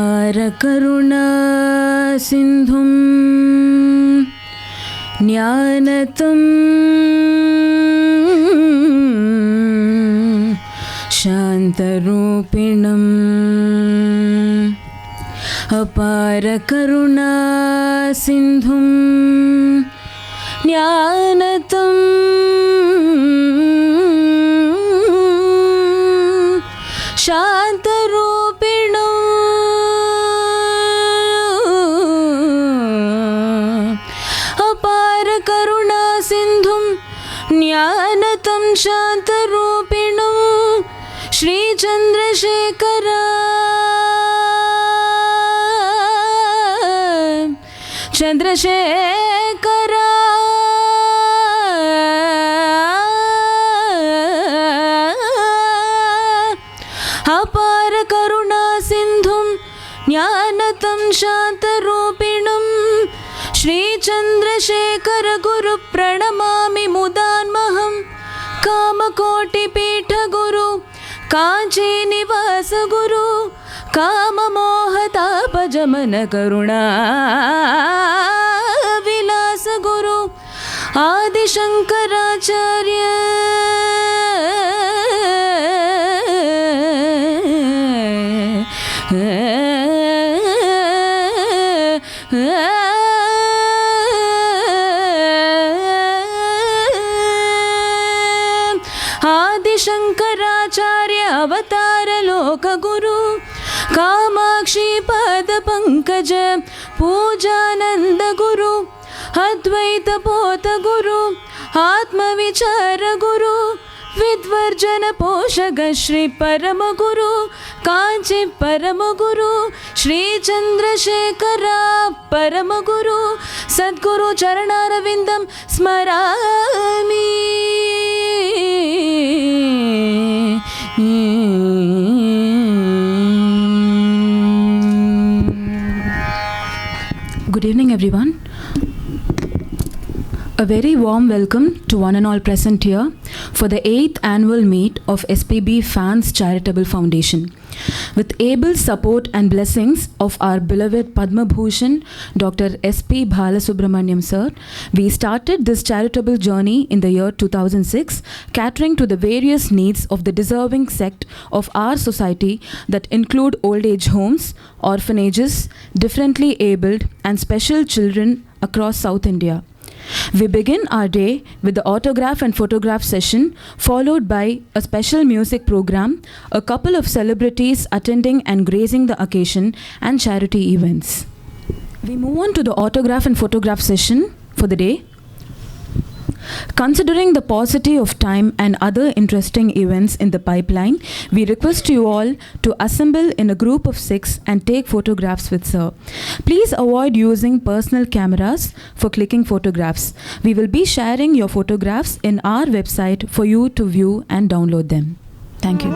अपार करुणा सिंधुं ज्ञानतं शान्तरूपिणम् अपार करुणा सिंधुं ज्ञानतं शान्तरूपिणम् अपार करुणा सिंधुं ज्ञानतं शान्तरूपिणं श्री चंद्रशेखर चंद्रशेखर अपार करुणा सिंधुं ज्ञानतं शान्तरूपिणं श्री चंद्रशेखर गुरु प्रणमामि मुदान्महं कामकोटिपीठ गुरु कांची निवास गुरु काममोहतापजमन करुणा विलास गुरु आदिशंकराचार्य आदिशंकराचार्य अवतार लोक गुरु कामाक्षी पद पंकज पूजानंद गुरु अद्वैत बोध गुरु आत्मविचार गुरु विद्वर्जन पोषक श्री परम गुरु कांची परम गुरु श्री चंद्रशेखर परम गुरु सद्गुरु चरणारविंदं स्मरामि। Good evening, everyone. A very warm welcome to one and all present here for the 8th annual meet of SPB Fans Charitable Foundation. With able support and blessings of our beloved Padma Bhushan, Dr. S.P. Balasubramaniam sir, we started this charitable journey in the year 2006, catering to the various needs of the deserving sect of our society that include old age homes, orphanages, differently abled and special children across South India. We begin our day with the autograph and photograph session, followed by a special music program, a couple of celebrities attending and gracing the occasion, and charity events. We move on to the autograph and photograph session for the day. Considering the paucity of time and other interesting events in the pipeline, we request you all to assemble in a group of 6 and take photographs with sir. Please avoid using personal cameras for clicking photographs. We will be sharing your photographs in our website for you to view and download them. Thank you.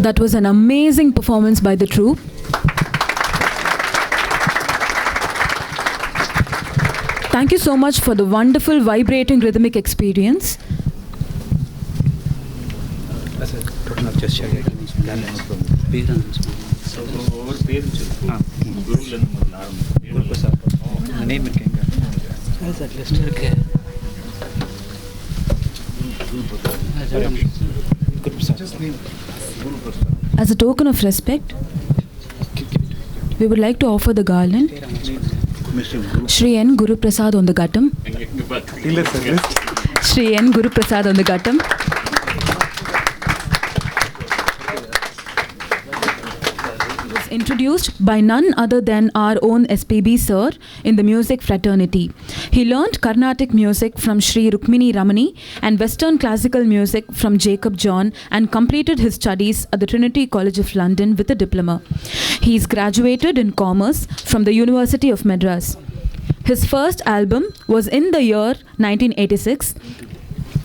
That was an amazing performance by the troupe. Thank you so much for the wonderful, vibrating rhythmic experience. As a token of respect, we would like to offer the garland. Shri N. Guru Prasad on the Gattam. Shri N. Guru Prasad on the Gattam. Was introduced by none other than our own SPB sir in the music fraternity. He learned Carnatic music from Shri Rukmini Ramani and Western classical music from Jacob John and completed his studies at the Trinity College of London with a diploma. He is graduated in commerce from the University of Madras. His first album was in the year 1986.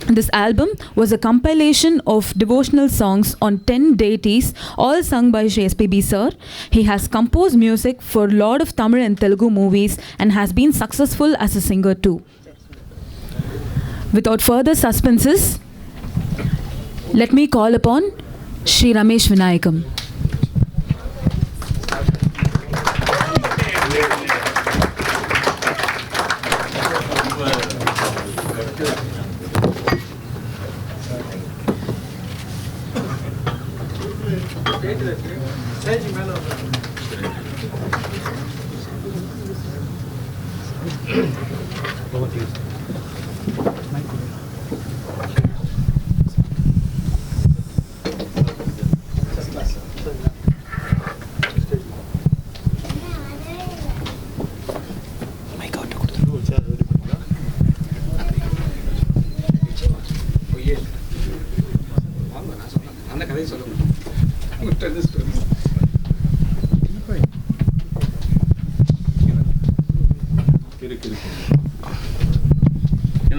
This album was a compilation of devotional songs on 10 deities, all sung by Shri SPB sir. He has composed music for a lot of Tamil and Telugu movies and has been successful as a singer too. Without further suspenses, let me call upon Shri Ramesh Vinayakam.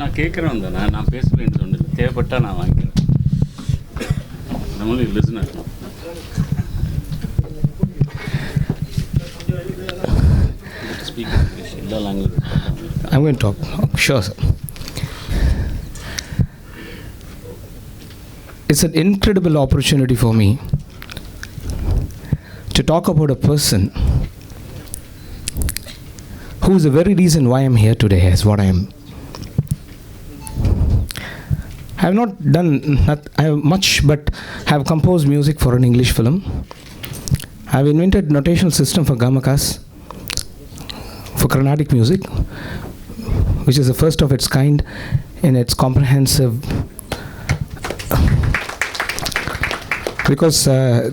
நான் கேட்குறேன் நான் பேச வேண்டியது ஒன்று இல்லை, தேவைப்பட்டால் நான் வாங்கிக்கிறேன். I'm only a listener. Speak English, all language. I'm going to talk. Oh, sure, sir. It's an incredible opportunity for me to talk about a person who is the very reason why I'm here today, is what I am. I have not done much, but have composed music for an English film. I have invented notational system for gamakas, for Carnatic music, which is the first of its kind in its comprehensive. Because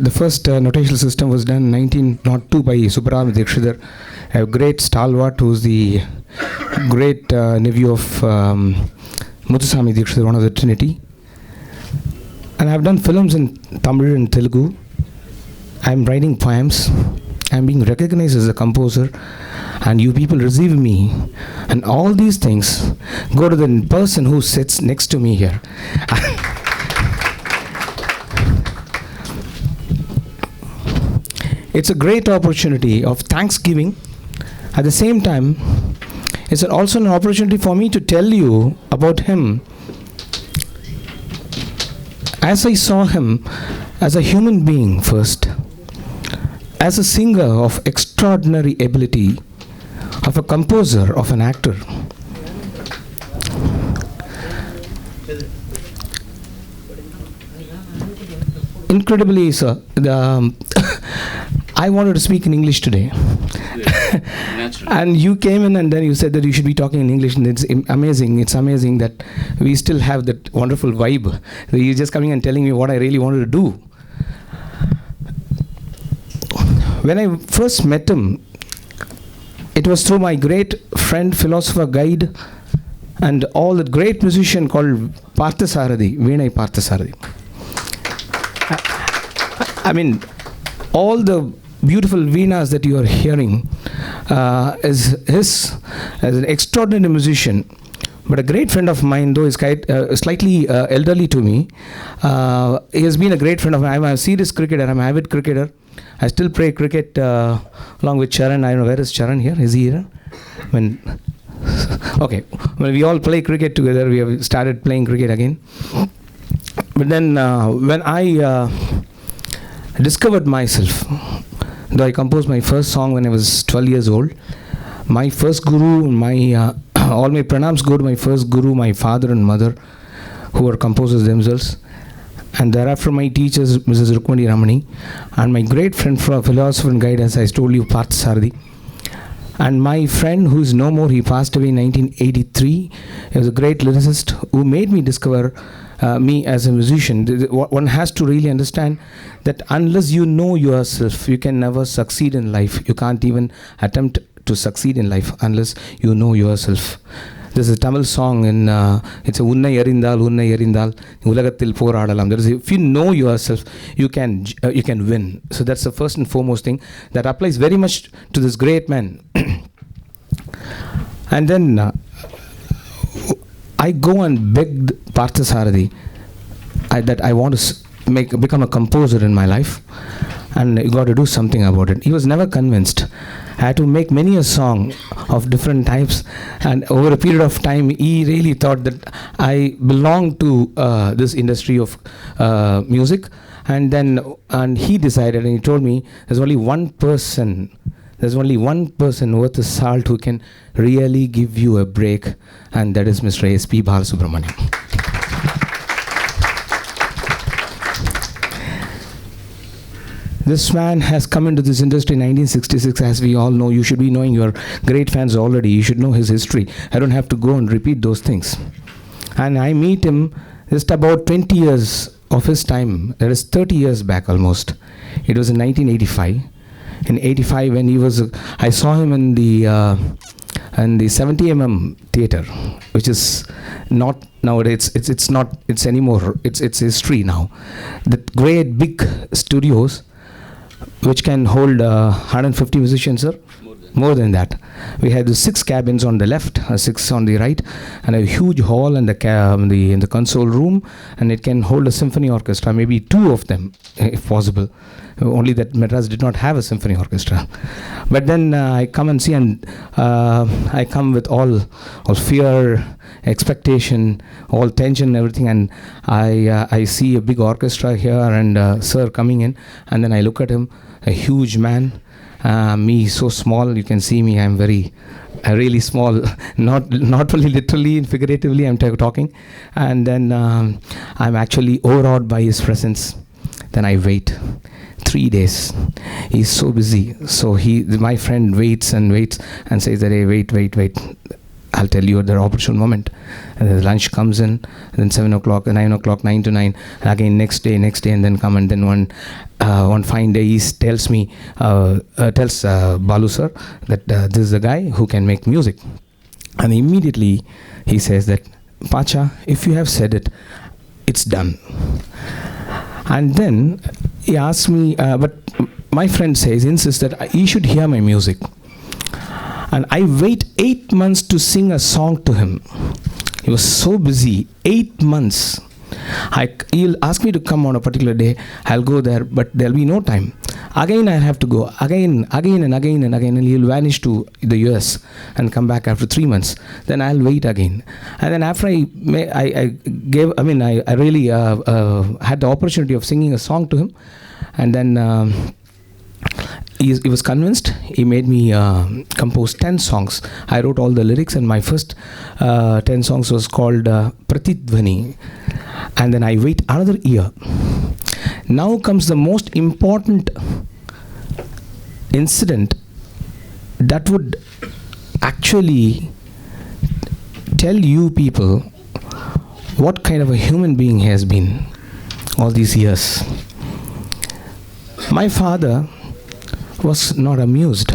the first notational system was done in 1902 by Subramanian Dikshidhar, a great stalwart who's the great nephew of Muthuswami Dikshidhar, one of the Trinity. And I've done films in Tamil and Telugu. I'm writing poems. I'm being recognized as a composer. And you people receive me. And all these things go to the person who sits next to me here. It's a great opportunity of thanksgiving. At the same time, it's also an opportunity for me to tell you about him as I saw him as a human being first, as a singer of extraordinary ability, of a composer, of an actor. Incredibly, sir, I wanted to speak in English today. And you came in and then you said that you should be talking in English, and it's amazing. It's amazing that we still have that wonderful vibe. You're just coming and telling me what I really wanted to do. When I first met him, it was through my great friend, philosopher, guide, and all that great musician called Parthasarathi, Veenai Parthasarathi. I mean, all the beautiful veenas that you are hearing is his as an extraordinary musician But a great friend of mine, though is quite, slightly elderly to me, he has been a great friend of mine. I'm a serious cricketer. I'm an avid cricketer. I still play cricket along with Charan. I don't know, where is Charan here? Is he here? Okay. Well, we all play cricket together. We have started playing cricket again. But then when I discovered myself, though I composed my first song when I was 12 years old, my first guru, all my pranams go to my first guru, my father and mother, who were composers themselves. And thereafter my teachers, Mrs. Rukmani Ramani, and my great friend, philosopher and guide, as I told you, Parth Sardi. And my friend who is no more, he passed away in 1983. He was a great lyricist who made me discover me as a musician. One has to really understand that unless you know yourself, you can never succeed in life. You can't even attempt to succeed in life unless you know yourself. There's a Tamil song in it's a Unnai Erindal Ulagathil Poradalam. There is, if you know yourself, you can win. So that's the first and foremost thing that applies very much to this great man. And then I go and begged Parthasarathi that I want to become a composer in my life, and you got to do something about it. He was never convinced. I had to make many a song of different types, and over a period of time he really thought that I belonged to this industry of music, and he decided, and he told me there's only one person worth the salt who can really give you a break, and that is Mr. S.P. Balasubramaniam. This man has come into this industry in 1966, as we all know. You should be knowing, your great fans already. You should know his history. I don't have to go and repeat those things. And I meet him just about 20 years of his time. That is 30 years back almost. It was in 1985. In 85, when he was, I saw him in the 70mm theater, which is not nowadays. It's anymore. It's history now. The great big studios, which can hold 150 musicians, sir? More than that. We had the 6 cabins on the left, 6 on the right, and a huge hall in the console room, and it can hold a symphony orchestra, maybe 2 of them, if possible. Only that Madras did not have a symphony orchestra. But then I come and see, and I come with all fear, expectation, all tension, everything, and I see a big orchestra here, and sir coming in, and then I look at him, a huge man, me so small. You can see me, I'm really small, not only literally and figuratively I'm talking, and then I'm actually overawed by his presence. Then I wait 3 days. He's so busy, so my friend waits and says that, hey, wait, I'll tell you at the opportune moment. And then lunch comes in, and then 7 o'clock, 9 o'clock, 9 to 9, and again next day, and then come, and then one fine day he tells Balu sir that this is the guy who can make music. And immediately he says that, Pacha, if you have said it, it's done. And then he asks me, but my friend insists that he should hear my music. And I wait 8 months to sing a song to him. He was so busy, 8 months. He'll ask me to come on a particular day. I'll go there, but there'll be no time. Again, I'll have to go again, and he'll vanish to the US and come back after 3 months. Then I'll wait again. And then after I really had the opportunity of singing a song to him, and then he was convinced. He made me compose 10 songs. I wrote all the lyrics, and my first 10 songs was called Pratidhvani. And then I wait another year. Now comes the most important incident that would actually tell you people what kind of a human being he has been all these years. My father was not amused.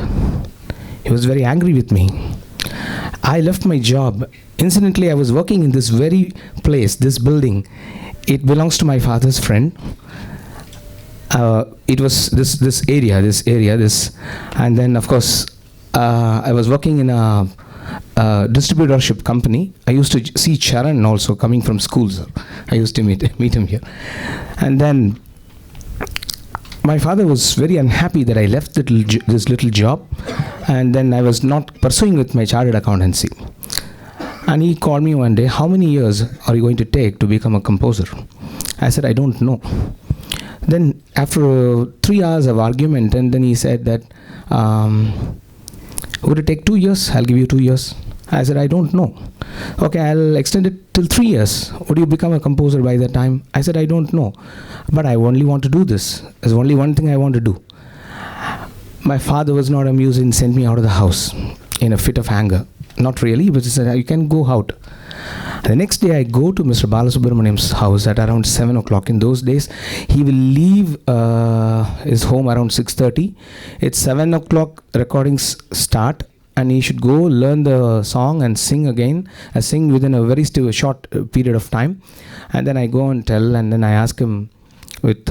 He was very angry with me. I left my job. Incidentally, I was working in this very place, this building. It belongs to my father's friend. It was this area, and then of course I was working in a distributorship company. I used to see Charan also coming from schools. I used to meet him here. And then my father was very unhappy that I left this little job, and then I was not pursuing with my chartered accountancy. And he called me one day, how many years are you going to take to become a composer? I said, I don't know. Then after 3 hours of argument, and then he said that, would it take 2 years? I'll give you 2 years. I said, I don't know. Okay, I'll extend it till 3 years. Would you become a composer by that time? I said, I don't know. But I only want to do this. There's only one thing I want to do. My father was not amused and sent me out of the house in a fit of anger. Not really, but he said, you can go out. The next day I go to Mr. Balasubramaniam's house at around 7 o'clock. In those days, he will leave his home around 6:30. It's 7 o'clock, recordings start, and he should go learn the song and sing again. I sing within a very short period of time. And then I go and tell, and then I ask him with,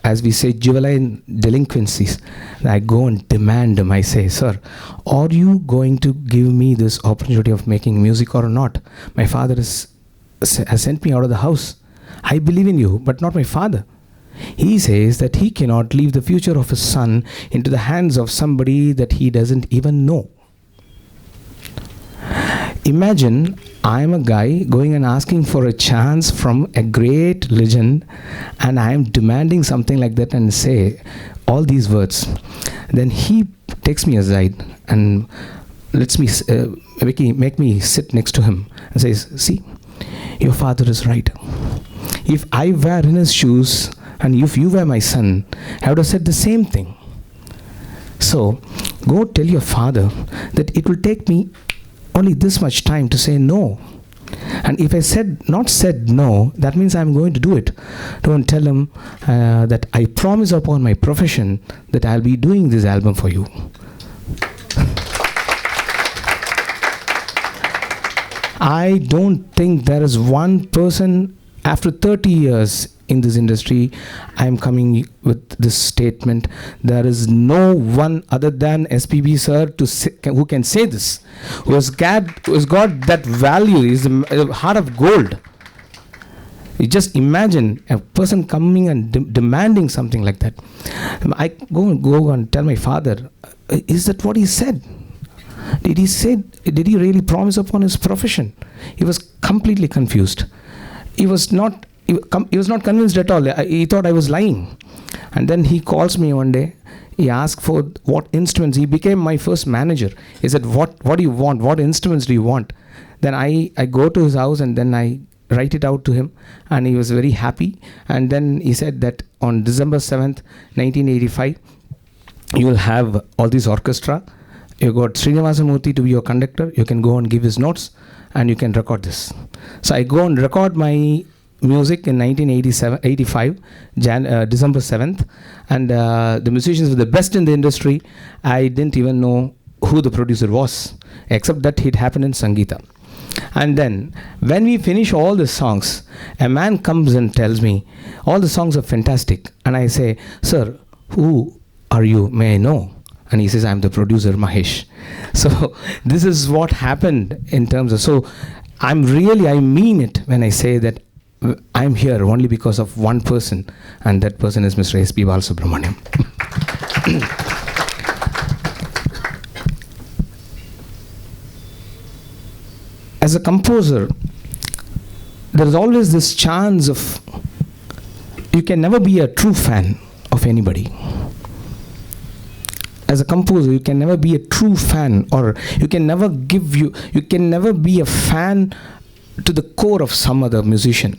as we say, juvenile delinquencies. I go and demand him. I say, sir, are you going to give me this opportunity of making music or not? My father has sent me out of the house. I believe in you, but not my father. He says that he cannot leave the future of his son into the hands of somebody that he doesn't even know. Imagine I am a guy going and asking for a chance from a great legend, and I am demanding something like that and say all these words. Then he takes me aside and lets me make me sit next to him and says, see, your father is right. If I were in his shoes and if you were my son, I would have said the same thing. So go tell your father that it will take me only this much time to say no. And if I not said no, that means I'm going to do it. Don't tell him that I promise upon my profession that I'll be doing this album for you. I don't think there is one person after 30 years in this industry, I'm coming with this statement. There is no one other than SPB sir who can say this, who has got that value, is the heart of gold. You just imagine a person coming and demanding something like that. I go and tell my father, is that what he said? Did he really promise upon his profession? He was completely confused. He was not convinced at all. He thought I was lying. And then he calls me one day. He asked for what instruments. He became my first manager. He said, what do you want? What instruments do you want? Then I go to his house and then I write it out to him. And he was very happy. And then he said that on December 7th, 1985, you will have all this orchestra. You got Srinivasa Murthy to be your conductor. You can go and give his notes and you can record this. So I go and record my music in 1985, December 7th, and the musicians were the best in the industry. I didn't even know who the producer was, except that it happened in Sangeeta. And then when we finish all the songs, a man comes and tells me, all the songs are fantastic. And I say, sir, who are you? May I know? And he says, I'm the producer, Mahesh. So this is what happened in terms of, so I mean it when I say that I'm here only because of one person, and that person is Mr. S.P. Balasubramaniam. As a composer, there is always this chance of, you can never be a true fan of anybody. As a composer, you can never be a true fan, or you can never be a fan to the core of some other musician,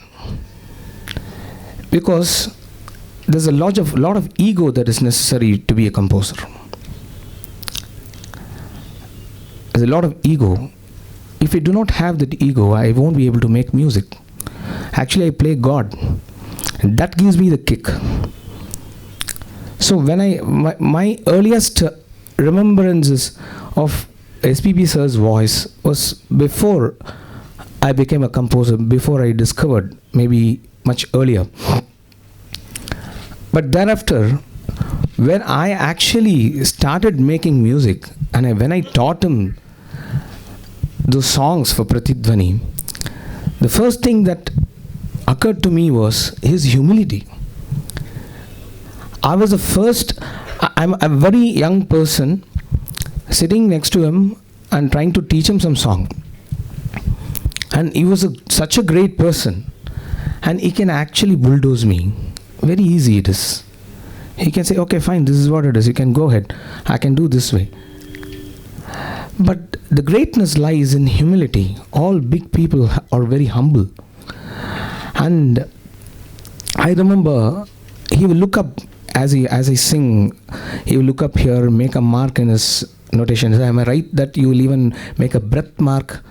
because there's a lot of ego that is necessary to be a composer. There's a lot of ego. If I do not have that ego, I won't be able to make music. Actually, I play God, and that gives me the kick. So when my earliest remembrances of SPB sir's voice was before I became a composer, before I discovered, maybe much earlier. But thereafter, when I actually started making music, and when I taught him, those songs for Pratidhwani, the first thing that occurred to me was his humility. I was the first, I'm a very young person sitting next to him and trying to teach him some song. And he was such a great person. And he can actually bulldoze me. Very easy it is. He can say, okay, fine, this is what it is. You can go ahead. I can do this way. But the greatness lies in humility. All big people are very humble. And I remember he will look up as I sing, he will look up here, make a mark in his notation. Am I right that you will even make a breath mark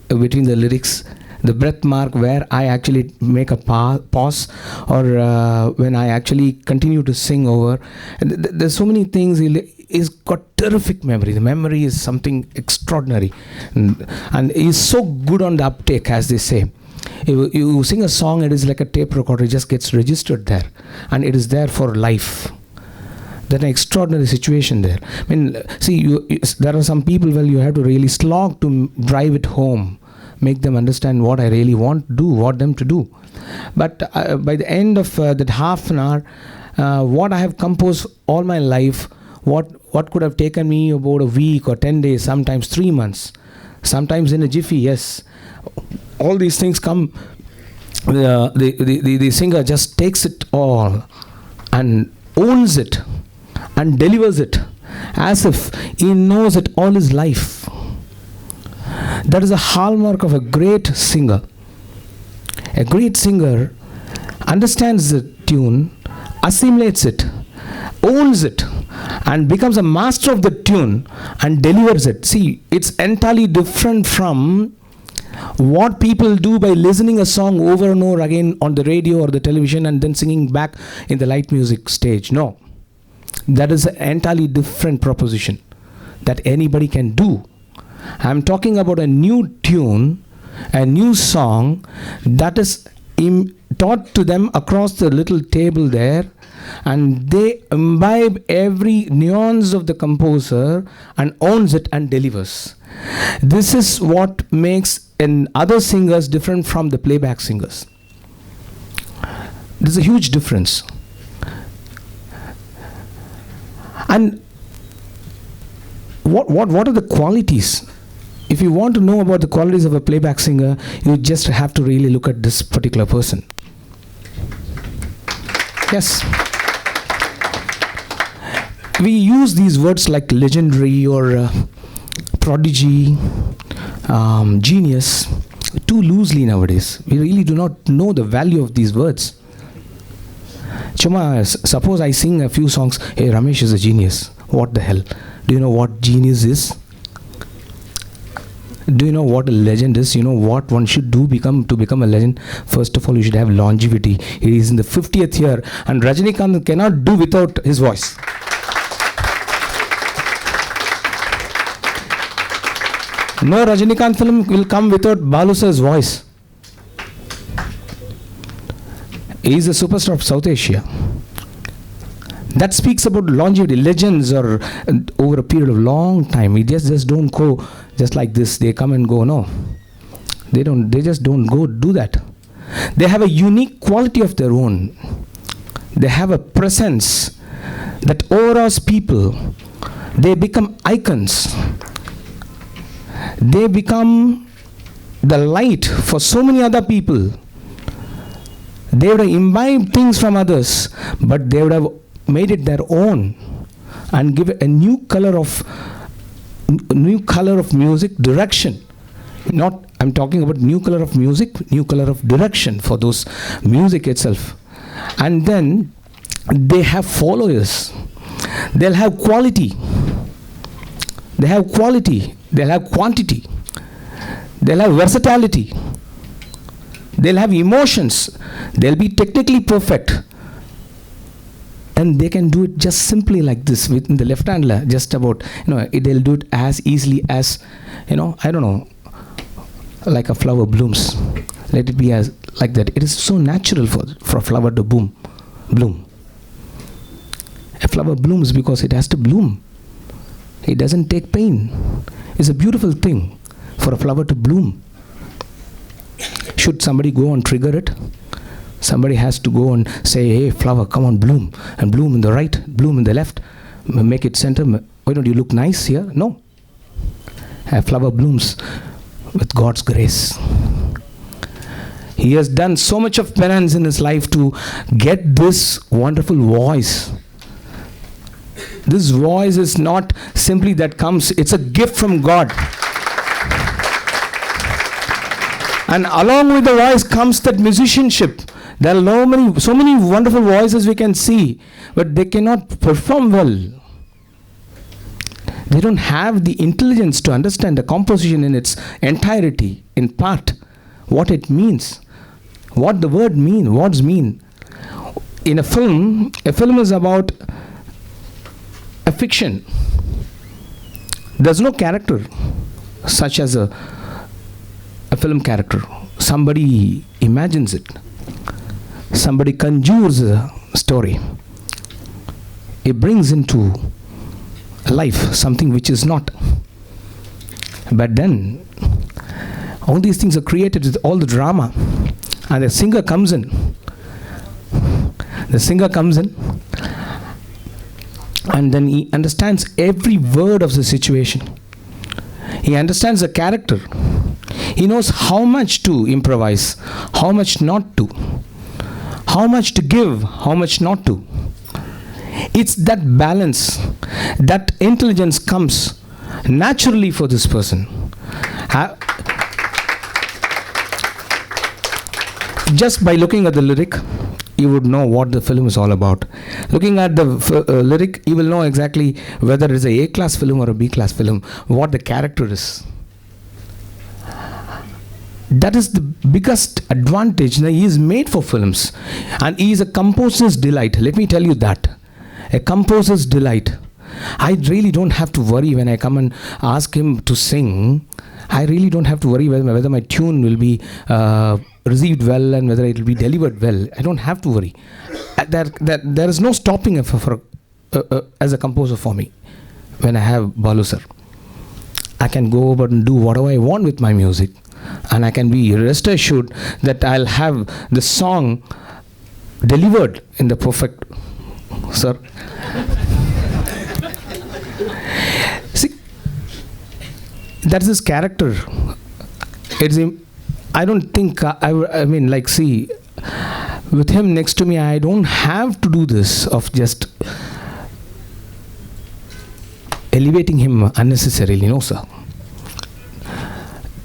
between the lyrics? The breath mark where I actually make a pause, or when I actually continue to sing over. And there's so many things. He's got terrific memory. The memory is something extraordinary. And he's so good on the uptake, as they say. You sing a song, it is like a tape recorder. It just gets registered there. And it is there for life. There's an extraordinary situation there. I mean, see, there are some people where you have to really slog to drive it home. Make them understand what I really want them to do. But by the end of that half an hour, what I have composed all my life, what could have taken me about a week or 10 days, sometimes 3 months, sometimes in a jiffy, yes. All these things come, the singer just takes it all and owns it and delivers it as if he knows it all his life. That is a hallmark of a great singer. A great singer understands the tune, assimilates it, owns it, and becomes a master of the tune and delivers it. See, it's entirely different from what people do by listening a song over and over again on the radio or the television and then singing back in the light music stage. No. That is an entirely different proposition that anybody can do. I'm talking about a new tune, a new song that is taught to them across the little table there, and they imbibe every nuance of the composer and owns it and delivers. This is what makes other singers different from the playback singers. There's a huge difference. And what are the qualities? If you want to know about the qualities of a playback singer, you just have to really look at this particular person. Yes. We use these words like legendary or prodigy, genius, too loosely nowadays. We really do not know the value of these words. Chuma, suppose I sing a few songs, hey, Ramesh is a genius. What the hell? Do you know what genius is? Do you know what a legend is? You know what one should do to become a legend? First of all, you should have longevity. He is in the 50th year, and Rajinikanth cannot do without his voice. No Rajinikanth film will come without Balu sir's voice. He is a superstar of South Asia. That speaks about longevity. Legends are over a period of long time. We just don't go just like this. They come and go. No. They don't. They just don't go do that. They have a unique quality of their own. They have a presence that overawes people. They become icons. They become the light for so many other people. They would have imbibed things from others, but they would have made it their own and give it a new color of music, direction. Not, I'm talking about new color of music, new color of direction for those music itself. And then they have followers. They'll have quality. They have quality. They'll have quantity. They'll have versatility. They'll have emotions. They'll be technically perfect. And they can do it just simply like this within the left hand, just about, they'll do it as easily as, I don't know, like a flower blooms. Let it be as like that. It is so natural for a flower to bloom. A flower blooms because it has to bloom. It doesn't take pain. It's a beautiful thing for a flower to bloom. Should somebody go and trigger it? Somebody has to go and say, hey, flower, come on, bloom. And bloom in the right, bloom in the left. Make it center. Why don't you look nice here? No. A flower blooms with God's grace. He has done so much of penance in his life to get this wonderful voice. This voice is not simply that comes, it's a gift from God. And along with the voice comes that musicianship. There are so many wonderful voices we can see, but they cannot perform well. They don't have the intelligence to understand the composition in its entirety, in part, what it means. What the word mean, words mean. In a film is about a fiction. There's no character such as a film character. Somebody imagines it. Somebody conjures a story. It brings into life something which is not. But then, all these things are created with all the drama. And the singer comes in. And then he understands every word of the situation. He understands the character. He knows how much to improvise, how much not to, how much to give, how much not to. It's that balance, that intelligence comes naturally for this person. Just by looking at the lyric, you would know what the film is all about. Looking at the lyric, you will know exactly whether it's a A-class film or a B-class film, what the character is. That is the biggest advantage. Now, he is made for films, and he is a composer's delight. Let me tell you that. A composer's delight. I really don't have to worry when I come and ask him to sing. I really don't have to worry whether my tune will be received well and whether it will be delivered well. I don't have to worry. There is no stopping as a composer for me when I have Balu sir. I can go over and do whatever I want with my music, and I can be rest assured that I'll have the song delivered in the perfect, sir. See, that's his character. I don't think see, with him next to me, I don't have to do this of just elevating him unnecessarily. No, sir.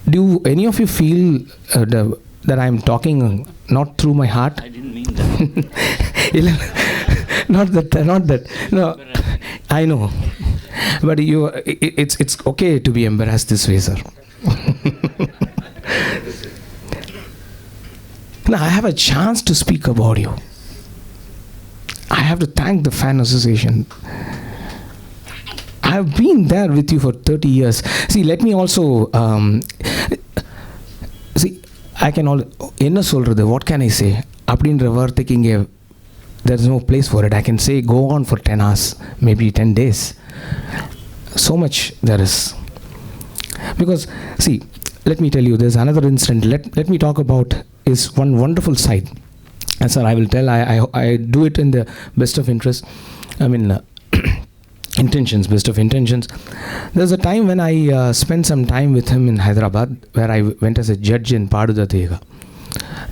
Do any of you feel that I'm talking not through my heart? I didn't mean that. Not that. No, I know. But it's okay to be embarrassed this way, sir. Now I have a chance to speak about you. I have to thank the Fan Association. I have been there with you for 30 years. See, let me also I can all என்ன சொல்றது, what can I say? அப்படின்ற வார்த்தைக்கு இங்கே there's no place for it. I can say go on for 10 hours, maybe 10 days. So much there is. Because see, let me tell you, there's another incident. Let me talk about is one wonderful side. And sir, I will tell, I do it in the best of interest. Intentions, best of intentions. There's a time when I spent some time with him in Hyderabad, where I went as a judge in Paduda Thega.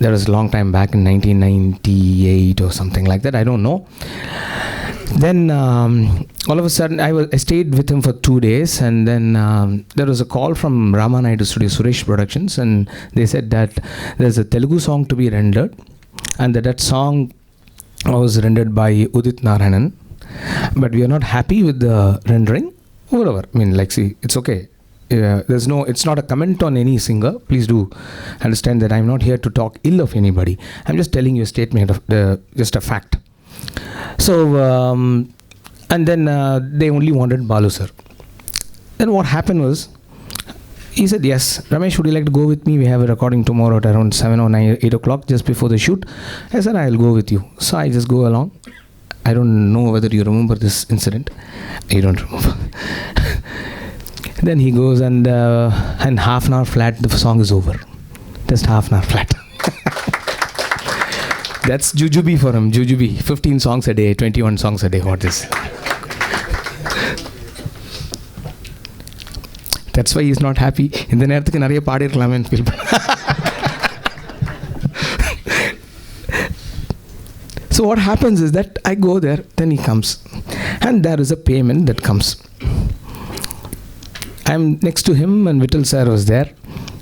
That was a long time back in 1998 or something like that. I don't know. Then all of a sudden I stayed with him for 2 days, and then there was a call from Ramanaidu Studio, Suresh Productions, and they said that there's a Telugu song to be rendered, and that song was rendered by Udit Narayanan, but we are not happy with the rendering. Whatever. See, it's okay. It's not a comment on any singer. Please do understand that I'm not here to talk ill of anybody. I'm just telling you a statement of just a fact. So, and then they only wanted Balu sir. Then what happened was, he said, yes, Ramesh, would you like to go with me? We have a recording tomorrow at around 7 or 9, 8 o'clock, just before the shoot. I said, I'll go with you. So I just go along. I don't know whether you remember this incident. You don't remember. Then he goes and half an hour flat, the song is over. Just half an hour flat. That's jujube for him, jujube. 15 songs a day, 21 songs a day, what is? That's why he's not happy. In the நேரத்துக்கு நிறைய பாடிருக்கலாமேன்னு feel So what happens is that I go there, then he comes. And there is a payment that comes. I'm next to him and Vittal sir was there.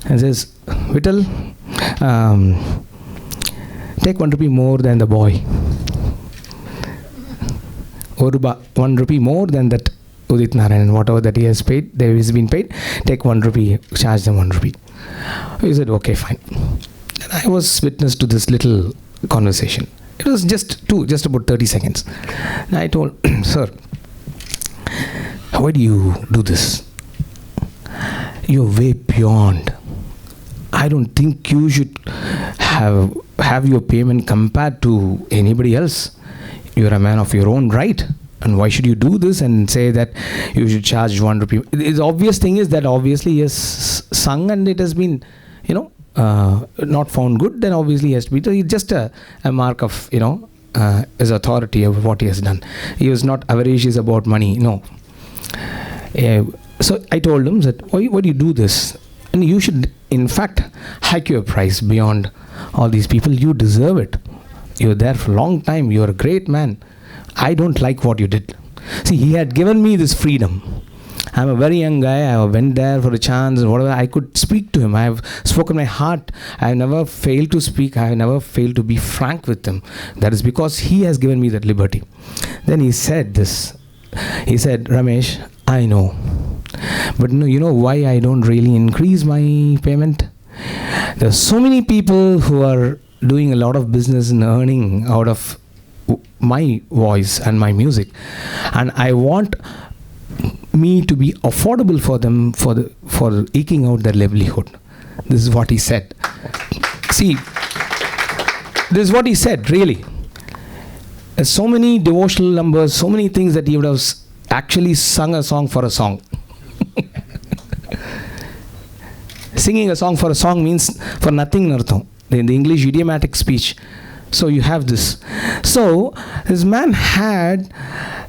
And says, Vittal, take 1 rupee more than the boy. 1 rupee more than that Udit Narayan, whatever that he has paid, there has been paid, take 1 rupee, charge them 1 rupee. He said, okay, fine. And I was witness to this little conversation. It was just about 30 seconds. And I told, sir, why do you do this? You're way beyond. I don't think you should have your payment compared to anybody else. You're a man of your own right. And why should you do this and say that you should charge 1 rupee? The obvious thing is that obviously he has sung and it has been, not found good, then obviously he has to be. It's just a mark of, his authority of what he has done. He was not avaricious about money, no. So I told him that, why do you do this? And you should, in fact, hike your price beyond all these people. You deserve it. You're there for a long time. You're a great man. I don't like what you did. See, he had given me this freedom. I'm a very young guy. I went there for a chance and whatever. I could speak to him. I have spoken my heart. I have never failed to speak. I have never failed to be frank with him. That is because he has given me that liberty. Then he said this. He said, Ramesh, I know. But no, you know why I don't really increase my payment? There are so many people who are doing a lot of business and earning out of my voice and my music. And I want me to be affordable for them for eking out their livelihood. This is what he said. See, this is what he said, really. There's so many devotional numbers, so many things that he would have actually sung a song for a song. Singing a song for a song means for nothing, nartham. In the English idiomatic speech. So you have this. So this man had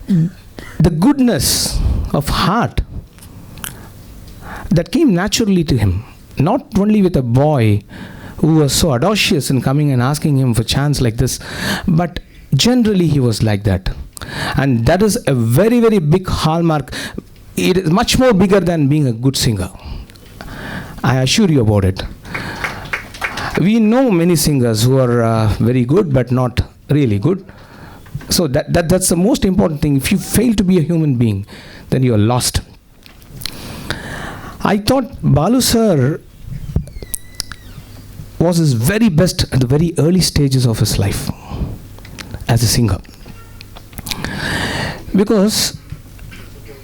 the goodness of heart that came naturally to him. Not only with a boy who was so audacious in coming and asking him for chance like this, but generally he was like that. And that is a very, very big hallmark. It is much more bigger than being a good singer. I assure you about it. We know many singers who are very good but not really good. So that's the most important thing. If you fail to be a human being, then you are lost. I thought Balu sir was his very best at the very early stages of his life as a singer. Because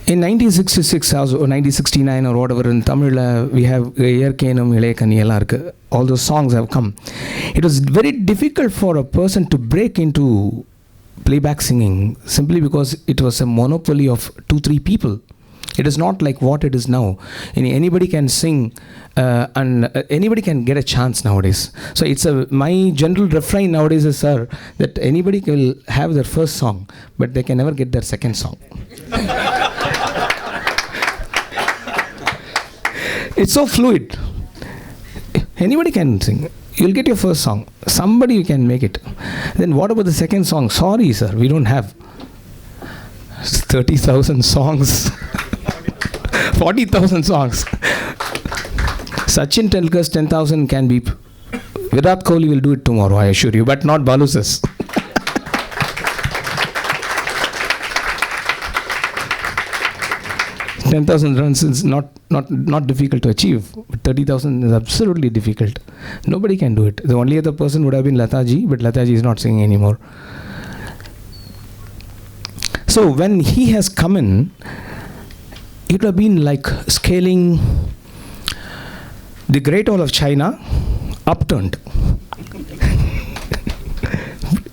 in 1966 or 1969 or whatever, in Tamil we have Yerkenum Ilekani Elarku. All those songs have come. It was very difficult for a person to break into playback singing simply because it was a monopoly of 2-3 people. It is not like what it is now. Anybody can sing and anybody can get a chance nowadays. So my general refrain nowadays is, sir, that anybody will have their first song, but they can never get their second song. It's so fluid. Anybody can sing. You'll get your first song. Somebody can make it. Then what about the second song? Sorry, sir, we don't have 30,000 songs. 40,000 songs. Sachin Tendulkar's 10,000 can be. Virat Kohli will do it tomorrow, I assure you, but not Balu says. 10,000 runs is not difficult to achieve, but 30,000 is absolutely difficult. Nobody can do it. The only other person would have been Lataji, but Lataji is not singing anymore. So when he has come in, it would have been like scaling the Great Wall of China upturned.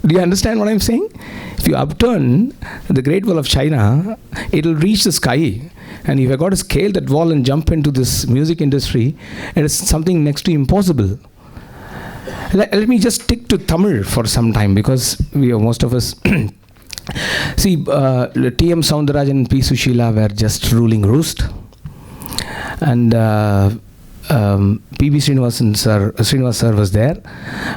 Do you understand what I'm saying? If you upturn the Great Wall of China, it will reach the sky. And if I got to scale that wall and jump into this music industry, it is something next to impossible. Let me just stick to Tamil for some time, because most of us see, T.M. Soundarajan and P. Sushila were just ruling roost, and P.B. Srinivas sir was there,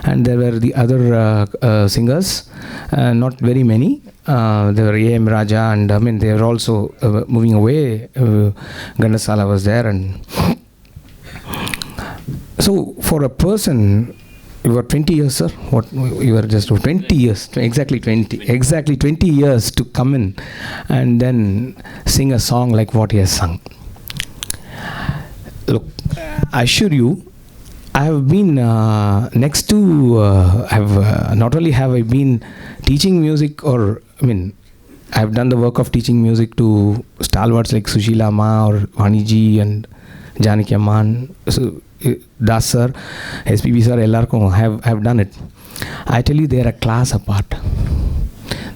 and there were the other singers, not very many. There were A.M. Raja, and they were also moving away. Gandasala was there, and so for a person, you were 20 years, sir? What, you were just 20 years, exactly 20 years to come in and then sing a song like what he has sung. Look, I assure you, I have been next to, not only have I been teaching music, or I have done the work of teaching music to stalwarts like Sushila Ma or Vaniji and Janaki Amman, Das sir, SPB sir, LR have done it. I tell you, they are a class apart.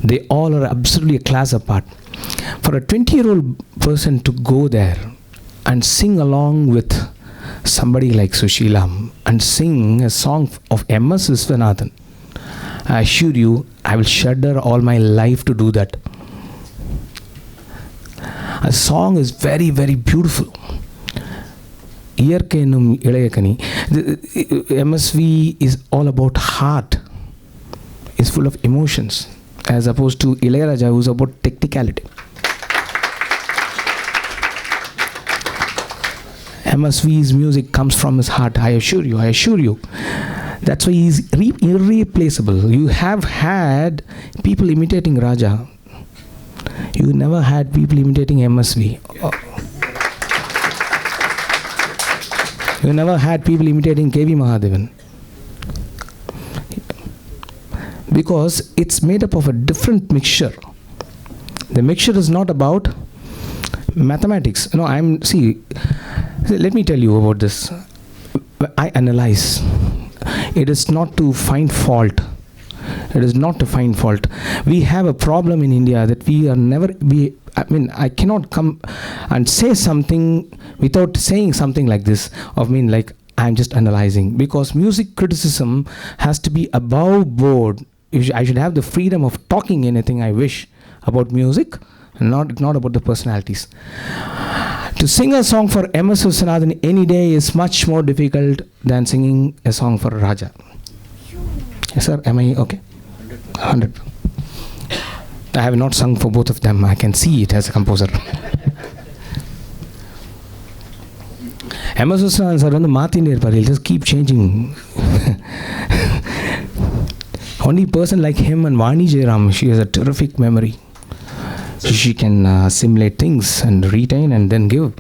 They all are absolutely a class apart. For a 20-year-old person to go there and sing along with somebody like Sushila and sing a song of M.S. Viswanathan, I assure you, I will shudder all my life to do that. A song is very, very beautiful. MSV is all about heart. It's full of emotions, as opposed to Ilayaraja, who's about technicality. MSV's music comes from his heart, I assure you. That's why he's irreplaceable. You have had people imitating Raja. You never had people imitating MSV. You never had people imitating K.V. Mahadevan. Because it's made up of a different mixture. The mixture is not about mathematics. No, let me tell you about this. I analyze. It is not to find fault. It is not to find fault. We have a problem in India that I cannot come and say something without saying something like this, I'm just analyzing. Because music criticism has to be above board. I should have the freedom of talking anything I wish about music, not about the personalities. To sing a song for M.S. Viswanathan any day is much more difficult than singing a song for Raja. Yes, sir, am I okay? 100. I have not sung for both of them. I can see it as a composer. M.S. Viswanathan sir, he'll just keep changing. Only person like him and Vani Jairam, she has a terrific memory. She can assimilate things and retain and then give.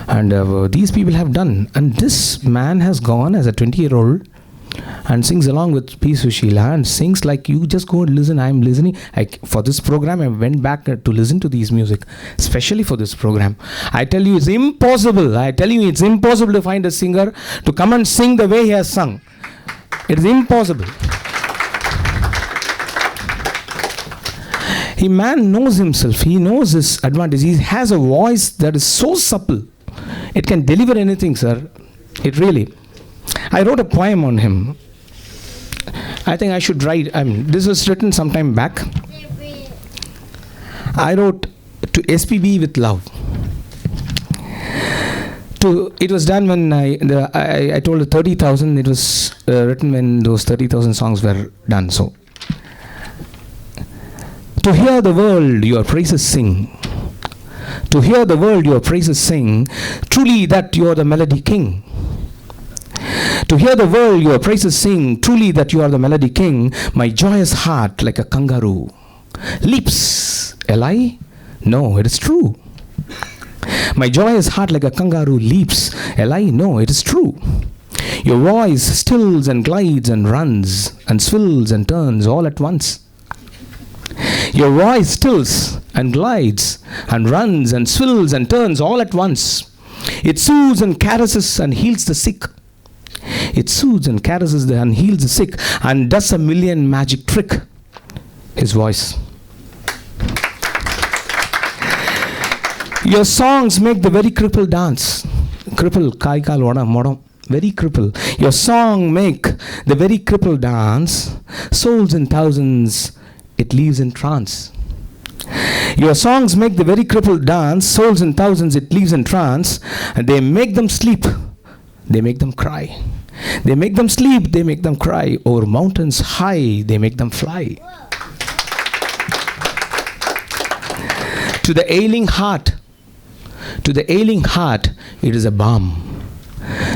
And these people have done. And this man has gone as a 20-year-old and sings along with P. Sushila and sings like, you just go and listen. I'm listening. For this program, I went back to listen to these music, especially for this program. I tell you, it's impossible. To find a singer to come and sing the way he has sung. It is impossible. Man knows himself. He knows his advantage. He has a voice that is so supple. It can deliver anything, sir. It really. I wrote a poem on him. I think I should write. This was written some time back. I wrote to SPB with love. It was done when I told the 30,000. It was written when those 30,000 songs were done. So, to hear the world your praises sing. To hear the world your praises sing. Truly that you are the melody king. To hear the world your praises sing. Truly that you are the melody king. My joyous heart like a kangaroo leaps. A lie? No, it is true. My joyous heart like a kangaroo leaps. A lie? No, it is true. Your voice stills and glides and runs and swills and turns all at once. Your voice stills and glides and runs and swills and turns all at once. It soothes and caresses and heals the sick. It soothes and caresses and heals the sick and does a million magic trick. His voice. Your songs make the very cripple dance. Cripple, kai kal vada modam. Very cripple. Your song make the very cripple dance. Souls in thousands, it leaves in trance. Your songs make the very crippled dance. Souls in thousands, it leaves in trance. And they make them sleep. They make them cry. They make them sleep. They make them cry. Over mountains high, they make them fly. To the ailing heart, it is a balm.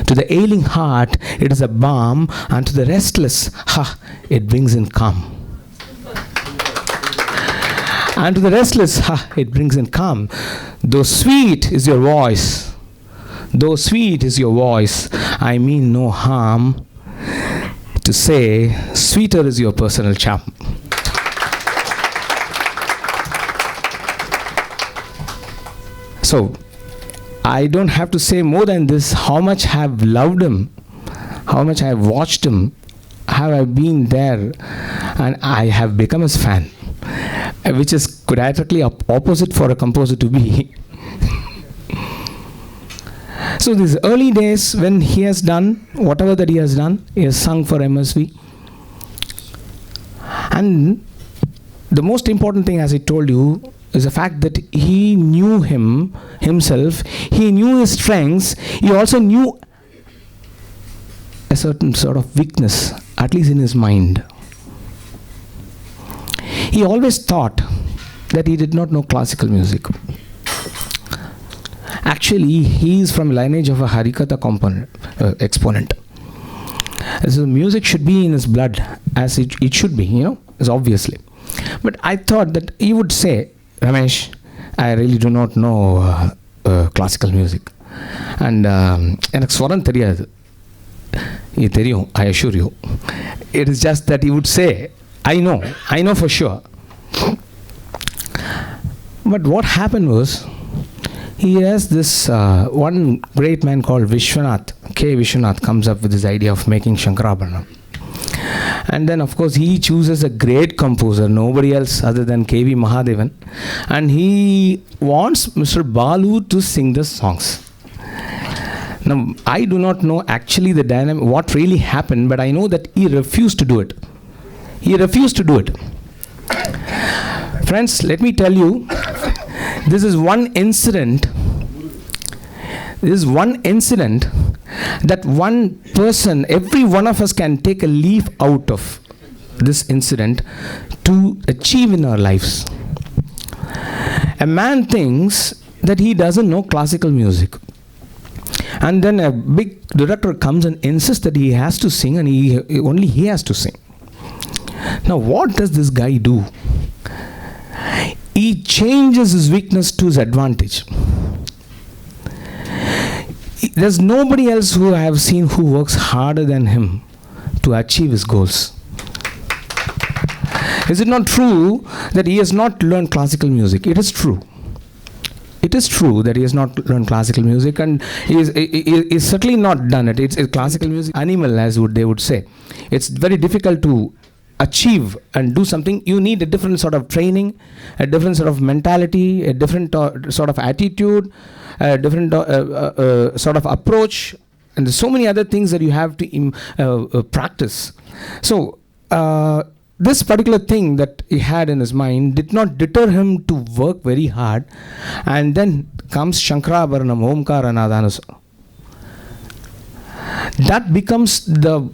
To the ailing heart, it is a balm, and to the restless, it brings in calm. And to the restless, it brings in calm. Though sweet is your voice, I mean no harm to say, sweeter is your personal charm. So, I don't have to say more than this, how much I have loved him, how much I have watched him, how I have been there, and I have become his fan, which is quadratically opposite for a composer to be. So these early days when he has done whatever that he has done, he has sung for MSV. And the most important thing, as I told you, is the fact that he knew himself, he knew his strengths, he also knew a certain sort of weakness, at least in his mind. He always thought that he did not know classical music. Actually, he is from lineage of a Harikatha exponent. So music should be in his blood, as it should be, as obviously. But I thought that he would say, Ramesh, I really do not know classical music. And எனக்கு ஸ்வரம் தெரியாது. இது தெரியும், I assure you. It is just that he would say, I know for sure. But what happened was, he has this one great man called Vishwanath, K. Vishwanath, comes up with this idea of making Shankarabharanam. And then, of course, he chooses a great composer, nobody else other than K.V. Mahadevan. And he wants Mr. Balu to sing the songs. Now, I do not know actually the dynamic, what really happened, but I know that he refused to do it. Friends, let me tell you, this is one incident that one person, every one of us can take a leaf out of this incident to achieve in our lives. A man thinks that he doesn't know classical music. And then a big director comes and insists that he has to sing, and only he has to sing. Now, what does this guy do? He changes his weakness to his advantage. There's nobody else who I have seen who works harder than him to achieve his goals. Is it not true that he has not learned classical music? It is true. It is true that he has not learned classical music, and he is certainly not done it. It's classical music animal, as they would say. It's very difficult to achieve and do something. You need a different sort of training, a different sort of mentality, a different sort of attitude, a different sort of approach, and there's so many other things that you have to practice. So this particular thing that he had in his mind did not deter him to work very hard. And then comes Shankarabharanam, Omkara Nadhanus. That becomes the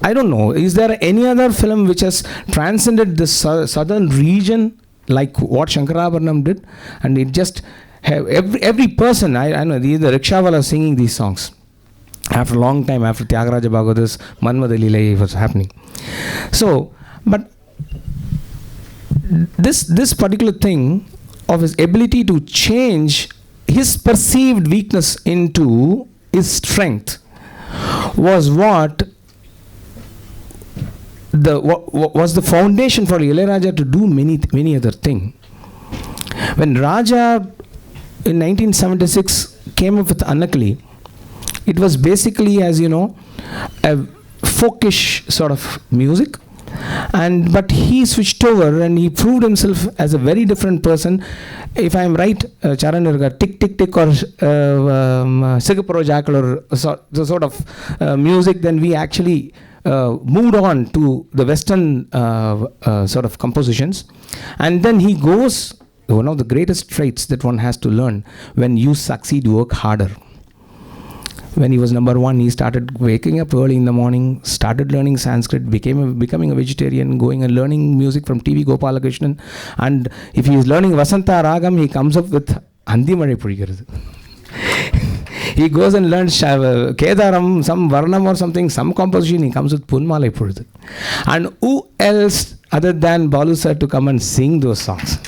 I don't know, is there any other film which has transcended the southern region like what Shankarabharanam did? And it just have every person, I know, the rickshawala singing these songs. After a long time, after Tyagaraja Bhagavath's Manmada Leela was happening. So, but this particular thing of his ability to change his perceived weakness into his strength was what was the foundation for Ilayaraja to do many other things. When Raja in 1976 came up with Annakali, it was basically, as you know, a folkish sort of music, But he switched over and he proved himself as a very different person. If I am right, Charan tick tick tick or Sigapuro Jackal or the sort of music, then we actually moved on to the Western sort of compositions. And then he goes, one of the greatest traits that one has to learn: when you succeed, work harder. When he was number one, he started waking up early in the morning, started learning Sanskrit, becoming a vegetarian, going and learning music from T.V. Gopalakrishnan. And if he is learning Vasanta Ragam, he comes up with Handi Mare Purigirathu. He goes and learns Kedaram, some Varnam or something, some composition, he comes with Punmalai Puruthu. And who else other than Balu sir to come and sing those songs?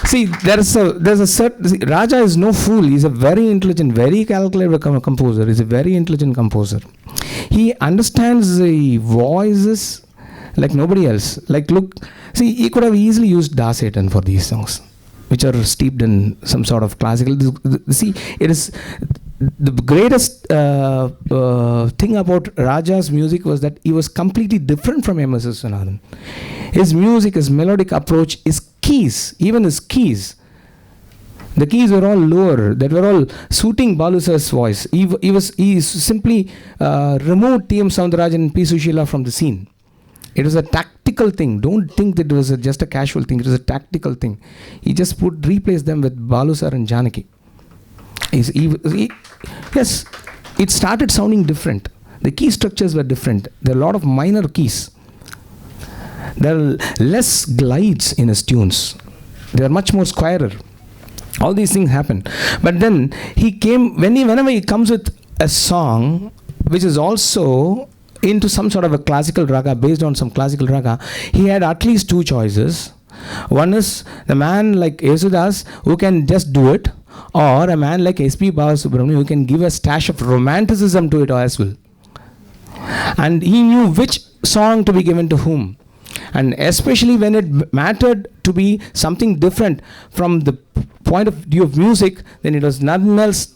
See, there's a certain, Raja is no fool. He's a very intelligent, very calculated composer. He's a very intelligent composer. He understands the voices like nobody else. Like, look, see, he could have easily used Dasetan for these songs, which are steeped in some sort of classical. See, it is the greatest thing about Raja's music was that he was completely different from M.S. Viswanathan. His music, his melodic approach, his keys, even his keys, the keys were all lower, that were all suiting Balu sir's voice. He simply removed T.M. Soundarajan and P. Sushila from the scene. It was a tactical thing. Don't think that it was just a casual thing. It was a tactical thing. He just replaced them with Balu sir and Janaki. Yes, it started sounding different. The key structures were different. There are a lot of minor keys. There are less glides in his tunes. They are much more squarer. All these things happen. But then he came, whenever he comes with a song which is also into some sort of a classical raga, based on some classical raga, he had at least two choices. One is the man like Yesudas who can just do it, or a man like S.P. Balasubramanian who can give a stash of romanticism to it as well. And he knew which song to be given to whom. And especially when it mattered to be something different from the point of view of music, then it was nothing else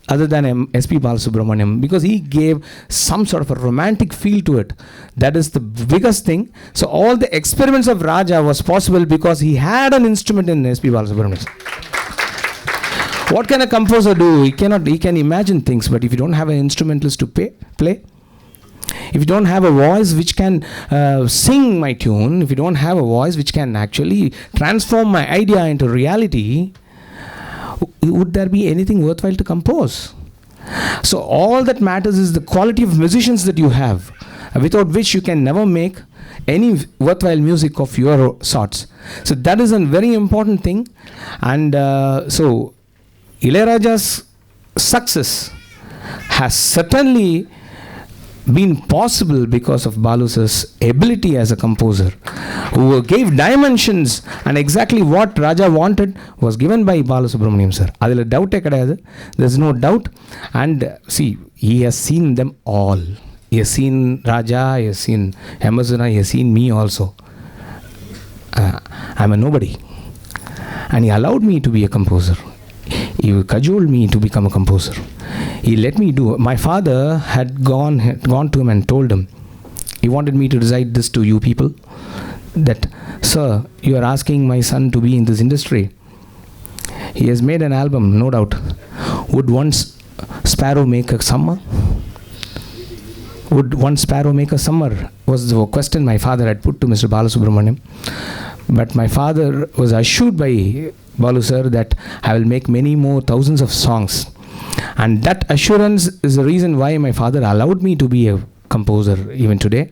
other than S.P. Balasubramanian, because he gave some sort of a romantic feel to it. That is the biggest thing. So all the experiments of Raja was possible because he had an instrument in S.P. Balasubramanian. What can a composer do? He can imagine things, but if you don't have an instrumentalist to play, if you don't have a voice which can sing my tune, if you don't have a voice which can actually transform my idea into reality, would there be anything worthwhile to compose? So all that matters is the quality of musicians that you have, without which you can never make any worthwhile music of your sorts. So that is a very important thing. And so Ilayaraja's success has certainly been possible because of Balu's ability as a composer, who gave dimensions, and exactly what Raja wanted was given by Balasubramanian sir. Adila doubt ekkadayadu. There's no doubt. And see, he has seen them all. He has seen Raja, he has seen Amazona, he has seen me also. I'm a nobody. And he allowed me to be a composer. He cajoled me to become a composer. He let me do. My father had gone to him and told him, he wanted me to recite this to you people, that, sir, you are asking my son to be in this industry. He has made an album, no doubt. Would one sparrow make a summer? Would one sparrow make a summer? Was the question my father had put to Mr. Balasubramanian. But my father was assured by Balu sir that I will make many more thousands of songs. And that assurance is the reason why my father allowed me to be a composer even today.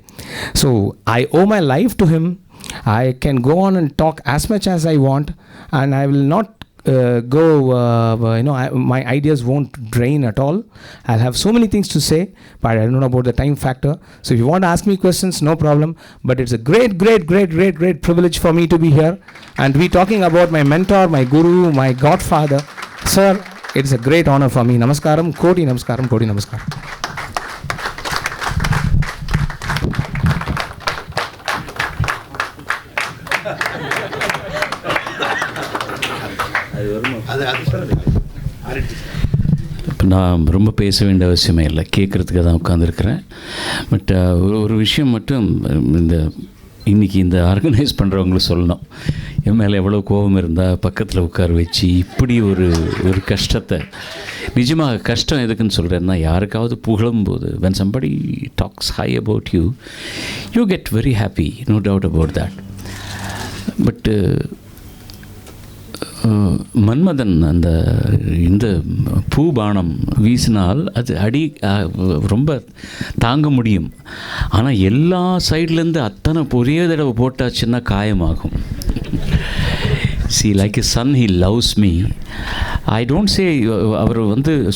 So I owe my life to him. I can go on and talk as much as I want, and I will not my ideas won't drain at all. I'll have so many things to say, but I don't know about the time factor. So if you want to ask me questions, no problem. But it's a great privilege for me to be here and to be talking about my mentor, my guru, my godfather. Sir, it's a great honor for me. Namaskaram, Koti Namaskaram, Koti Namaskaram. நான் ரொம்ப பேச வேண்டிய அவசியமே இல்லை, கேட்குறதுக்கு தான் உட்காந்துருக்கிறேன். But ஒரு விஷயம் மட்டும் இன்றைக்கி இந்த ஆர்கனைஸ் பண்ணுறவங்களுக்கு சொல்லணும். என் மேலே எவ்வளோ கோபம் இருந்தால் பக்கத்தில் உட்கார வச்சு இப்படி ஒரு கஷ்டத்தை, நிஜமாக கஷ்டம் எதுக்குன்னு சொல்கிறேன்னா, யாருக்காவது புகழும்போது when somebody talks high about you, you get very happy, no doubt about that. பட்டு மன்மதன் இந்த பூபானம் வீசினால் அது ரொம்ப தாங்க முடியும். ஆனால் எல்லா சைட்லேருந்து அத்தனை ஒரே தடவை போட்டாச்சுன்னா காயமாகும். See, like a son, he loves me. I don't say அவர்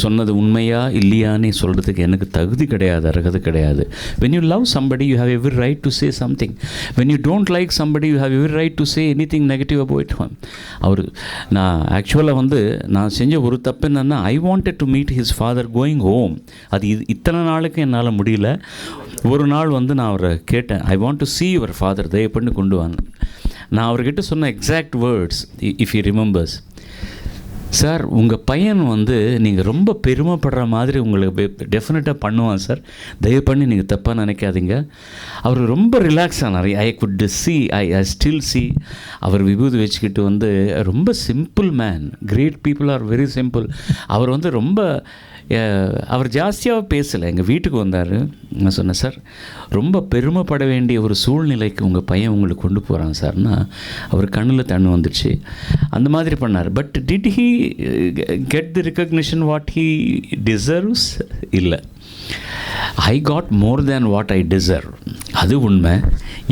சொன்னது உண்மையா இல்லையான்னு சொல்கிறதுக்கு எனக்கு தகுதி கிடையாது, அருகது கிடையாது. When you love somebody, you have every right to say something. When you don't like somebody, you have every right to say anything negative about him. நான் ஆக்சுவலாக நான் செஞ்ச ஒரு தப்பு என்னென்னா, I wanted to meet his father going home. அது இத்தனை நாளுக்கு என்னால் முடியல. ஒரு நாள் நான் அவரை கேட்டேன், I want to see your father, தயவு பண்ணி கொண்டு வாங்க. நான் அவர்கிட்ட சொன்ன exact words, if you remembers, sir உங்கள் பையன் நீங்கள் ரொம்ப பெருமைப்படுற மாதிரி உங்களுக்கு டெஃபினட்டாக பண்ணுவான் சார், தயவு பண்ணி நீங்கள் தப்பாக நினைக்காதீங்க. அவர் ரொம்ப ரிலாக்ஸ் ஆனார். I could see, I still see. அவர் விபூதி வச்சுக்கிட்டு ரொம்ப simple man. Great people are very simple. அவர் ரொம்ப அவர் ஜாஸ்தியாக பேசலை. எங்கள் வீட்டுக்கு வந்தார். நான் சொன்னேன், சார் ரொம்ப பெருமைப்பட வேண்டிய ஒரு சூழ்நிலைக்கு உங்கள் பையன் உங்களுக்கு கொண்டு போகிறான் சார்னா, அவர் கண்ணில் தண்ணி வந்துடுச்சு. அந்த மாதிரி பண்ணார். But did he get the recognition what he deserves? இல்லை. I got more than what I deserve. அது உண்மை.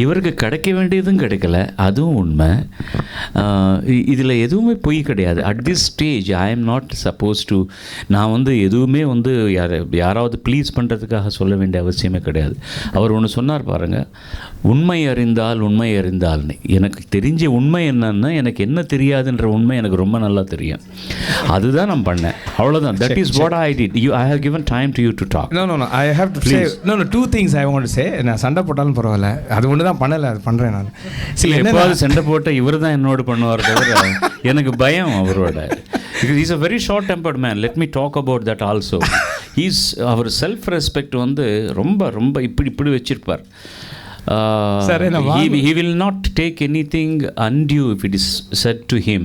இவருக்கு கிடைக்க வேண்டியதும் கிடைக்கல, அதுவும் உண்மை. இதில் எதுவுமே பொய் கிடையாது. At this stage I am not suppose to, நான் எதுவுமே யாராவது ப்ளீஸ் பண்ணுறதுக்காக சொல்ல வேண்டிய அவசியமே கிடையாது. அவர் ஒன்று சொன்னார் பாருங்கள், உண்மை அறிந்தால்னு. எனக்கு தெரிஞ்ச உண்மை என்னன்னா, எனக்கு என்ன தெரியாதுன்ற உண்மை எனக்கு ரொம்ப நல்லா தெரியும். அதுதான் நான் பண்ணேன், அவ்வளோதான். That is what I did. I have given time to you to talk. No, I have to say, two things I want to say. நான் சண்டை போட்டாலும் பரவாயில்ல, அது ஒன்று தான் பண்ணலை, அது பண்ணுறேன் நான். எப்போது சண்டை போட்ட இவர் தான் என்னோடு பண்ணுவார் தவிர எனக்கு பயம் அவரோட. Because he's a very short-tempered man. Let me talk about that also. அவர் செல்ஃப் ரெஸ்பெக்ட் ரொம்ப ரொம்ப இப்படி வச்சிருப்பார். He will not take anything undue if it is said to him.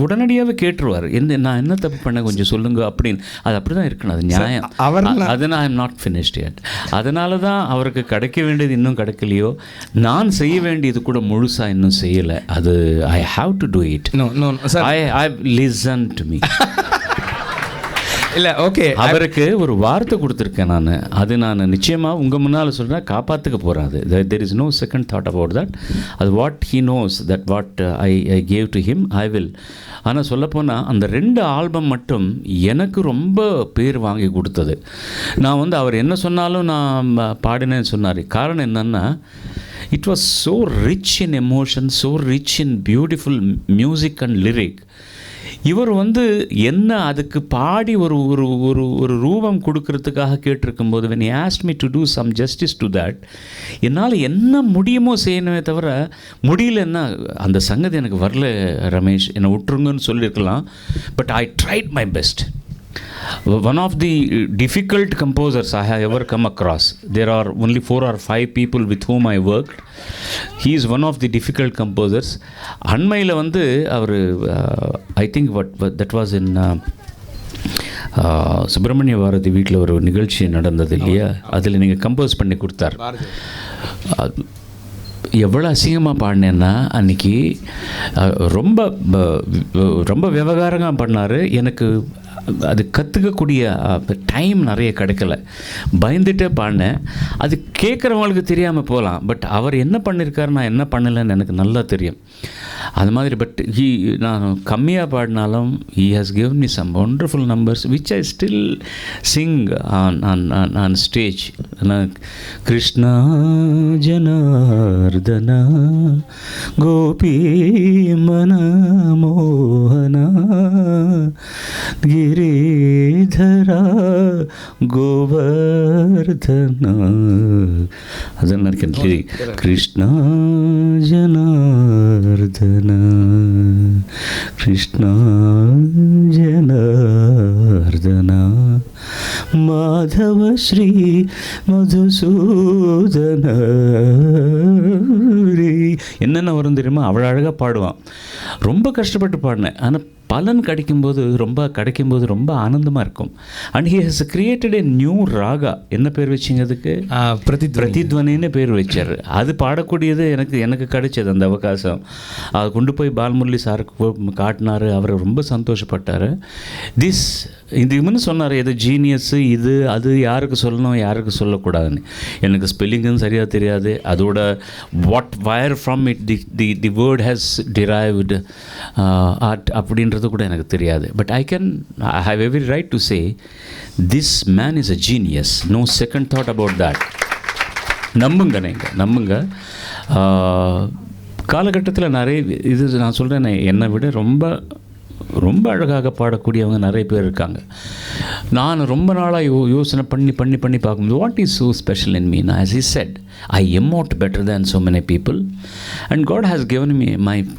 உடனடியாகவே கேட்டுருவார், நான் என்ன தப்பு பண்ண கொஞ்சம் சொல்லுங்க அப்படின்னு. அது அப்படி தான் இருக்கணும், அது நியாயம். அதனால் I am not finished yet. அதனால தான் அவருக்கு கிடைக்க வேண்டியது இன்னும் கிடைக்கலையோ, நான் செய்ய வேண்டியது கூட முழுசாக இன்னும் செய்யலை. அது I have to do it. I listen to me. இல்லை, ஓகே, அவருக்கு ஒரு வார்த்தை கொடுத்துருக்கேன் நான். அது நான் நிச்சயமாக உங்கள் முன்னால் சொல்கிறேன், காப்பாற்றுக்க போகிறாது. There is no second thought about that. அது what he knows, that what I gave to him, I will. ஆனால் சொல்லப்போனால் அந்த 2 ஆல்பம் மட்டும் எனக்கு ரொம்ப பேர் வாங்கி கொடுத்தது. நான் அவர் என்ன சொன்னாலும் நான் பாடினேன்னு சொன்னார். காரணம் என்னன்னா, it was so rich in emotion, so rich in beautiful music and lyric. இவர் என்ன அதுக்கு பாடி ஒரு ஒரு ஒரு ஒரு ரூபம் கொடுக்கறதுக்காக கேட்டிருக்கும்போது, when he asked me to do some justice to that, என்னால் என்ன முடியுமோ செய்யணுமே தவிர முடியலன்னா அந்த சங்கதி எனக்கு வரல ரமேஷ், என்னை விட்டுருங்கன்னு சொல்லியிருக்கலாம். But I tried my best. One of the difficult composers I have ever come across. There are only 4 or 5 people with whom I worked. He is one of the difficult composers. அண்மையில் அவர் I think that was in Subramaniya Bharathi வீட்டில் ஒரு நிகழ்ச்சி நடந்தது இல்லையா, அதில் நீங்கள் compose பண்ணி கொடுத்தார். எவ்வளோ அசிங்கமாக பாடினேன்னா அன்றைக்கி ரொம்ப ரொம்ப விவகாரமாக பண்ணார். எனக்கு அது கற்றுக்கக்கூடிய டைம் நிறைய கிடைக்கல, பயந்துட்டே பாடினேன். அது கேட்குறவங்களுக்கு தெரியாமல் போகலாம், பட் அவர் என்ன பண்ணியிருக்காரு, நான் என்ன பண்ணலைன்னு எனக்கு நல்லா தெரியும். அது மாதிரி. பட் நான் கம்மியாக பாடினாலும் he has given me some wonderful numbers which I still sing on stage. Krishna Janardhana Gopi மன மோகன ಗಿರಿಧರ ಗೋವರ್ಧನ ಅದನ್ನು ಅನ್ಕೊಂಡ್ರಿ ಕೃಷ್ಣ ಜನಾರ್ದನ ಕೃಷ್ಣ ಜನಾರ್ದನ மாதவ ஸ்ரீ மதுசூதன என்னென்ன வரும் தெரியுமா? அவ்வளோ அழகாக பாடுவான். ரொம்ப கஷ்டப்பட்டு பாடினேன். ஆனால் பலன் கிடைக்கும்போது ரொம்ப ஆனந்தமாக இருக்கும். And he has created a new raga. என்ன பேர் வச்சிங்க அதுக்கு? பிரதித்வனின்னு பேர் வச்சார். அது பாடக்கூடியது எனக்கு கிடைச்சது அந்த அவகாசம். அதை கொண்டு போய் பால்முரளி சாருக்கு காட்டினார். அவர் ரொம்ப சந்தோஷப்பட்டார். இந்த இவனு சொன்னார், எது ஜீனியஸ்ஸு இது அது யாருக்கு சொல்லணும் யாருக்கு சொல்லக்கூடாதுன்னு. எனக்கு ஸ்பெல்லிங்கும் சரியாக தெரியாது. அதோட where from it the word has derived art அப்படின்றது கூட எனக்கு தெரியாது. But I have every right to say this man is a genius. No second thought about that. நம்புங்க. காலகட்டத்தில் நிறைய இது நான் சொல்கிறேன், என்னை விட ரொம்ப அழகாக பாடக்கூடியவங்க நிறைய பேர் இருக்காங்க. நான் ரொம்ப நாளாக யோசனை பண்ணி பார்க்கும்போது what is so special in me? as he said, I emote better than so many people and God has given me,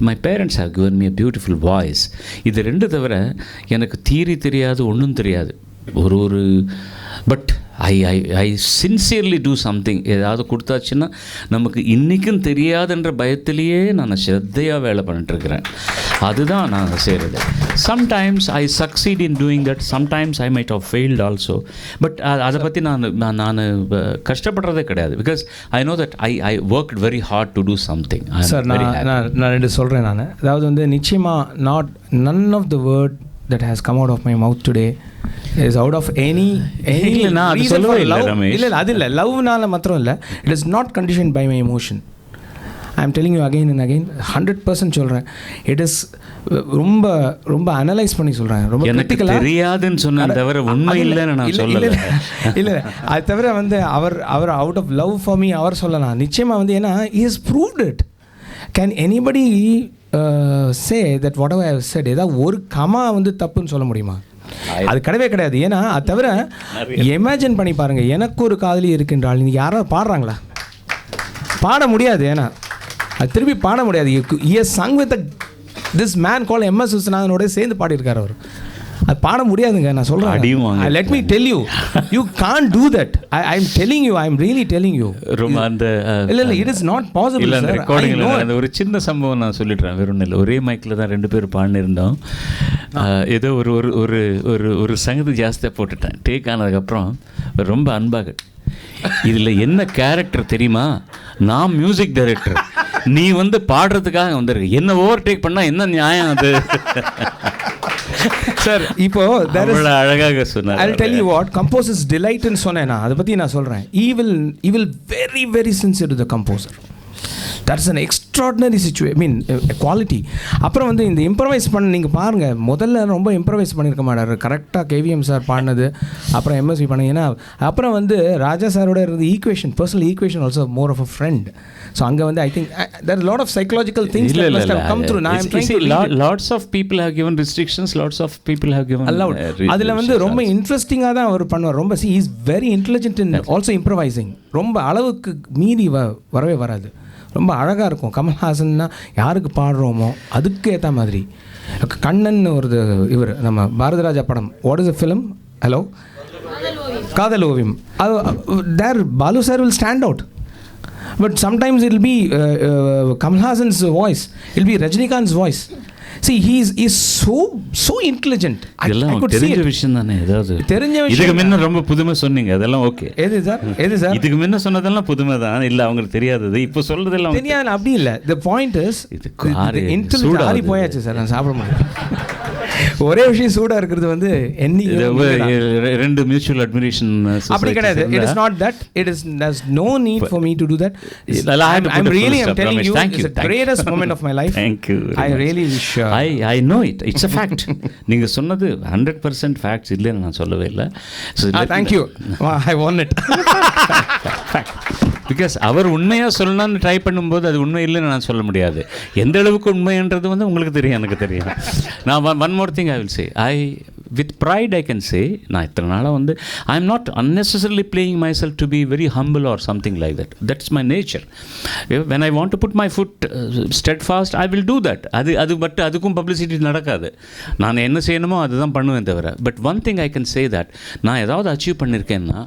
my parents have given me a beautiful voice. இது ரெண்டு தவிர எனக்கு தெரியாது, ஒன்றும் தெரியாது. But I sincerely do something. ஏதாவது கொடுத்தாச்சுன்னா நமக்கு இன்றைக்கும் தெரியாதுன்ற பயத்திலேயே நான் ஸ்ரத்தையாக வேலை பண்ணிட்டுருக்கிறேன். அதுதான் நான் செய்கிறது. Sometimes I succeed in doing that, sometimes I might have failed also. But அதை பற்றி நான் கஷ்டப்படுறதே கிடையாது. Because I know that I work very hard to do something. Sir நான் ரெண்டு சொல்கிறேன். அதாவது நிச்சயமாக none of the word that has come out of my mouth today is out of any reason for love. இல்ல அது இல்லை, லவ்னால மாத்திரம் இல்லை. It is not conditioned by my emotion. I am telling you again and again, 100% சொல்கிறேன். It is ரொம்ப analyse பண்ணி சொல்கிறேன். ரொம்ப கிரிட்டிக்கலாக தெரியாதுன்னு சொன்ன தவிர உண்மை இல்லைன்னு நான் சொல்லலை. இல்லை அது தவிர அவர் out of love for me அவர் சொல்லலாம் நிச்சயமாக. ஏன்னா he has proved it. Can anybody say that whatever I have said ஏதாவது ஒரு கமா தப்புன்னு சொல்ல முடியுமா? அது கிடையாது. ஏன்னா அது தவிர இமேஜின் பண்ணி பாருங்கள், எனக்கு ஒரு காதலி இருக்கின்றாள். நீங்கள் யாராவது பாடுறாங்களா? பாட முடியாது. ஏன்னா அது திருப்பி பாட முடியாது. He has sung with this man called MS விஸ்வநாதனோட சேர்ந்து பாடியிருக்கார் அவர். அது பாட முடியாதுங்க. நான் சொல்கிறேன், let me tell you, you can't do that. I'm telling you, I'm really telling you. ரொம்ப அந்த இல்லை it is not possible. இல்லை அந்த ரெக்கார்டிங்கில் அந்த ஒரு சின்ன சம்பவம் நான் சொல்லிடுறேன். வெறும் இல்லை, ஒரே மைக்கில் தான் 2 பேர் பாடினிருந்தோம். ஏதோ ஒரு சங்கதி ஜாஸ்தியாக போட்டுட்டேன். டேக் ஆனதுக்கப்புறம் ரொம்ப அன்பாக, இதில் என்ன கேரக்டர் தெரியுமா? நான் மியூசிக் டைரக்டர், நீ பாடுறதுக்காக வந்திருக்கு, என்ன ஓவர்டேக் பண்ணால் என்ன நியாயம் அது? சார் இப்போ அழகாக சொன்னார். I'll tell you what composers delight ன்னு சொன்னேன். நான் அதை பற்றி நான் சொல்கிறேன். He will very very sincere to the composer. That's an extraordinary situation, I mean quality. அப்புறம் இந்த இம்ப்ரவைஸ் பண்ண நீங்கள் பாருங்கள், முதல்ல ரொம்ப இம்ப்ரவைஸ் பண்ணியிருக்க மாட்டார். கரெக்டாக கேவிஎம் சார் பாடினது, அப்புறம் எம்எஸ்வி பண்ண. ஏன்னா அப்புறம் ராஜா சாரோட இருந்த equation, personal equation also more of a friend. So அங்கே I think there are a lot of psychological things that must have come through. நான் lots of people have given restrictions, lots of people have given allowed. அதில் ரொம்ப இன்ட்ரெஸ்டிங்காக தான் அவர் பண்ணுவார். ரொம்ப he is very intelligent in also improvising. ரொம்ப அளவுக்கு மீறி வரவே வராது. ரொம்ப அழகாக இருக்கும். கமல்ஹாசன்னா யாருக்கு பாடுறோமோ அதுக்கு ஏற்ற மாதிரி. கண்ணன் இவர் நம்ம பாரதிராஜா படம், what is a film? Hello, Kadhal Oviyam. There Balu sir will stand out. But sometimes it will be Kamal Hassan's voice, it will be Rajinikanth's voice. See, he is so intelligent. I could see it. விஷயம் தானே ஏதாவது தெரிஞ்ச விஷயம். இதுக்கு முன்ன ரொம்ப புதுமை சொன்னீங்க, அதெல்லாம் ஓகே. எது சார் இதுக்கு முன்ன சொன்னதெல்லாம் புதுமை தான். இல்லை அவங்களுக்கு தெரியாதது, இப்போ சொல்றதெல்லாம் தெரியாது. அப்படி இல்லை. The point is intelligent ஆறி போயாச்சு சார். நான் சாப்பிட முடியும். ஒரே விஷயம் சூடாக இருக்கிறது ரெண்டு மியூச்சுவல் அட்மிரேஷன் அப்படி கிடையாது. It is not that. There's no need for me to do that. I'm telling you, it's the greatest moment of my life. Thank you. I really wish. I know it. It's a fact. நீங்கள் சொன்னது 100% facts இல்லைன்னு நான் சொல்லவே இல்லை. Thank you. I won it. Because அவர் உண்மையாக சொல்லணும்னு try பண்ணும்போது அது உண்மை இல்லைன்னு நான் சொல்ல முடியாது. எந்த அளவுக்கு உண்மைன்றது உங்களுக்கு தெரியும், எனக்கு தெரியும். நான் one more thing I will say. with pride I can say, நான் இத்தனை நாளாக வந்து I am not unnecessarily playing myself to be very humble or something like that. That's my nature. When I want to put my foot steadfast, I will do that. அது but அதுக்கும் publicity நடக்காது. நான் என்ன செய்யணுமோ அதுதான் பண்ணுவேன் தவிர. But one thing I can say that நான் ஏதாவது அச்சீவ் பண்ணியிருக்கேன்னா,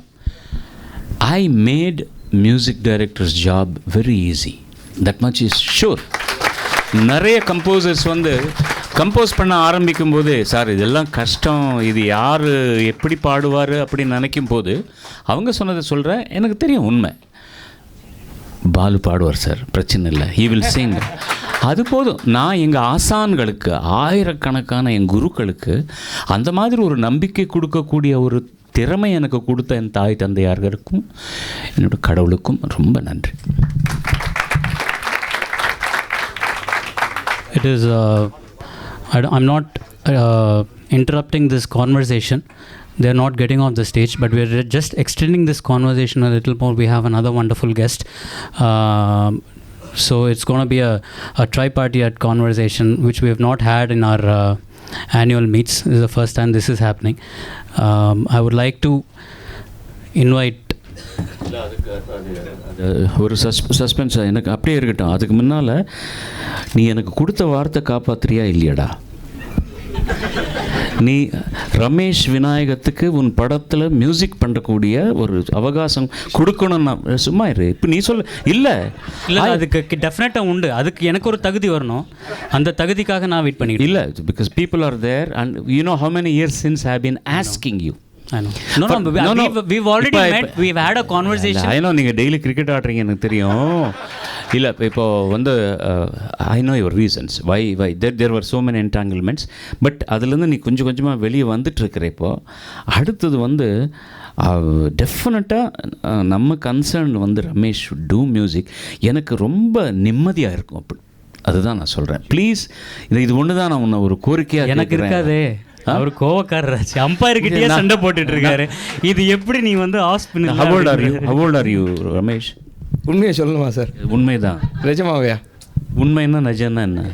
I made music director's job very easy. That much is sure. நிறைய கம்போசர்ஸ் வந்து கம்போஸ் பண்ண ஆரம்பிக்கும் போது, சார் இதெல்லாம் கஷ்டம், இது யார் எப்படி பாடுவார் அப்படின்னு நினைக்கும் போது அவங்க சொன்னதை சொல்கிறேன், எனக்கு தெரியும் உண்மை. பாலு பாடுவார் சார், பிரச்சனை இல்லை, ஹீ வில் சிங். அது போதும். நான் எங்கள் ஆசான்களுக்கு, ஆயிரக்கணக்கான என் குருக்களுக்கு அந்த மாதிரி ஒரு நம்பிக்கை கொடுக்கக்கூடிய ஒரு திறமை எனக்கு கொடுத்த என் தாய் தந்தையார்களுக்கும் என்னோடய கடவுளுக்கும் ரொம்ப நன்றி. It is, I'm not interrupting this conversation. They're not getting off the stage, but we're just extending this conversation a little more. We have another wonderful guest. So it's going to be a tripartite conversation, which we have not had in our annual meets. This is the first time this is happening. I would like to invite ஒரு suspense எனக்கு அப்படியே இருக்கட்டும். அதுக்கு முன்னால் நீ எனக்கு கொடுத்த வார்த்தை காப்பாற்றுறியா இல்லையடா? நீ ரமேஷ் விநாயகத்துக்கு உன் படத்தில் மியூசிக் பண்ணக்கூடிய ஒரு அவகாசம் கொடுக்கணும்னா சும்மா இரு. இப்போ நீ சொல்ல இல்லை அதுக்கு டெஃபினட்டாக உண்டு. அதுக்கு எனக்கு ஒரு தகுதி வரணும். அந்த தகுதிக்காக நான் வெயிட் பண்ணிக்கிட்டு இல்லை. Because people are there and you know how many years since I have been asking you. I know. No, we've already met. We've had a conversation. I know நீங்கள் டெய்லி கிரிக்கெட் ஆடுறீங்க, எனக்கு தெரியும். இல்லை இப்போ வந்து I know your reasons why there were so many entanglements. But அதுலேருந்து நீ கொஞ்சம் கொஞ்சமாக வெளியே வந்துட்டுருக்கிற. இப்போது அடுத்தது வந்து டெஃபினட்டாக நம்ம கன்சர்ன் வந்து ரமேஷ் ஷுட் டூ மியூசிக். எனக்கு ரொம்ப நிம்மதியாக இருக்கும். அப்படி அதுதான் நான் சொல்கிறேன். ப்ளீஸ் இது ஒன்று தான் நான் உன்னை ஒரு கோரிக்கையாக எனக்கு இருக்காதே. அவர் கோவக்காரராச்சு, அம்பையர்கிட்டயே சண்டை போட்டுட்டு இருக்காரு. இது எப்படி நீ வந்து How old are you Ramesh? உண்மையை சொல்லணுமா சார்? உண்மைதான். நிஜமாவையா? உண்மைன்னா நிஜம்னா என்ன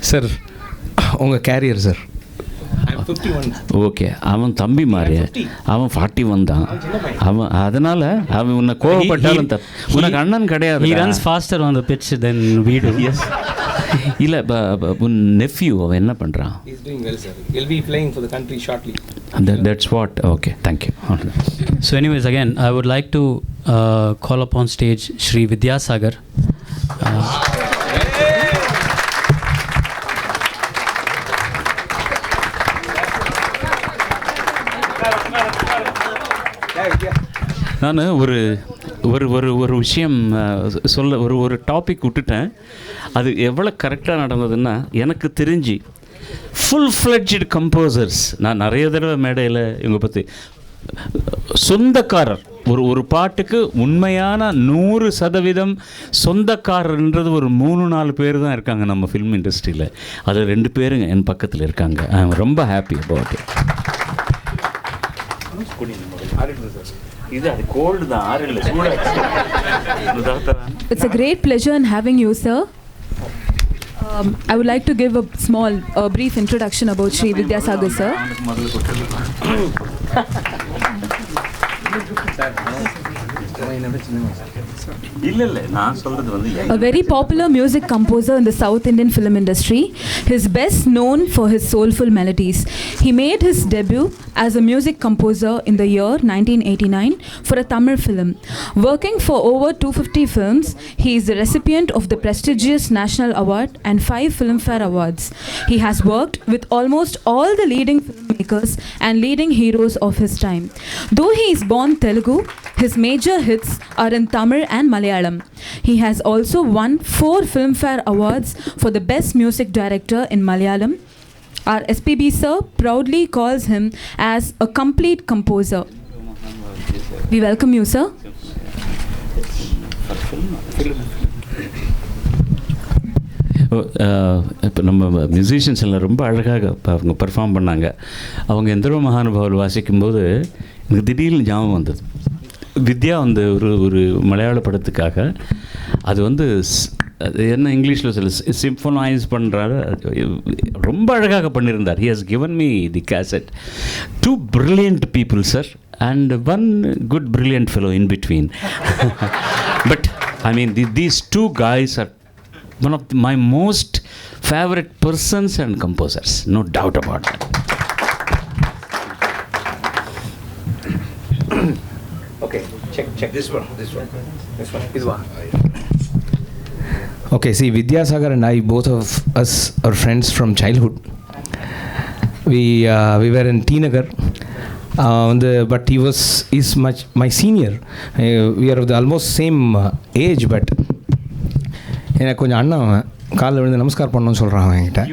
சார்? உங்கள் கேரியர் சார். ஓகே, அவன் தம்பி மாதிரியே, அவன் 41 தான் அவன். அதனால் அவன் உன்னை கோவப்பட்டாலும் உனக்கு அண்ணன் கிடையாது. He runs faster on the pitch than we do. Yes. இல்லை உன் நெஃப்யூ அவன் என்ன பண்ணுறான்? He's doing well, sir. He'll be playing for the country shortly. That's what. Okay, thank you. So anyways, again, I would like to call upon stage Shri Vidyasagar. நான் ஒரு ஒரு ஒரு ஒரு விஷயம் சொல்ல ஒரு டாபிக் விட்டுட்டேன். அது எவ்வளோ கரெக்டாக நடந்ததுன்னா, எனக்கு தெரிஞ்சு ஃபுல் ஃப்ளெட்ஜ்டு கம்போசர்ஸ், நான் நிறைய தடவை மேடையில் இவங்க பற்றி சொந்தக்காரர், ஒரு பாட்டுக்கு உண்மையான 100% சொந்தக்காரர்ன்றது ஒரு 3-4 பேர் தான் இருக்காங்க நம்ம ஃபில்ம் இண்டஸ்ட்ரியில். அது 2 பேருங்க என் பக்கத்தில் இருக்காங்க. ஐ எம் ரொம்ப happy about it. It's a great pleasure in having you, sir. I would like to give a small, brief introduction about Shri Vidyasagar, sir. A very popular music composer in the South Indian film industry. He is best known for his soulful melodies. He made his debut as a music composer in the year 1989 for a Tamil film. Working for over 250 films, he is the recipient of the prestigious National Award and 5 Filmfare Awards. He has worked with almost all the leading filmmakers and leading heroes of his time. Though he is born Telugu, his major hits are in Tamil and Malayalam. He has also won 4 Filmfare Awards for the Best Music Director in Malayalam. Our SPB sir proudly calls him as a complete composer. We welcome you, sir. இப்போ நம்ம musicians எல்லாம் ரொம்ப அழகாக அவங்க perform பண்ணாங்க. அவங்க எந்திர மகானுபாவல் வாசிக்கும்போது எனக்கு திடீர்னு ஞாபகம் வந்தது. வித்யா வந்து ஒரு மலையாள படத்துக்காக அது வந்து அது என்ன இங்கிலீஷில் சொல்ல சிம்ஃபனைஸ் பண்ணுறாரு, ரொம்ப அழகாக பண்ணியிருந்தார். He has given me the cassette. 2 brilliant people, sir, and 1 good brilliant fellow in between. But I mean, these 2 guys are one of my most favorite persons and composers, no doubt about that. Okay, check this one. Okay, see, Vidyasagar and I, both of us are friends from childhood. We were in T Nagar, but he's my senior. We are of the almost same age, but எனக்கு கொஞ்சம் அண்ணன் அவன் காலில் விழுந்து நமஸ்கார் பண்ணணும்னு சொல்கிறான் அவன் என்கிட்ட.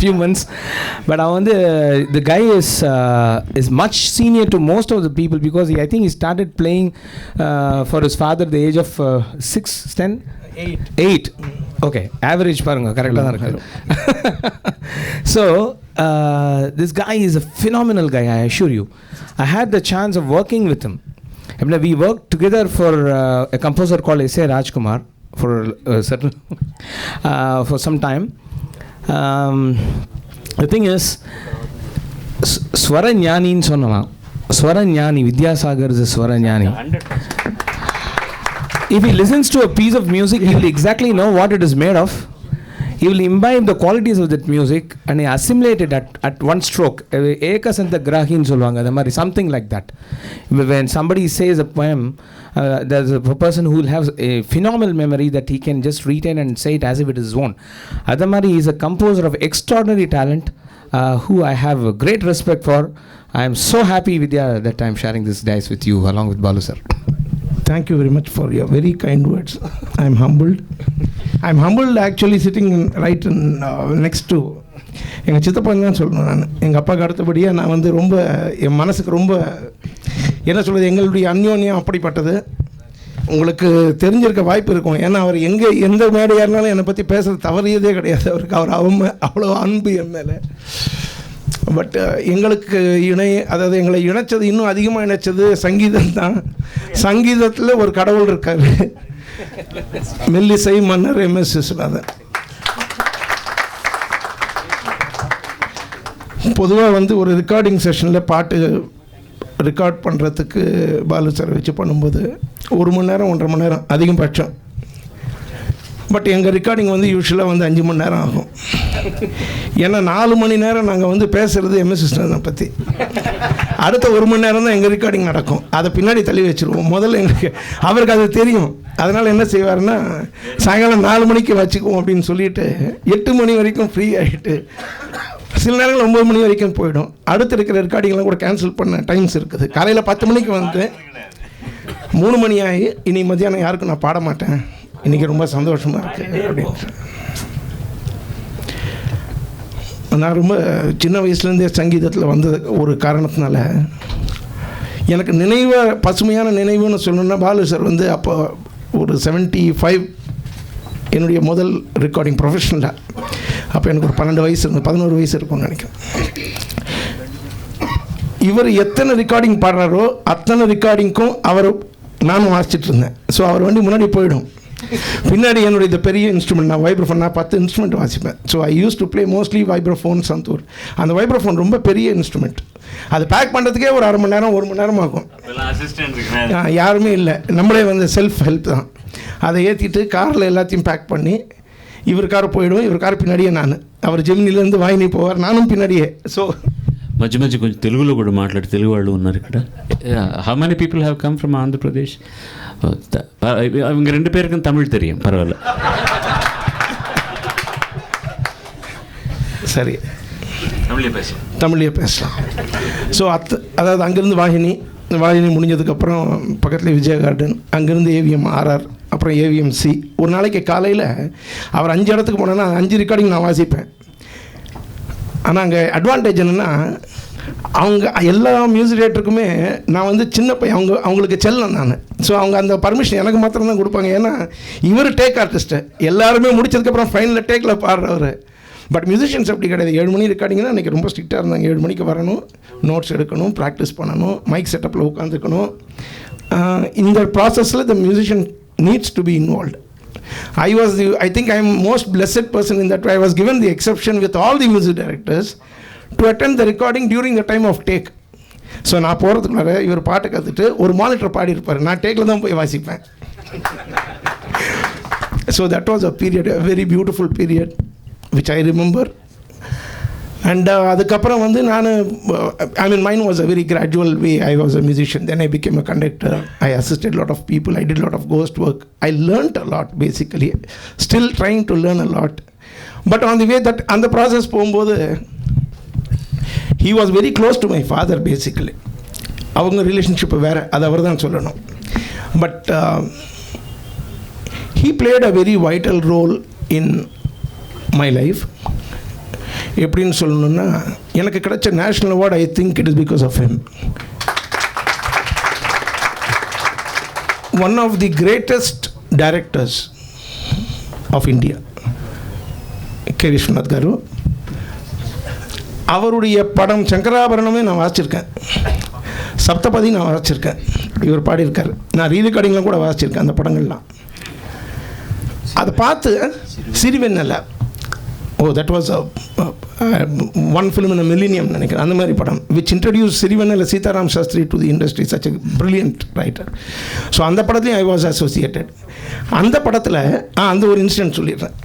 few months. But the guy is much senior to most of the people because I think he started playing for his father at the age of 6, 10? 8. Okay, average பாருங்க கரெக்டாக தான் இருக்கு. So this guy is a phenomenal guy, I assure you. I had the chance of working with him. We worked together for a composer called S.A. Rajkumar for for some time. The thing is, Swaranyaniன்னு சொன்னலாம். Swaranyani, Vidyasagar is a Swaranyani. If he listens to a piece of music, he will exactly know what it is made of. He will imbibe the qualities of that music and he assimilate it at one stroke. Ekasanta grahin solvanga, the mari, something like that. When somebody says a poem, there's a person who will have a phenomenal memory that he can just retain and say it as if it is his own. Adamari is a composer of extraordinary talent who I have a great respect for. I am so happy, Vidya, that I am sharing this dice with you along with Balu sir. Thank you very much for your very kind words. I am humbled. I am humbled actually sitting right next to எங்கள் சித்தப்பான்னு தான் சொல்லணும். நான் எங்கள் அப்பாவுக்கு அடுத்தபடியாக நான் வந்து ரொம்ப என் மனசுக்கு ரொம்ப என்ன சொல்கிறது, எங்களுடைய அந்யோன்யம் அப்படிப்பட்டது. உங்களுக்கு தெரிஞ்சிருக்க வாய்ப்பு இருக்கும். ஏன்னா அவர் எந்த மேடையாக இருந்தாலும் என்னை பற்றி பேசுகிறது தவறியதே கிடையாது. அவருக்கு அவ்வளோ அன்பு என் மேலே. பட் எங்களுக்கு அதாவது எங்களை இணைச்சது, இன்னும் அதிகமாக இணைச்சது சங்கீதம் தான். சங்கீதத்தில் ஒரு கடவுள் இருக்கார், மெல்லிசை மன்னர் MS விஸ்வநாதன். பொதுவாக வந்து ஒரு ரெக்கார்டிங் செஷனில் பாட்டு ரெக்கார்ட் பண்ணுறதுக்கு பாலு சார் வச்சு பண்ணும்போது 1 மணி நேரம் 1.5 மணி நேரம் அதிகபட்சம். பட் எங்கள் ரெக்கார்டிங் வந்து யூஸ்வலாக வந்து 5 மணி நேரம் ஆகும். ஏன்னா 4 மணி நேரம் நாங்கள் வந்து பேசுகிறது MS விஸ்வநாதனை பற்றி. அடுத்த 1 மணி நேரம் தான் எங்கள் ரெக்கார்டிங் நடக்கும். அதை பின்னாடி தள்ளி வச்சுருவோம். முதல்ல அவருக்கு அது தெரியும். அதனால் என்ன செய்வார்னா, சாயங்காலம் 4 மணிக்கு வச்சுக்குவோம் அப்படின்னு சொல்லிட்டு 8 மணி வரைக்கும் ஃப்ரீ ஆகிட்டு சில நேரங்கள் 9 மணி வரைக்கும் போயிடும். அடுத்து இருக்கிற ரெக்கார்டிங்லாம் கூட கேன்சல் பண்ண டைம்ஸ் இருக்குது. காலையில் 10 மணிக்கு வந்து 3 மணி ஆகி இனி மத்தியானம் யாருக்கும் நான் பாட மாட்டேன், இன்றைக்கி ரொம்ப சந்தோஷமாக இருக்குது அப்படின்ட்டு. நான் ரொம்ப சின்ன வயசுலேருந்தே சங்கீதத்தில் வந்தது ஒரு காரணத்தினால எனக்கு பசுமையான நினைவுன்னு சொல்லணுன்னா, பாலு சார் வந்து அப்போ ஒரு 75 என்னுடைய முதல் ரெக்கார்டிங் ப்ரொஃபஷனலாக. அப்போ எனக்கு ஒரு 12 வயசு 11 வயசு இருக்கும்னு நினைக்கிறேன். இவர் எத்தனை ரெக்கார்டிங் பாடுறாரோ அத்தனை ரெக்கார்டிங்க்கும் நானும் வாசிச்சுட்டு இருந்தேன். ஸோ அவர் வண்டி முன்னாடி போயிடும், பின்னாடி என்னுடைய இந்த பெரிய இன்ஸ்ட்ருமெண்ட், நான் வைப்ரோஃபோன், நான் 10 இன்ஸ்ட்ருமெண்ட் வாசிப்பேன். So I use to play mostly vibraphone Santoor. அந்த வைப்ரோஃபோன் ரொம்ப பெரிய இன்ஸ்ட்ருமெண்ட். அது பேக் பண்ணுறதுக்கே ஒரு 1/2 மணி நேரம் 1 மணி நேரம் ஆகும். யாருமே இல்லை, நம்மளே வந்து செல்ஃப் ஹெல்ப் தான். அதை ஏற்றிட்டு காரில் எல்லாத்தையும் பேக் பண்ணி இவர் கார் போயிடும், இவர் கார் பின்னாடியே நான். அவர் ஜெமினிலேருந்து வாங்கினி போவார், நானும் பின்னாடியே. ஸோ మధ్య మధ్య కొంచెం తెలుగులో కూడా మాట్లాడి తెలుగు వాళ్ళు ఉన్నారు ఇక్కడ. How many people have come from Andhra Pradesh? அவங்க 2 பேருக்கும் தமிழ் தெரியும், பரவாயில்ல. சரி, தமிழ்லேயே பேசலாம். ஸோ அதாவது அங்கேருந்து வாகினி முடிஞ்சதுக்கப்புறம் பக்கத்தில் விஜய கார்டன், அங்கேருந்து AVM RR, அப்புறம் AVMC. ஒரு நாளைக்கு காலையில் அவர் 5 இடத்துக்கு போனேன்னா 5 ரெக்கார்டிங் நான் வாசிப்பேன். ஆனால் அங்கே அட்வான்டேஜ் என்னென்னா, அவங்க எல்லா மியூசிக் டேரக்டருக்குமே நான் வந்து சின்ன பையன், அவங்களுக்கு செல்லம் நான். ஸோ அவங்க அந்த பர்மிஷன் எனக்கு மாத்திரம் தான் கொடுப்பாங்க. ஏன்னா இவர் டேக் ஆர்டிஸ்ட்டு, எல்லாருமே முடிச்சதுக்கப்புறம் ஃபைனலில் டேக்கில் பாடுறவர். பட் மியூசிஷியன்ஸ் அப்படி கிடையாது. 7 மணி ரெக்கார்டிங்னா அன்றைக்கி ரொம்ப ஸ்ட்ரிக்டாக இருந்தாங்க. 7 மணிக்கு வரணும், நோட்ஸ் எடுக்கணும், ப்ராக்டிஸ் பண்ணணும், மைக் செட்டப்பில் உட்காந்துக்கணும். இந்த ப்ராசஸில் the musician needs to be involved. I think I am most blessed person in that way. I was given the exception with all the music directors to attend the recording during the time of take. So நான் போகிறதுக்குள்ளார இவர் பாட்டை கற்றுட்டு ஒரு monitor பாடியிருப்பார், நான் tackle தான் போய் வாசிப்பேன். So that was a period, a very beautiful period which I remember. And அதுக்கப்புறம் வந்து நான் mine was a very gradual way. I was a musician, then I became a conductor, I assisted a lot of people, I did a lot of ghost work. I learnt a lot basically, still trying to learn a lot. But on the way that அந்த process போகும்போது he was very close to my father basically. அவங்க relationship வேறு, அது அவர் தான் சொல்லணும். But he played a very vital role in my life. எப்படின்னு சொல்லணும்னா, எனக்கு கிடைச்ச national award I think it is because of him. One of the greatest directors of India K Viswanath garu. அவருடைய படம் சங்கராபரணமே நான் வாசிச்சிருக்கேன், சப்தபதி நான் வாசிச்சிருக்கேன், இவர் பாடியிருக்கார். நான் ரீரெக்கார்டிங்கில் கூட வாசிச்சிருக்கேன் அந்த படங்கள்லாம். அதை பார்த்து சிறுவெண்ணல, that was one film in a millennium நினைக்கிறேன், அந்த மாதிரி படம் which introduced Sirivennela Sitaram Sastry to the industry, such a brilliant writer. So அந்த படத்துலையும் I was associated. அந்த படத்தில் அந்த ஒரு இன்சிடென்ட் சொல்லிடுறேன்.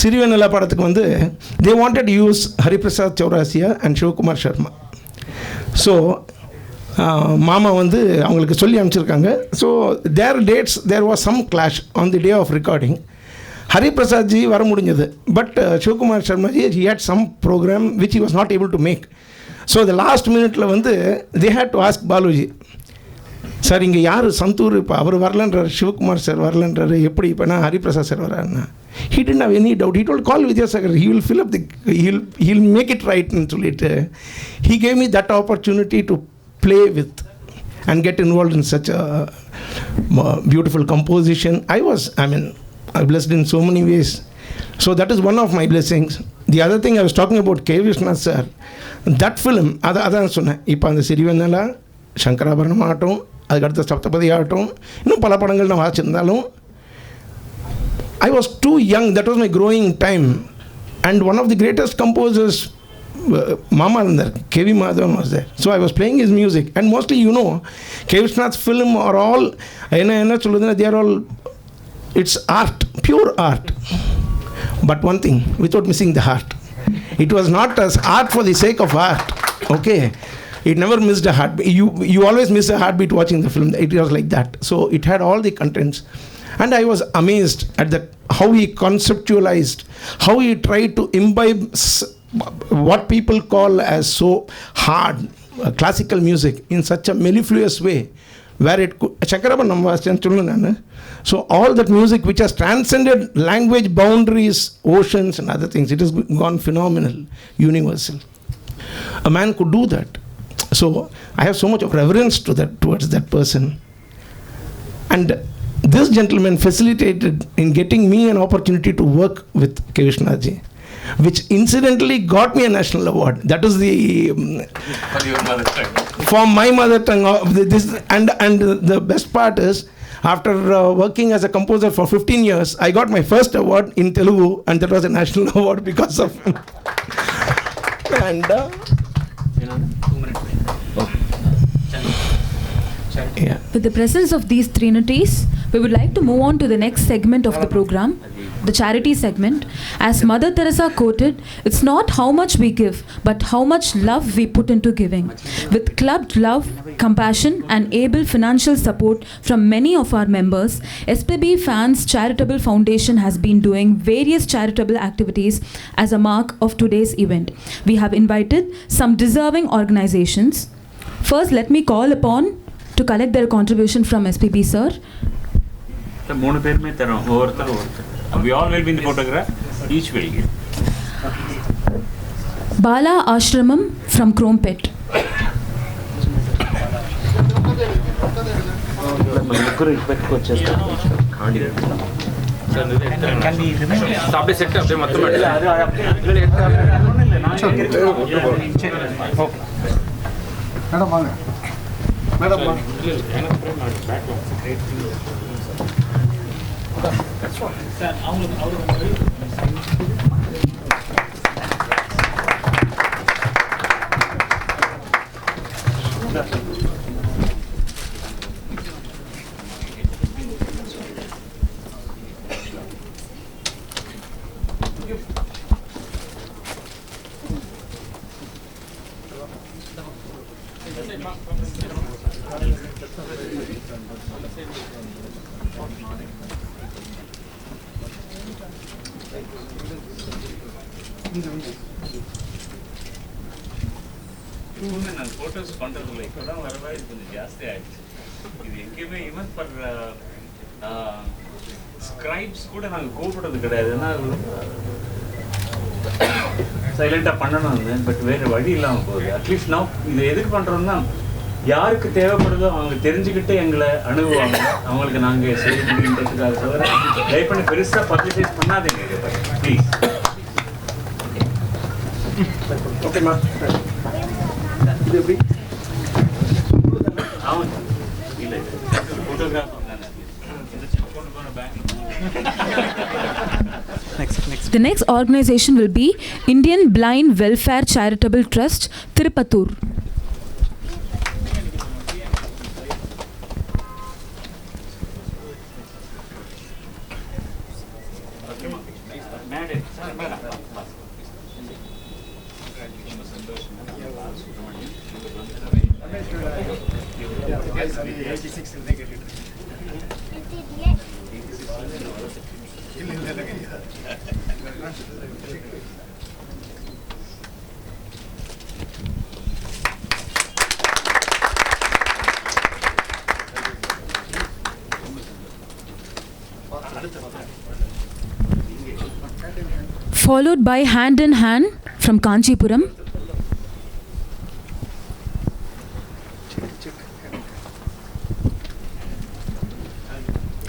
சிறுவெண்ணல படத்துக்கு வந்து they wanted to use Hariprasad Chaurasia and Sivakumar Sharma. So மாமா வந்து அவங்களுக்கு சொல்லி அனுப்பிச்சிருக்காங்க. So their dates, there was some clash on the day of recording. Hariprasadji வர முடிஞ்சது, but Shivkumar Sharmaji he had some program which he was not able to make. So the last minuteல வந்து they had to ask Baluji, sir இங்கே யார் சந்தூர், இப்போ அவர் வரலன்றார், Sivakumar sir வரலன்றார், எப்படி இப்போ நான் ஹரிபிரசாத் சார் வராருன்னா, he didn't have any doubt. He told call Vidyasagar, he will fill up the, he'll make it right ன்னு சொல்லிட்டு he gave me that opportunity to play with and get involved in such a beautiful composition. I'm blessed in so many ways. So that is one of my blessings. The other thing I was talking about K. Vishwanath sir, that film, அதான் சொன்னேன். இப்போ அந்த சிறுவெண்ணலா, சங்கராபரணம் ஆகட்டும், அதுக்கடுத்த சப்தபதி ஆகட்டும், இன்னும் பல படங்கள் நான் வாசிச்சிருந்தாலும் I was too young. That was my growing time. And one of the greatest composers, Mama இருந்தார், K.V. Madhavan was there. So I was playing his music. And mostly, you know, K. Vishwanath's film are all, என்ன சொல்லுதுன்னா, they are all, it's art, pure art. But one thing, without missing the heart. It was not as art for the sake of art. Okay, it never missed a heartbeat. You always miss a heartbeat watching the film. It was like that. So it had all the contents, and I was amazed at how he conceptualized, how he tried to imbibe what people call as so hard classical music in such a mellifluous way, where it could, Shankarabaranam was சொல்லணும். So all that music which has transcended language boundaries, oceans and other things, it has gone phenomenal, universal. A man could do that. So I have so much of reverence towards that person. And this gentleman facilitated in getting me an opportunity to work with K. Vishwanathji, which incidentally got me a national award. That is the for your mother tongue. For my mother tongue. This and the best part is, after working as a composer for 15 years, I got my first award in Telugu, and that was a national award because of him. And yeah. With the presence of these trinities, we would like to move on to the next segment of the program, the charity segment. As Mother Teresa quoted, it's not how much we give, but how much love we put into giving. With clubbed love, compassion and able financial support from many of our members, SPB Fans Charitable Foundation has been doing various charitable activities as a mark of today's event. We have invited some deserving organizations. First, let me call upon to collect their contribution from SPB sir. மூணு பேருமே தரோம், ஒவ்வொருத்தரும். We all will be in the photograph, each will give. Bala Ashramam from Krompet. அப்படியே set அப்படியே மொத்தமாக நான் photos பண்ணுறதில்ல, இப்போ தான் வர மாதிரி கொஞ்சம் ஜாஸ்தி ஆகிடுச்சு. இது எங்கேயுமே ஈவன் ஃபார் ஸ்க்ரைப்ஸ் கூட நாங்கள் கூப்பிடுறது கிடையாது. ஏன்னா சைலண்ட்டாக பண்ணணும் இருந்தேன், பட் வேறு வழி இல்லாமல் போகுது. அட்லீஸ்ட் நான் இது எதுக்கு பண்ணுறோம்னா, யாருக்கு தேவைப்படுதோ அவங்க தெரிஞ்சுக்கிட்டு எங்களை அணுகுவாங்க, அவங்களுக்கு நாங்கள் செய்ய முடியுன்றதுக்காக தவிர ட்ரை பண்ணி பெருசாக பப்ளிசைஸ் பண்ணாதீங்க ப்ளீஸ். ஓகேம்மா, இது எப்படி? ஆமாம் இல்லை, ஃபோட்டோகிராஃபர் தானே. The next organization will be Indian Blind Welfare Charitable Trust, Tirupattur. Followed by Hand in Hand from Kanchipuram.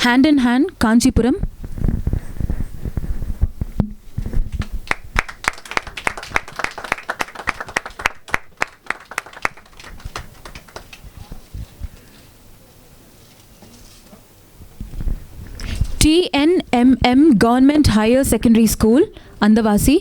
Hand in Hand, Kanchipuram. TNMM Government Higher Secondary School, Andavasi.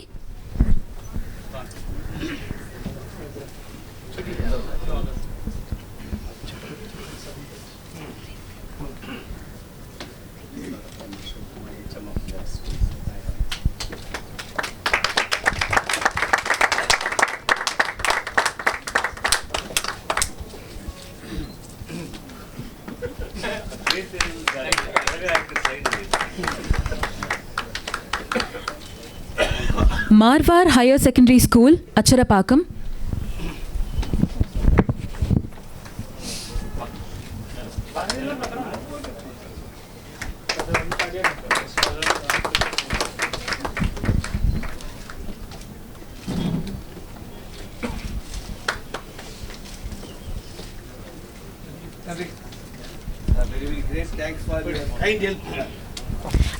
Marvar Higher Secondary School, Acharapakam.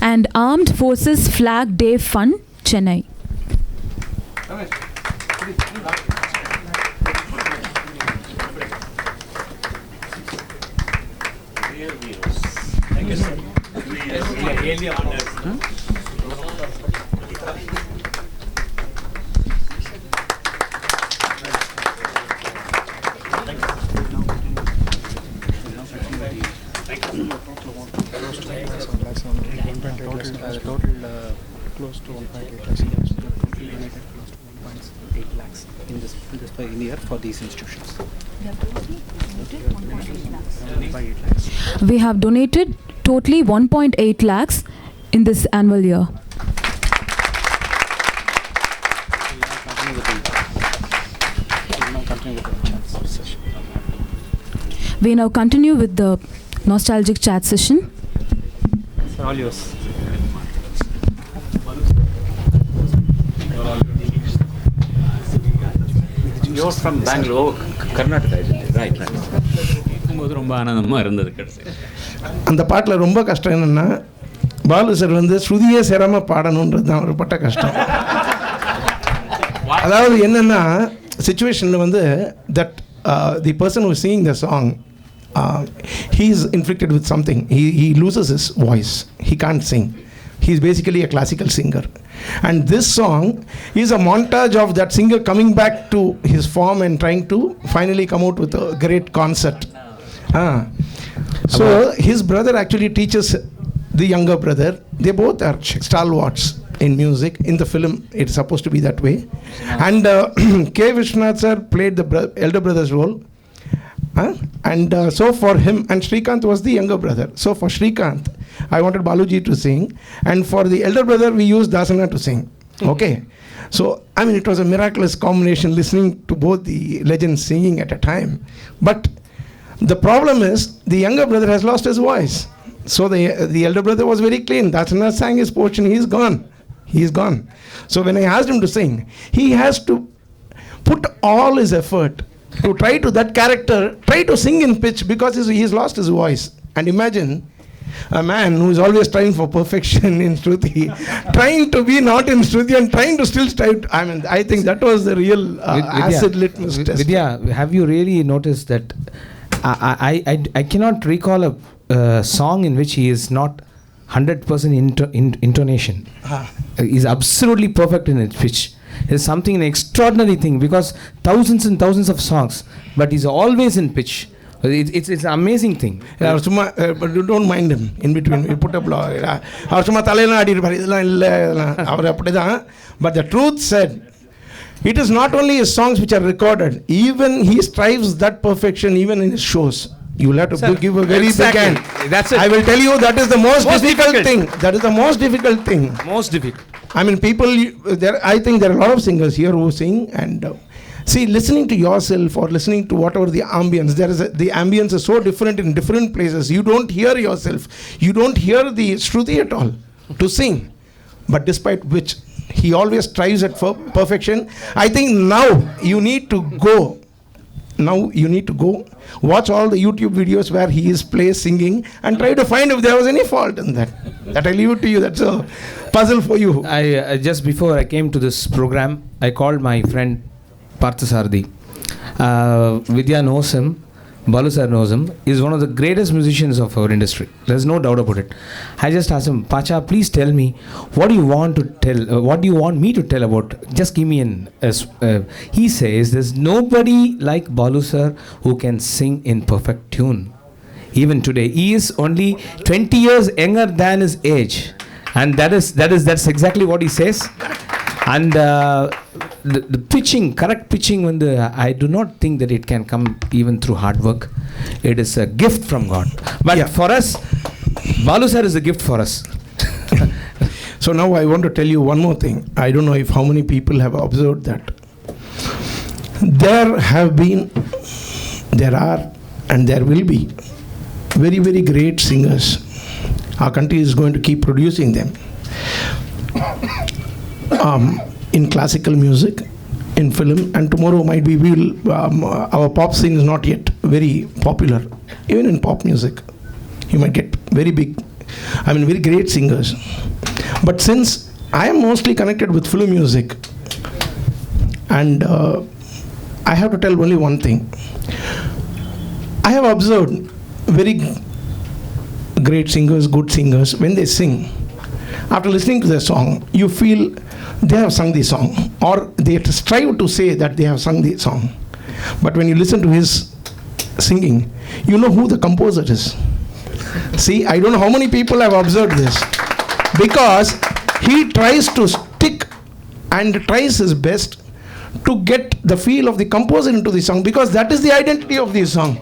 And Armed Forces Flag Day Fund, Chennai. Thank you, sir. We are really honored. Close to 1.8 lakhs. Totally donated close to 1.8 lakhs in this per year for these institutions. We have donated totally 1.8 lakhs in this annual year. We now continue with the nostalgic chat session. Sir, all yours. Yours from Bangalore, Karnataka, isn't it? Right. போது ரொம்ப ஆனந்தமாக இருந்தது கடைசி. அந்த பாட்டில் ரொம்ப கஷ்டம் என்னென்னா, Balu sir வந்து ஸ்ருதியே சேராமல் பாடணுன்றது தான் ஒரு பட்ட கஷ்டம். அதாவது என்னென்னா, சுச்சுவேஷனில் வந்து that the person who singing the song he's inflicted with something. He loses his voice. He can't sing. He's basically a classical singer. And this song is a montage of that singer coming back to his form and trying to finally come out with a great concert. So his brother actually teaches the younger brother. They both are stalwarts in music. In the film, it's supposed to be that way. And K. Vishwanath sir played the elder brother's role. And so for him, and Srikanth was the younger brother. So for Srikanth, I wanted Baluji to sing. And for the elder brother, we used Dasana to sing. Okay. So, I mean, it was a miraculous combination listening to both the legends singing at a time. But the problem is, the younger brother has lost his voice. So the elder brother was very clean. Dasana sang his portion. He's gone. He's gone. So when I asked him to sing, he has to put all his effort to try to that character, try to sing in pitch because he's lost his voice. And imagine a man who is always trying for perfection in Shruti, trying to be not in Shruti and trying to still strive. I mean, I think that was the real acid litmus test. Vidya, have you really noticed that I cannot recall a song in which he is not 100% intonation. He's absolutely perfect in his pitch. It's something, an extraordinary thing, because thousands and thousands of songs, but he's always in pitch. It's an amazing thing. But you don't mind him in between. You put a blog. But the truth said, it is not only his songs which are recorded, even he strives that perfection even in his shows. You will have to give a very big hand. That's it. I will tell you, that is the most difficult thing. That is the most difficult thing. Most difficult. I mean, people, I think there are a lot of singers here who sing and see, listening to yourself or listening to whatever the ambience, the ambience is so different in different places. You don't hear yourself. You don't hear the Shruti at all to sing. But despite which, he always strives at perfection. I think now you need to go. Watch all the YouTube videos where he is singing and try to find if there was any fault in that. That I leave it to you. That's a puzzle for you. I just before I came to this program, I called my friend Parthasarthi. Vidya knows him. Balu sir knows him. He's one of the greatest musicians of our industry. There's no doubt about it. I just asked him, Pacha, please tell me, what do you want to tell? What do you want me to tell about? Just give me an. He says, there's nobody like Balu sir who can sing in perfect tune. Even today, he is only 20 years younger than his age, and that's exactly what he says. And the pitching, correct pitching, I do not think that it can come even through hard work. It is a gift from God. But for us, Balu sir is a gift for us. So now I want to tell you one more thing. I don't know if how many people have observed that. There are, and there will be very, very great singers. Our country is going to keep producing them. In classical music, in film, and tomorrow might be our pop scene is not yet very popular. Even in pop music, you might get very great singers. But since I am mostly connected with film music, and I have to tell only one thing. I have observed very great singers, good singers, when they sing, after listening to their song, you feel they have sung the song, or they strive to say that they have sung the song. But when you listen to his singing, you know who the composer is. See, I don't know how many people have observed this, because he tries to stick and tries his best to get the feel of the composer into the song, because that is the identity of the song.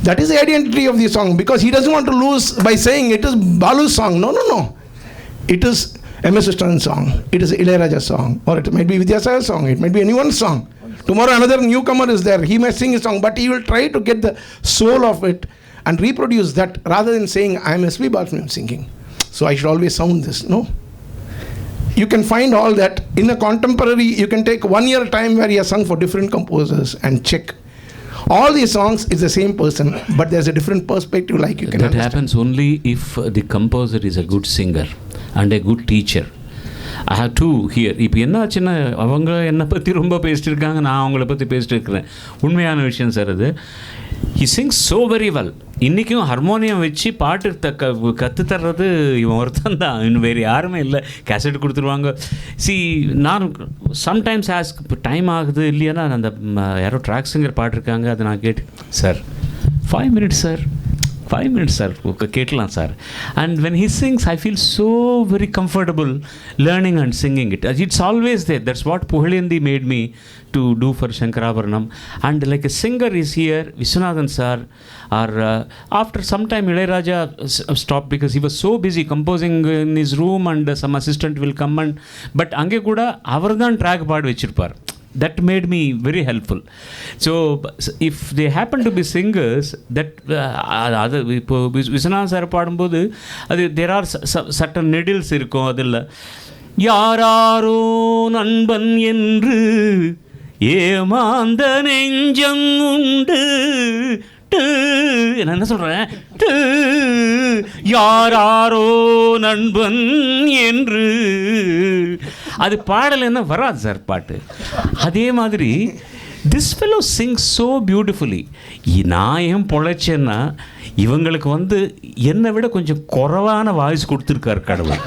That is the identity of the song, because he doesn't want to lose by saying it is Balu's song. No. It is M.S. Vishwanathan's song. It is Ilayaraja's song. Or it might be Vidyasagar's song. It might be anyone's song. Tomorrow another newcomer is there. He may sing his song, but he will try to get the soul of it and reproduce that, rather than saying, I am SPB Balasubramaniam singing, so I should always sound this. No. You can find all that in a contemporary. You can take 1 year time where he has sung for different composers and check. All these songs is the same person, but there's a different perspective, like you can That understand. happens only if the composer is a good singer and a good teacher. I have two here. இப்போ என்ன ஆச்சுன்னா, அவங்க என்னை பற்றி ரொம்ப பேசிட்டு இருக்காங்க, நான் அவங்கள பற்றி பேசிட்டு இருக்கிறேன். உண்மையான விஷயம் சார் அது. he sings so very well. இன்றைக்கும் ஹார்மோனியம் வச்சு பாட்டு கற்றுத்தர்றது இவன் ஒருத்தன் தான், இன்னும் வேறு யாருமே இல்லை. கேசட் கொடுத்துருவாங்க. நான் சம்டைம்ஸ் டைம் ஆகுது இல்லையானா அந்த யாரோ ட்ராக் சிங்கர் பாட்டிருக்காங்க, அதை நான் கேட்டு sir 5 minutes sir 5 minutes sir கேட்கலாம் sir. And when he sings I feel so very comfortable learning and singing it. It's always there. That's what Puhalindi made me to do for Shankarabaranam. And like a singer is here, Viswanathan sir, or after some time Ilayaraja stopped because he was so busy composing in his room, and some assistant will come and but ange kuda avardan track paad vechirpar. That made me very helpful. So if they happen to be singers, that அது இப்போ Viswanath sir பாடும்போது அது there are certain needles இருக்கும். அதில் யாராரோ நண்பன் என்று ஏமாந்த நெஞ்சம் உண்டு, நான் என்ன சொல்கிறேன், யாராரோ நண்பன் என்று அது பாடலைன்னா வராது சார் பாட்டு. அதே மாதிரி this fellow Singh so beautifully. நான் ஏன் பொழைச்சேன்னா இவங்களுக்கு என்னை விட கொஞ்சம் குறைவான வாய்ஸ் கொடுத்துருக்காரு கடவுள்.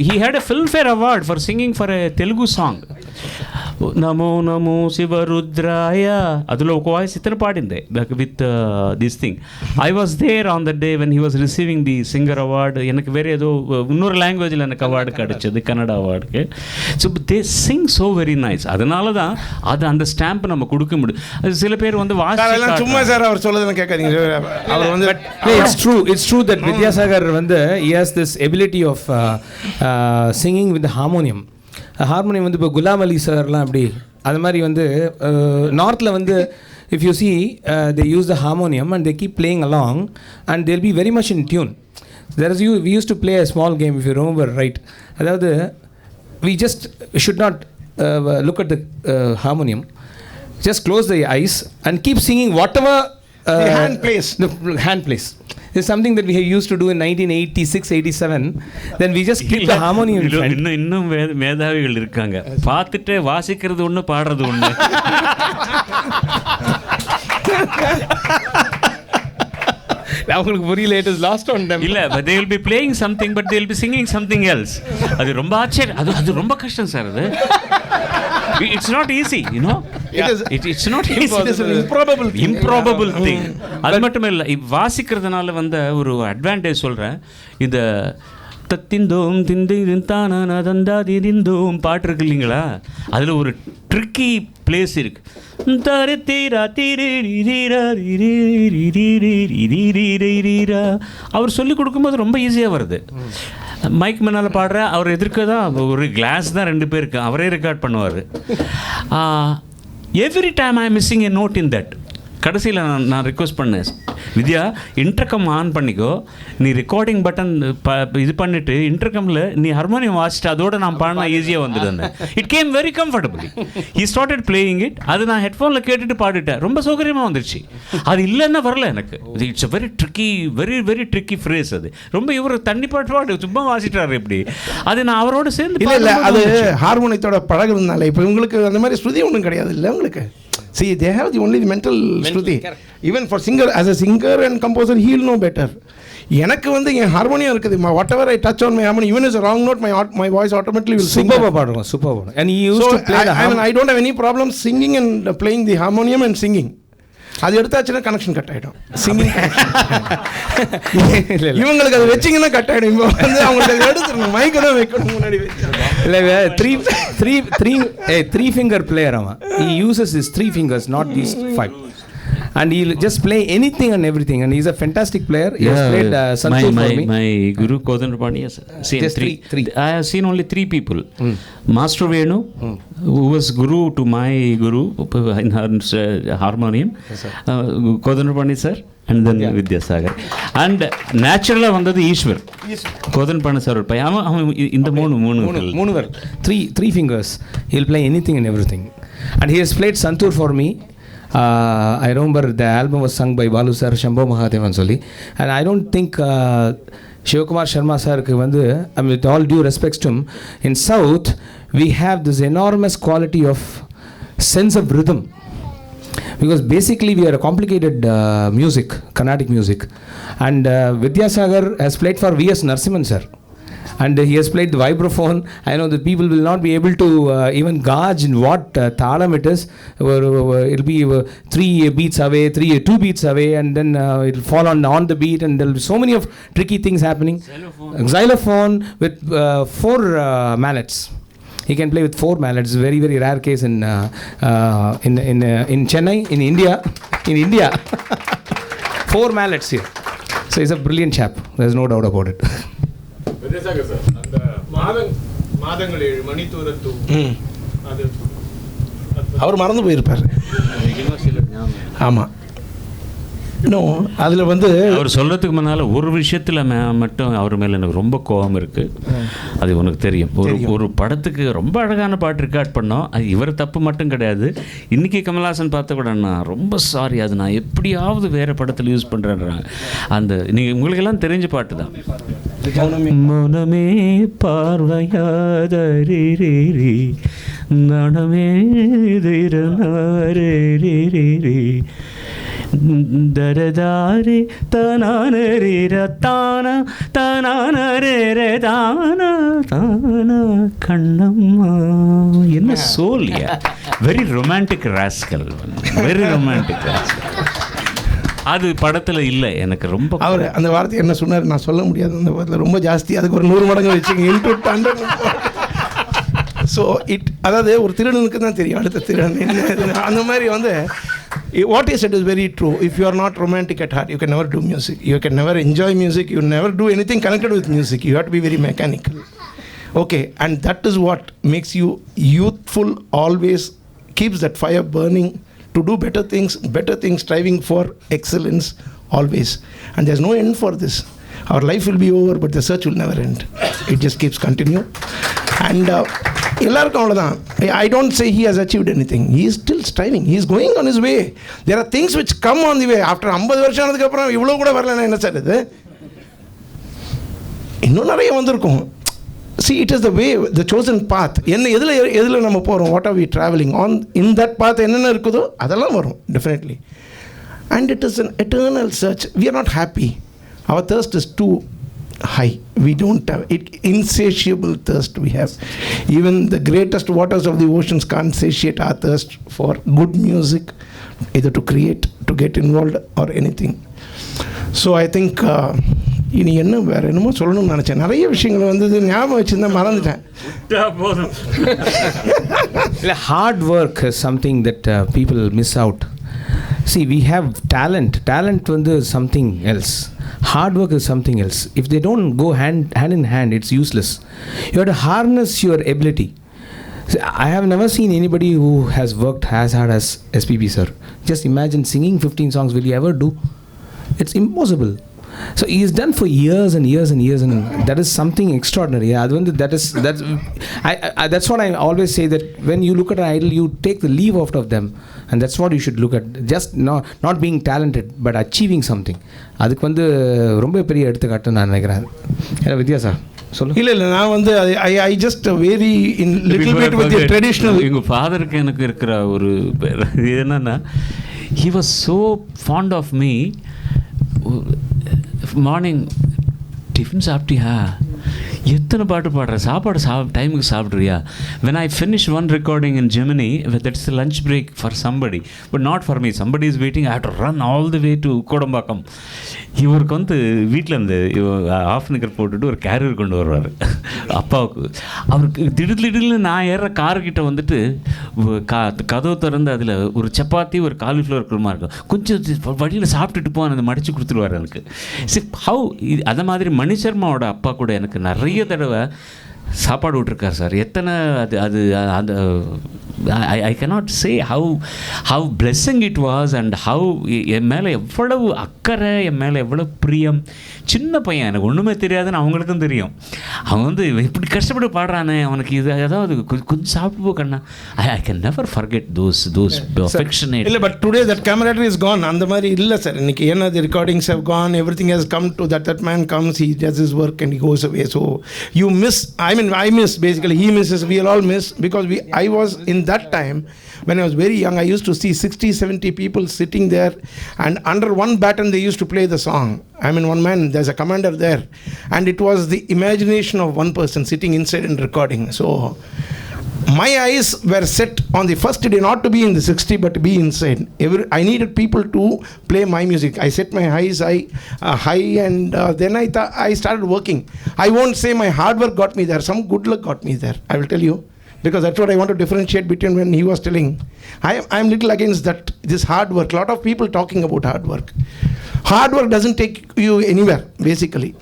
He had a Filmfare Award for singing for a Telugu song. நமோ நமோ சிவருத்ராயா, அதில் ఒక வாய்ஸ் இத்தனை பாடிந்தே with this thing. I was there on the day when he was receiving the singer award. எனக்கு வேறு ஏதோ இன்னொரு லாங்குவேஜில் எனக்கு அவார்டு கிடச்சிது, கன்னடா அவார்டுக்கு. So they sing so very nice. அதனால தான் அது அந்த ஸ்டாம்ப் நம்ம கொடுக்க முடியும். அது சில பேர் வாசி சும்மா சார் அவர் சொல்லுதுன்னு கேட்காதீங்க. அவர் it's true that Vidyasagar he has this ability of singing with the harmonium. Harmonium இப்போ குலாம் அலி சார்லாம் அப்படி அது மாதிரி நார்த்தில் if you see they use the harmonium and they keep playing along and they'll be very much in tune. We used to play a small game, if you remember right. அதாவது we just should not look at the harmonium, just close the eyes and keep singing whatever the hand plays. The hand plays. It's something that we have used to do in 1986-87. Then we just keep the harmonium in front. இன்னும் மேதாவிகள் இருக்காங்க, பார்த்துட்டு வாசிக்கிறது ஒன்று பாடுறது ஒன்று. அவங்களுக்கு புரியல, it is lost on them. இல்லை, but they will be playing something but they will be singing something else. அது ரொம்ப ஆச்சரியம், அது ரொம்ப கஷ்டம் சார். அது it's not easy, you know. It's not easy. It is an improbable thing. அது மட்டும் இல்லை, வாசிக்கிறதுனால ஒரு அட்வான்டேஜ் சொல்கிறேன். இந்த தத்திந்தோம் திந்தான தந்தாதிந்தோம் பாட்டு இருக்கு இல்லைங்களா, அதில் ஒரு ட்ரிக்கி பிளேஸ் இருக்கு. அவர் சொல்லிக் கொடுக்கும்போது ரொம்ப ஈஸியாக வருது. மைக் முன்னால் பாடுற அவர் எதிர்க்க தான் ஒரு கிளாஸ் தான் 2 பேருக்கு, அவரே ரெக்கார்ட் பண்ணுவார். Every time I missing a note in that. கடைசியில் நான் ரிக்வெஸ்ட் பண்ணேன், வித்யா இன்டர்கம் ஆன் பண்ணிக்கோ, நீ ரெக்கார்டிங் பட்டன் இது பண்ணிவிட்டு இன்டர்கமில் நீ ஹார்மோனியம் வாசிட்டு அதோடு நான் பாடினா ஈஸியாக வந்துடுந்தேன். It came very comfortably. He started playing it. அது நான் ஹெட்ஃபோனில் கேட்டுட்டு பாடிட்டேன், ரொம்ப சௌகரியமாக வந்துடுச்சு. அது இல்லைன்னா வரல எனக்கு. It's very tricky, very very tricky phrase. அது ரொம்ப இவர் தண்ணி பாட்டு சும்மா வாசிட்டாரு இப்படி. அது நான் அவரோட சேர்ந்து இல்லை, அது ஹார்மோனியத்தோட பழகுறதுனால. இப்போ உங்களுக்கு அந்த மாதிரி ஸ்ருதி ஒன்றும் கிடையாது இல்லை உங்களுக்கு. See, they have only the mental shruti. Even for singer, as a singer and composer, he will know better. எனக்கு என் ஹார்மோனியம் இருக்குது, whatever I touch on my harmonium, even as a wrong note, my voice automatically will sing. Superb. And he used to play the harmonium. I don't have any problem singing and playing the harmonium and singing. அது எடுத்தாச்சுன்னா connection cut ஆகிடும். Singing இவங்களுக்கு அது வச்சிங்கன்னா cut ஆகிடும். இப்போ அவங்களுக்கு எடுத்துருங்க, மைக்கை தான் வைக்கணும் முன்னாடி வச்சு. இல்லை, three finger player அவன். He uses his 3 fingers, not these 5. And he'll just play anything and everything, and he's a fantastic player. He has played Santur for me. My Guru Kodanapani has seen three. I have seen only 3 people. Master Venu, who was Guru to my Guru in harmonium, Kodanapani sir, and then Vidyasagar. And naturally vandadu Ishwar. Kodanapani sir pay. In the moonu 3 fingers. He'll play anything and everything. And he has played Santur for me. I remember the album was sung by Balu sir, Shambho Mahadevan Soli, and I don't think Shivakumar Sharma sir with all due respects to him, in South we have this enormous quality of sense of rhythm. because basically we are a complicated music, Carnatic music, and Vidyasagar has played for V.S. Narasimhan sir, and he has played the vibraphone. I know that people will not be able to even gauge in what thalam it is. It'll be 3 beats away, 2 beats away, and then it'll fall on the beat, and there'll be so many of tricky things happening. Xylophone with 4 mallets. He can play with 4 mallets. Very, very rare case in Chennai, in India. 4 mallets here. So he's a brilliant chap. There's no doubt about it. Vidyasagar sir, அந்த மாதங்கள் 7 மணித்தூரத்து அது அவர் மறந்து போயிருப்பார். ஆமாம். இன்னும் அதில் வந்து அவர் சொல்கிறதுக்கு முன்னால் ஒரு விஷயத்தில் மட்டும் அவர் மேலே எனக்கு ரொம்ப கோபம் இருக்குது. அது உனக்கு தெரியும். ஒரு படத்துக்கு ரொம்ப அழகான பாட்டு ரெக்கார்ட் பண்ணோம். அது இவர் தப்பு மட்டும் கிடையாது. இன்றைக்கி கமல்ஹாசன் பார்த்த கூட நான் ரொம்ப சாரி, அது நான் எப்படியாவது வேறு படத்தில் யூஸ் பண்ணுறேன்றாங்க. அந்த நீங்கள் உங்களுக்கெல்லாம் தெரிஞ்ச பாட்டு தான். மனமே பார்வையாதரீரி நடமே தரதாரி தனானரீர தான தனானரே தான தான கண்ணம்மா. என்ன சோல்யா, very romantic rascal, very romantic rascal. அது படத்தில் இல்லை. எனக்கு ரொம்ப அவர் அந்த வார்த்தை என்ன சொன்னார் நான் சொல்ல முடியாது. அந்த வார்த்தை ரொம்ப ஜாஸ்தி. அதுக்கு ஒரு 100 மடங்கு வச்சுங்க. ஸோ அதாவது ஒரு திருடனுக்கு தான் தெரியும் அடுத்த திருடன் என்ன. அந்த மாதிரி வந்து what he said is very true. If you are not romantic at heart, you can never do music. You can never enjoy music. You never do anything connected with music. You have to be very mechanical. Okay, and that is what makes you youthful, always keeps that fire burning to do better things, striving for excellence always. And there's no end for this. Our life will be over, but the search will never end. It just keeps continue. And எல்லாருக்கும் அவ்வளோதான். I don't say he has achieved anything. He is still striving. He is going on his way. There are things which come on the way. After 50 வருஷம் ஆனதுக்கப்புறம் இவ்வளோ கூட வரலன்னா என்ன sir இது? இன்னும் நிறைய வந்திருக்கும். See, it is the way, the chosen path. என்ன எதில் நம்ம போகிறோம், what are we traveling on, in that path என்னென்ன இருக்குதோ அதெல்லாம் வரும் definitely. And it is an eternal search. We are not happy. Our thirst is too high. We don't have it. Insatiable thirst we have. Even the greatest waters of the oceans can't satiate our thirst for good music, either to create, to get involved or anything. So I think இனி என்ன வேறு என்னமோ சொல்லணும்னு நினச்சேன். நிறைய விஷயங்கள் வந்து ஞாபகம் வச்சுருந்தேன், மறந்துட்டேன். Hard work is something that people miss out. See, we have talent வந்து something else. Hard work is something else. If they don't go hand in hand, it's useless. You have to harness your ability. See, I have never seen anybody who has worked as hard as SPB sir. Just imagine singing 15 songs. Will you ever do? It's impossible. So he has done for years and years and years, and that is something extraordinary. That's what I always say, that when you look at an idol, you take the leave out of them, and that's what you should look at. Just not being talented, but achieving something. அதுக்கு வந்து ரொம்ப பெரிய எடுத்துக்காட்டு நான் நினைக்கிறேன். ஏன்னா வித்யாசா சொல்லு. இல்லை நான் வந்து I just very in little bit with traditional. எங்கள் ஃபாதருக்கு எனக்கு இருக்கிற ஒரு இது என்னன்னா, he was so fond of me. Morning tiffin சாப்பிட்டியா, எத்தனை பாட்டு பாடுற, சாப்பாடு டைமுக்கு சாப்பிட்றியா. when I finish one recording in Germany, that's a lunch break for somebody, but not for me. Somebody is waiting. I have to run all the way to Kodambakkam. இவருக்கு வந்து வீட்டில் இருந்து ஆஃப் நிக்கர் போட்டுட்டு ஒரு கேரியர் கொண்டு வருவார் அப்பாவுக்கு. அவருக்கு திடீர்னு நான் ஏற கார்கிட்ட வந்துட்டு கதவு திறந்து அதில் ஒரு சப்பாத்தி ஒரு காலிஃப்ளவர் குருமா இருக்கும், கொஞ்சம் வழியில் சாப்பிட்டுட்டு போவான், அதை மடித்து கொடுத்துருவார் எனக்கு. சரி, அதை மாதிரி மணி சர்மாவோட அப்பா கூட எனக்கு நிறைய தடவை சாப்பாடு விட்டுருக்கார் சார். எத்தனை அது அந்த ஐ cannot say how blessing it was, and how என் மேலே எவ்வளவு அக்கறை, என் மேலே எவ்வளோ பிரியம். சின்ன பையன், எனக்கு ஒன்றுமே தெரியாதுன்னு அவங்களுக்கும் தெரியும். அவன் வந்து இப்படி கஷ்டப்பட்டு பாடுறானே, அவனுக்கு இது ஏதாவது கொஞ்சம் சாப்பிட்டு போக்கண்ணா. I can never forget those affectionate. இல்லை, but today that camaraderie is gone. அந்த மாதிரி இல்லை சார் இன்னைக்கு. ஏன்னா the recordings have gone, everything has come to that man comes, he does his work and he goes away. So you miss, I miss, basically he misses, we all miss, because I was in that time when I was very young, I used to see 60, 70 people sitting there, and under one baton they used to play the song. I mean, one man, there's a commander there, and it was the imagination of one person sitting inside and recording. So my eyes were set on the first day not to be in the 60 but to be inside. I needed people to play my music. I set my eyes high, and then I started working. I won't say my hard work got me there. Some good luck got me there, I will tell you, because that's what I want to differentiate between when he was telling. I'm little against that, this hard work. A lot of people talking about hard work. Hard work doesn't take you anywhere, basically.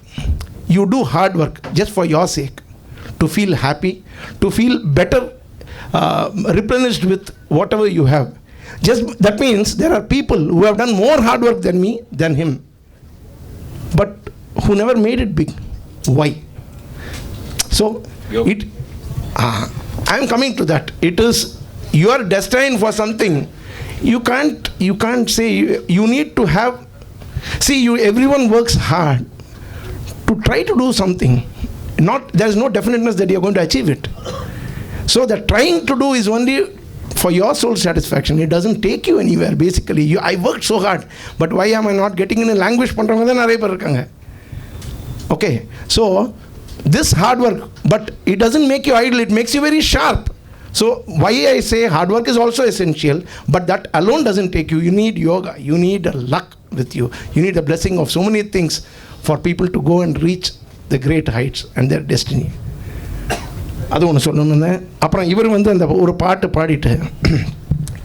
You do hard work just for your sake, to feel happy, to feel better, replenished with whatever you have. Just that means there are people who have done more hard work than me, than him, but who never made it big. Why? So I'm coming to that. It is, you are destined for something. You can't say, you need to have. See, everyone works hard to try to do something. There's no definiteness that you're going to achieve it. So the trying to do is only for your soul satisfaction. It doesn't take you anywhere, basically. I worked so hard, but why am I not getting in a language? Okay, so this hard work, but it doesn't make you idle, it makes you very sharp. So why I say hard work is also essential, but that alone doesn't take you. You need yoga, you need luck with you, you need the blessing of so many things for people to go and reach the great heights and their destiny. அது ஒன்று சொல்லணும்னு. அப்புறம் இவர் அந்த ஒரு பாட்டு பாடிட்டு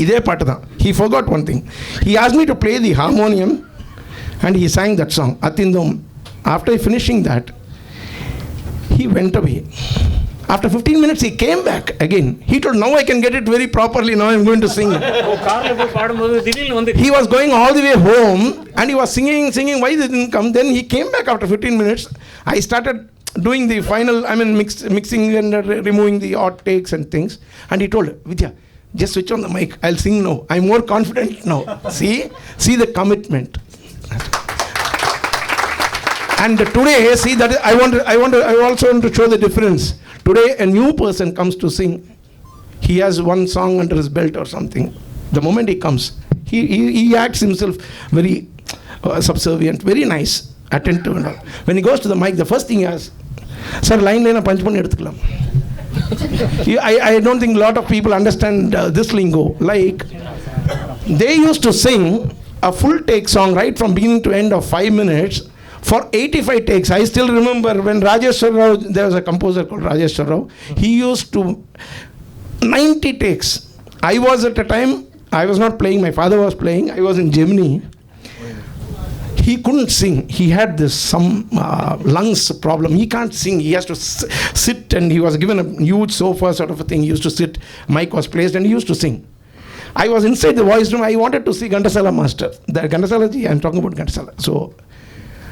இதே பாட்டு தான். He forgot one thing. He asked me to play the harmonium and he sang that song, Atindum. After finishing that, he went away. After 15 minutes, he came back again. He told, now I can get it very properly, now I'm going to sing. He was going all the way home and he was singing, why didn't come? Then he came back after 15 minutes. I started doing the final, mixing and removing the odd takes and things. And he told, Vidya, just switch on the mic, I'll sing now. I'm more confident now. See the commitment. And today, see that I also want to show the difference. Today, a new person comes to sing. He has one song under his belt or something. The moment he comes, he acts himself very subservient, very nice, attentive and all. When he goes to the mic, the first thing he asks, sir, line punch panni eduthikalam. I don't think a lot of people understand this lingo. Like, they used to sing a full take song right from beginning to end of 5 minutes for 85 takes. I still remember when Rajeshwar Rao, there was a composer called Rajeshwar Rao, he used to 90 takes. I was at a time, I was not playing, my father was playing, I was in Germany. He couldn't sing. He had some lungs problem. He can't sing. He has to sit, and he was given a huge sofa sort of a thing. He used to sit, mic was placed, and he used to sing. I was inside the voice room. I wanted to see Gandasala master. The Gandasala ji, I'm talking about Gandasala. So,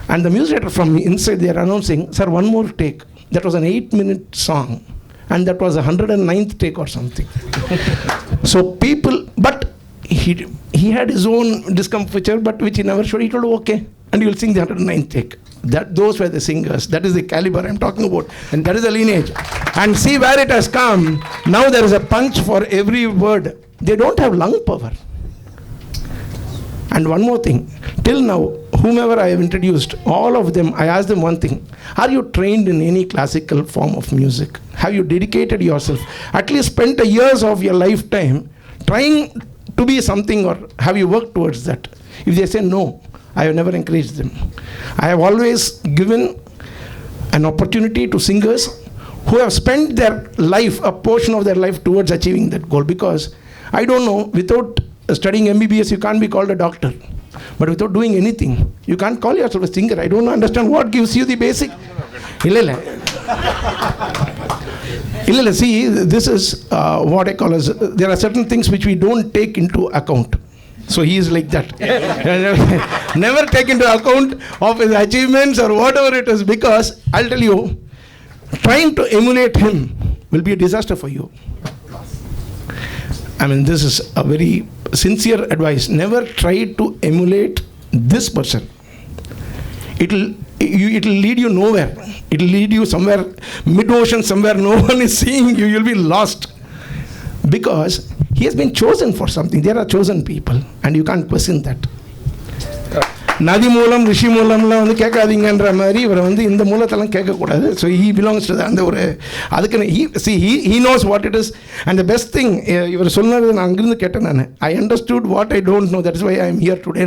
and the music director from inside, they are announcing, sir, one more take. That was an 8-minute song. And that was a 109th take or something. So people, but he had his own discomfiture, but which he never showed. He told, okay, and you will sing the 109th take. Those were the singers. That is the caliber I'm talking about. And that is the lineage. And see where it has come. Now there is a punch for every word. They don't have lung power. And one more thing. Till now, whomever I have introduced, all of them, I asked them one thing. Are you trained in any classical form of music? Have you dedicated yourself? At least spent years of your lifetime trying to be something, or have you worked towards that? If they say no, I have never encouraged them. I have always given an opportunity to singers who have spent their life, a portion of their life, towards achieving that goal. Because I don't know, without studying MBBS, you can't be called a doctor. But without doing anything, you can't call yourself a singer. I don't understand what gives you the basic. See, this is what I call as, there are certain things which we don't take into account. So he is like that. Never take into account of his achievements or whatever it is, because I'll tell you, trying to emulate him will be a disaster for you. I mean, this is a very sincere advice. Never try to emulate this person. It'll lead you nowhere. It'll lead you somewhere mid-ocean, somewhere no one is seeing you. You'll be lost. Because he has been chosen for something. There are chosen people and you can't question that. நதி மூலம் ரிஷி மூலம்லாம் வந்து கேட்காதீங்கன்ற மாதிரி இவரை வந்து இந்த மூலத்தெல்லாம் கேட்கக்கூடாது. So he belongs to அந்த ஒரு அதுக்குன்னு he knows what it is. And the best thing இவர் சொன்னது நான் அங்கிருந்து கேட்டேன். நான் I understood what I don't know, that is why I am here today.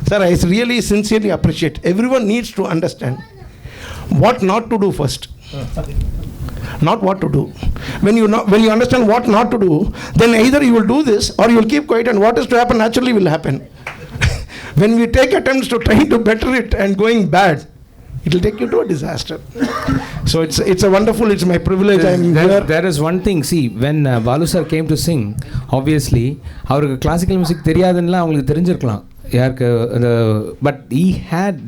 Sir, I really sincerely appreciate. Everyone needs to understand what not to do first, not what to do. When you understand what not to do, then either you will do this or you will keep quiet, and what is to happen naturally will happen. When we take attempts to try to better it and going bad, it will take you to a disaster. So it's a wonderful, it's my privilege. There is one thing, see, when Balu sir came to sing, obviously அவருக்கு classical music தெரியாதுன்னா அவங்களுக்கு தெரிஞ்சிருக்கலாம் யாருக்கு, but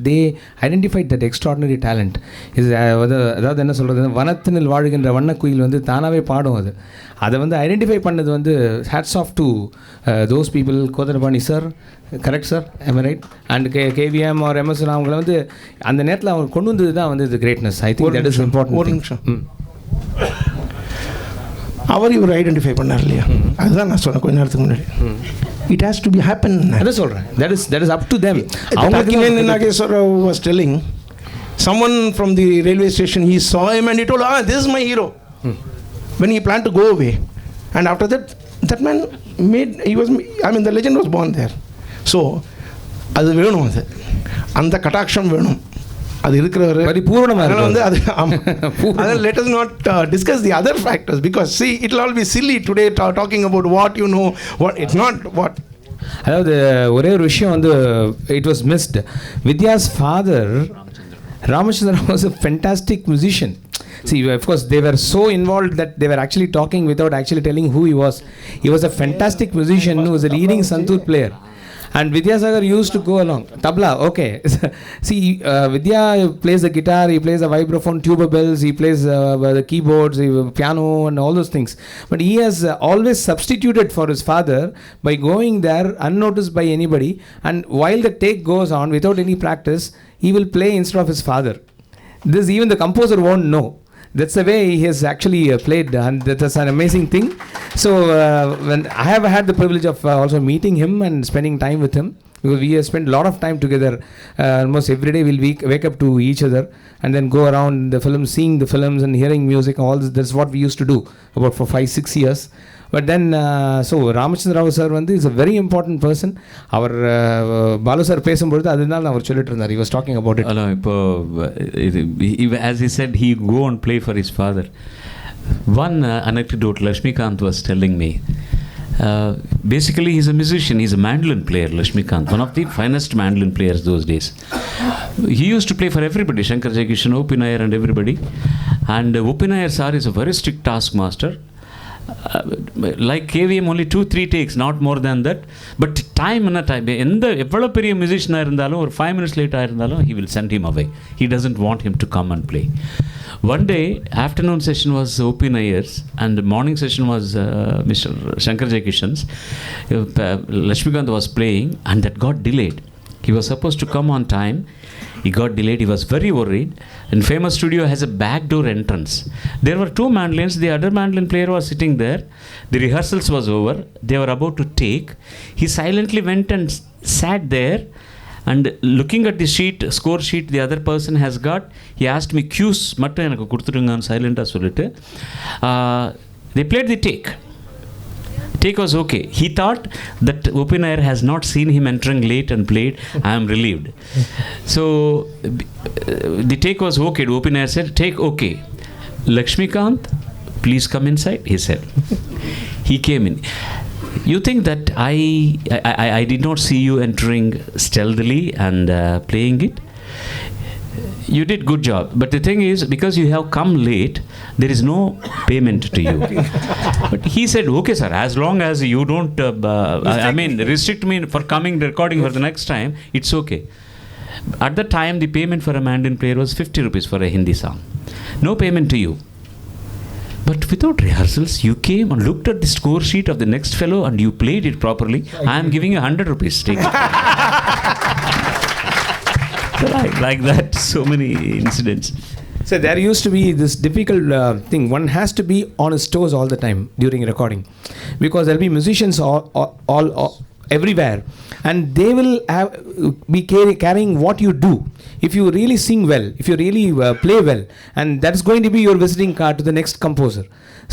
they identified that extraordinary talent. அதாவது என்ன சொல்கிறது, வனத்தினில் வாழ்கின்ற வண்ணக்குயில் வந்து தானாகவே பாடும். அதை வந்து ஐடென்டிஃபை பண்ணது வந்து hats off to those people. கோதரபாணி sir, correct sir, am I right? And KVM or MS அவங்கள வந்து அந்த நேரத்தில் அவங்க கொண்டு வந்தது தான் வந்து இது greatness. I think that is important. ஒரு நிமிஷம், அவர் இவர் ஐடென்டிஃபை பண்ணார் இல்லையா, அதுதான் நான் சொன்னேன் கொஞ்ச நேரத்துக்கு முன்னாடி. It has to be happen. அதான் சொல்கிறேன், that is up to them. அவங்களுக்கு Nageswara was telling someone from the railway station, he saw him and he told, this is my hero. When he planned to go away, and after that man the legend was born there. So அது வேணும், அந்த கட்டாட்சம் வேணும், அது இருக்கிறவர் பரிபூர்ணமாக வந்து அது. அதனால் let us not discuss the other factors, because see, it will all be silly today talking about what you know, what it's not what. அதாவது ஒரே ஒரு விஷயம் வந்து it was missed. Vidya's father Ramachandran was a fantastic musician. See, of course, they were so involved that they were actually talking without actually telling who he was. He was a fantastic musician who was a leading santoor player. And Vidyasagar used to go along. Tabla, okay. See, Vidya plays the guitar, he plays the vibraphone, tuba bells, he plays the keyboards, piano and all those things. But he has always substituted for his father by going there unnoticed by anybody. And while the take goes on without any practice, he will play instead of his father. This even the composer won't know. That's the way he has actually played, and that is an amazing thing. So when I have had the privilege of also meeting him and spending time with him, because we have spent a lot of time together. Almost every day we'll wake up to each other and then go around the films, seeing the films and hearing music. All this, that's what we used to do about for 5-6 years. But then so Ramachandra Rao sir வந்து is a very important person. அவர் Balu sir பேசும்பொழுது அதனால அவர் சொல்லிட்டு இருந்தார், he was talking about it. Hello, இப்போ as he said, he go and play for his father. One anecdote Lakshmikant was telling me. Basically, he's a musician. He's a mandolin player, Lakshmikant, one of the finest mandolin players those days. He used to play for everybody, Shankar Jayakishan, O.P. Nair and everybody. And O.P. Nair sir is a very strict taskmaster. Like KVM, only 2-3 takes, not more than that. But time எவ்வளோ பெரிய மியூசிஷியனாக இருந்தாலும் ஒரு 5 minutes லேட்டாக இருந்தாலும் he will send him away. He doesn't want him to come and play. One day, afternoon session was O.P. Nair's and the morning session was Mr. Shankar Jayakishan's. Lakshmikant was playing and that got delayed. He was supposed to come on time. He got delayed. He was very worried. And Famous Studio has a back door entrance. There were 2 mandolins. The other mandolin player was sitting there. The rehearsals was over. They were about to take. He silently went and sat there. And looking at the score sheet the other person has got, he asked me, cues மட்டும் எனக்கு கொடுத்துருங்கன்னு சைலண்டாக சொல்லிட்டு they played the take. Take was okay. He thought that O.P. Nair has not seen him entering late and played. I am relieved. So the take was okay. O.P. Nair said, take okay. Lakshmikant, please come inside, he said. He came in. You think that I did not see you entering stealthily and playing it? You did good job. But the thing is, because you have come late, there is no payment to you. But he said, okay sir, as long as you don't restrict me for coming recording for the next time, it's okay. At the time, the payment for a mandolin player was 50 rupees for a Hindi song. No payment to you. But without rehearsals, you came and looked at the score sheet of the next fellow and you played it properly. I am giving you 100 rupees. Take it. Like that, so many incidents. So there used to be this difficult thing. One has to be on his toes all the time during recording, because there'll be musicians all everywhere, and they will be carrying what you do. If you really sing well, if you really play well, and that's going to be your visiting card to the next composer.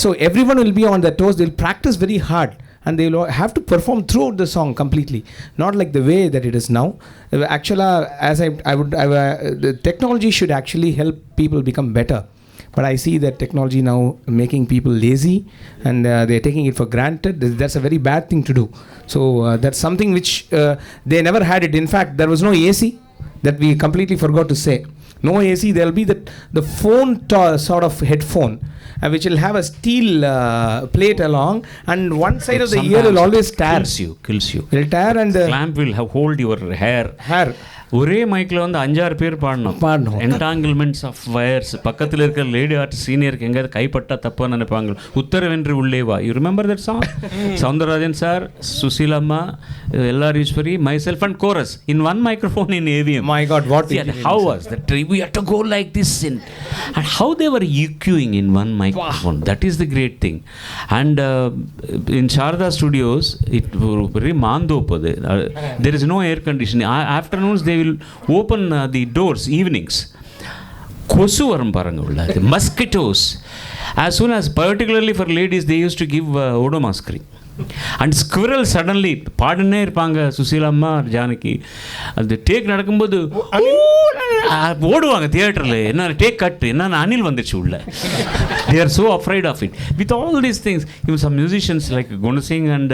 So everyone will be on their toes. They'll practice very hard, and they will have to perform throughout the song completely, not like the way that it is now. Actually, as the technology should actually help people become better, but I see that technology now making people lazy, and they're taking it for granted. That's a very bad thing to do. So that's something which they never had it. In fact, there was no AC, that we completely forgot to say. No AC. There'll be the phone sort of headphone, which will have a steel plate along, and one side of the ear will always tear. Kills you. Will tear, and the clamp will hold your hair. ஒரே மைக்கில் வந்து 6 பேர் பாடணும். என்டாங்கிள்மெண்ட்ஸ் of wires. பக்கத்தில் இருக்கிற lady artist சீனியருக்கு எங்கேயாவது கைப்பட்டா தப்பாக நினைப்பாங்க. உத்தரவென்று உள்ளே வா. You remember that song? Soundararajan sir, Susheelamma, LR Eswari, myself and chorus in one microphone in AVM. My God, what how was that? We had to go like this and how they were EQing in one microphone. That is the great thing. And in Sharda Studios, it very mandopadu. There is no air conditioning. Afternoons they will open the doors evenings. Kosu varum paranga ulla, the mosquitoes. As soon as, particularly for ladies, they used to give odomos cream. And squirrel suddenly பாடுனே இருப்பாங்க சுசீலம்மா, ஜானகி. அந்த take நடக்கும்போது ஓடுவாங்க தியேட்டரில். என்ன take cut, என்ன அணில் வந்துச்சு உள்ள. They are so afraid of it. With all these things, even some musicians like Gunu Singh and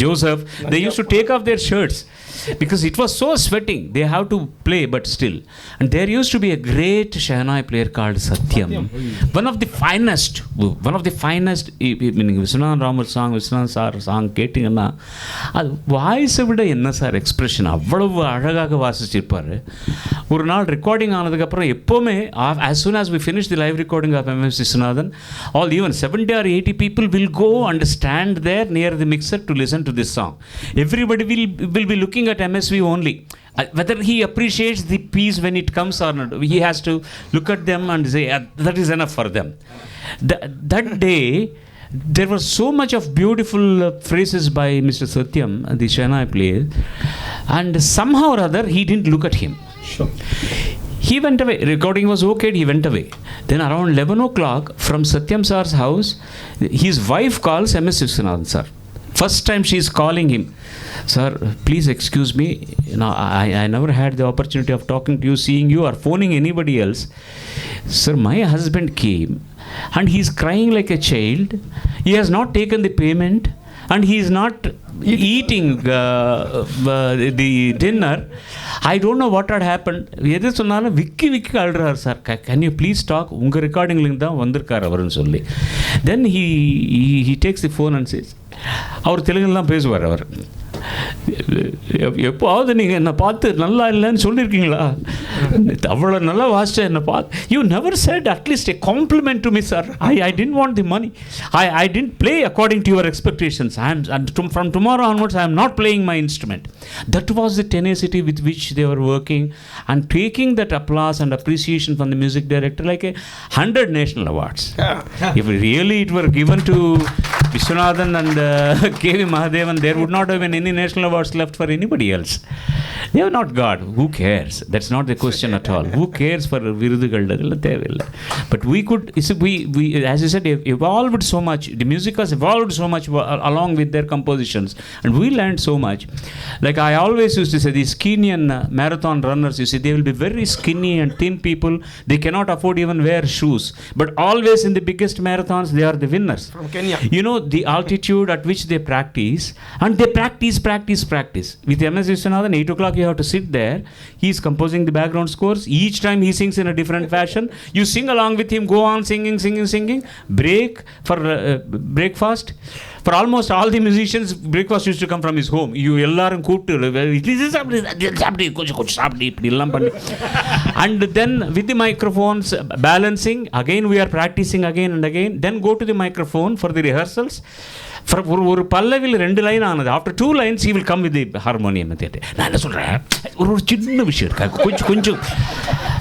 Joseph, they used to take off their shirts because it was so sweating. They have to play, but still. And there used to be a great Shehnai player called Satyam. One of the finest, meaning Viswanathan Ramal song, Viswanathan sir song கேட்டிங்கன்னா அது வாய்ஸை விட என்ன sir expression, அவ்வளவு அழகாக வாசிச்சிருப்பார். ஒரு நாள் recording ஆனதுக்கப்புறம் எப்போவுமே as soon as we finish the live recording of M.S. Viswanathan, all even 70 or 80 people will go and stand there near the mixer to listen to this song. Everybody will be looking at MSV only. Whether he appreciates the piece when it comes or not, he has to look at them and say that is enough for them. That day there was so much of beautiful phrases by Mr. Satyam, the Shehnai player, and somehow or other he didn't look at him. Sure. He went away. Recording was okay, he went away. Then around 11 o'clock from Satyam sir's house, his wife calls M.S. Viswanathan sir. First time she is calling him. Sir, please excuse me. I never had the opportunity of talking to you, seeing you, or phoning anybody else. Sir, my husband came and he is crying like a child. He has not taken the payment and he is not eating the dinner. I don't know what had happened. எது சொன்னாலும் விக்கி அழுறார் sir. Can you please talk, உங்கள் ரெக்கார்டிங்லேருந்து தான் வந்திருக்கார் அவருன்னு சொல்லி. தென் he takes the phone and says, அவர் தெலுங்குல தான் பேசுவார். அவர் எப்போது நீங்கள் என்னை பார்த்து நல்லா இல்லைன்னு சொல்லியிருக்கீங்களா? அவ்வளோ நல்லா வாசிச்சேன் என்னை பார்த்து. You never set at least a compliment to me, sir. I didn't want the money. I didn't play according to your expectations. From tomorrow onwards I am not playing my instrument. That was the tenacity with which they were working and taking that applause and appreciation from the music director like 100 national awards. If really it were given to Viswanathan and K.V. Mahadevan, there would not have been any national awards left for anybody else. They are not God. Who cares? That's not the question at all. Who cares for virudugal? But we could, we as you said, evolved so much. The music has evolved so much along with their compositions, and we learned so much. Like I always used to say, these Kenyan marathon runners, you see, they will be very skinny and thin people. They cannot afford even wear shoes. But always in the biggest marathons, they are the winners. From Kenya. You know, the altitude at which they practice, and they practice. With M.S. Viswanathan, 8 o'clock you have to sit there. He is composing the background scores. Each time he sings in a different fashion. You sing along with him, go on singing. Break for breakfast. For almost all the musicians, breakfast used to come from his home. You ellarum kooptu and then with the microphones balancing, again we are practicing again and again. Then go to the microphone for the rehearsals. ஒரு பல்லவியில் 2 line ஆனது. After 2 lines he will come with the harmonium. நான் என்ன சொல்கிறேன், ஒரு சின்ன விஷயம் இருக்கா, கொஞ்சம்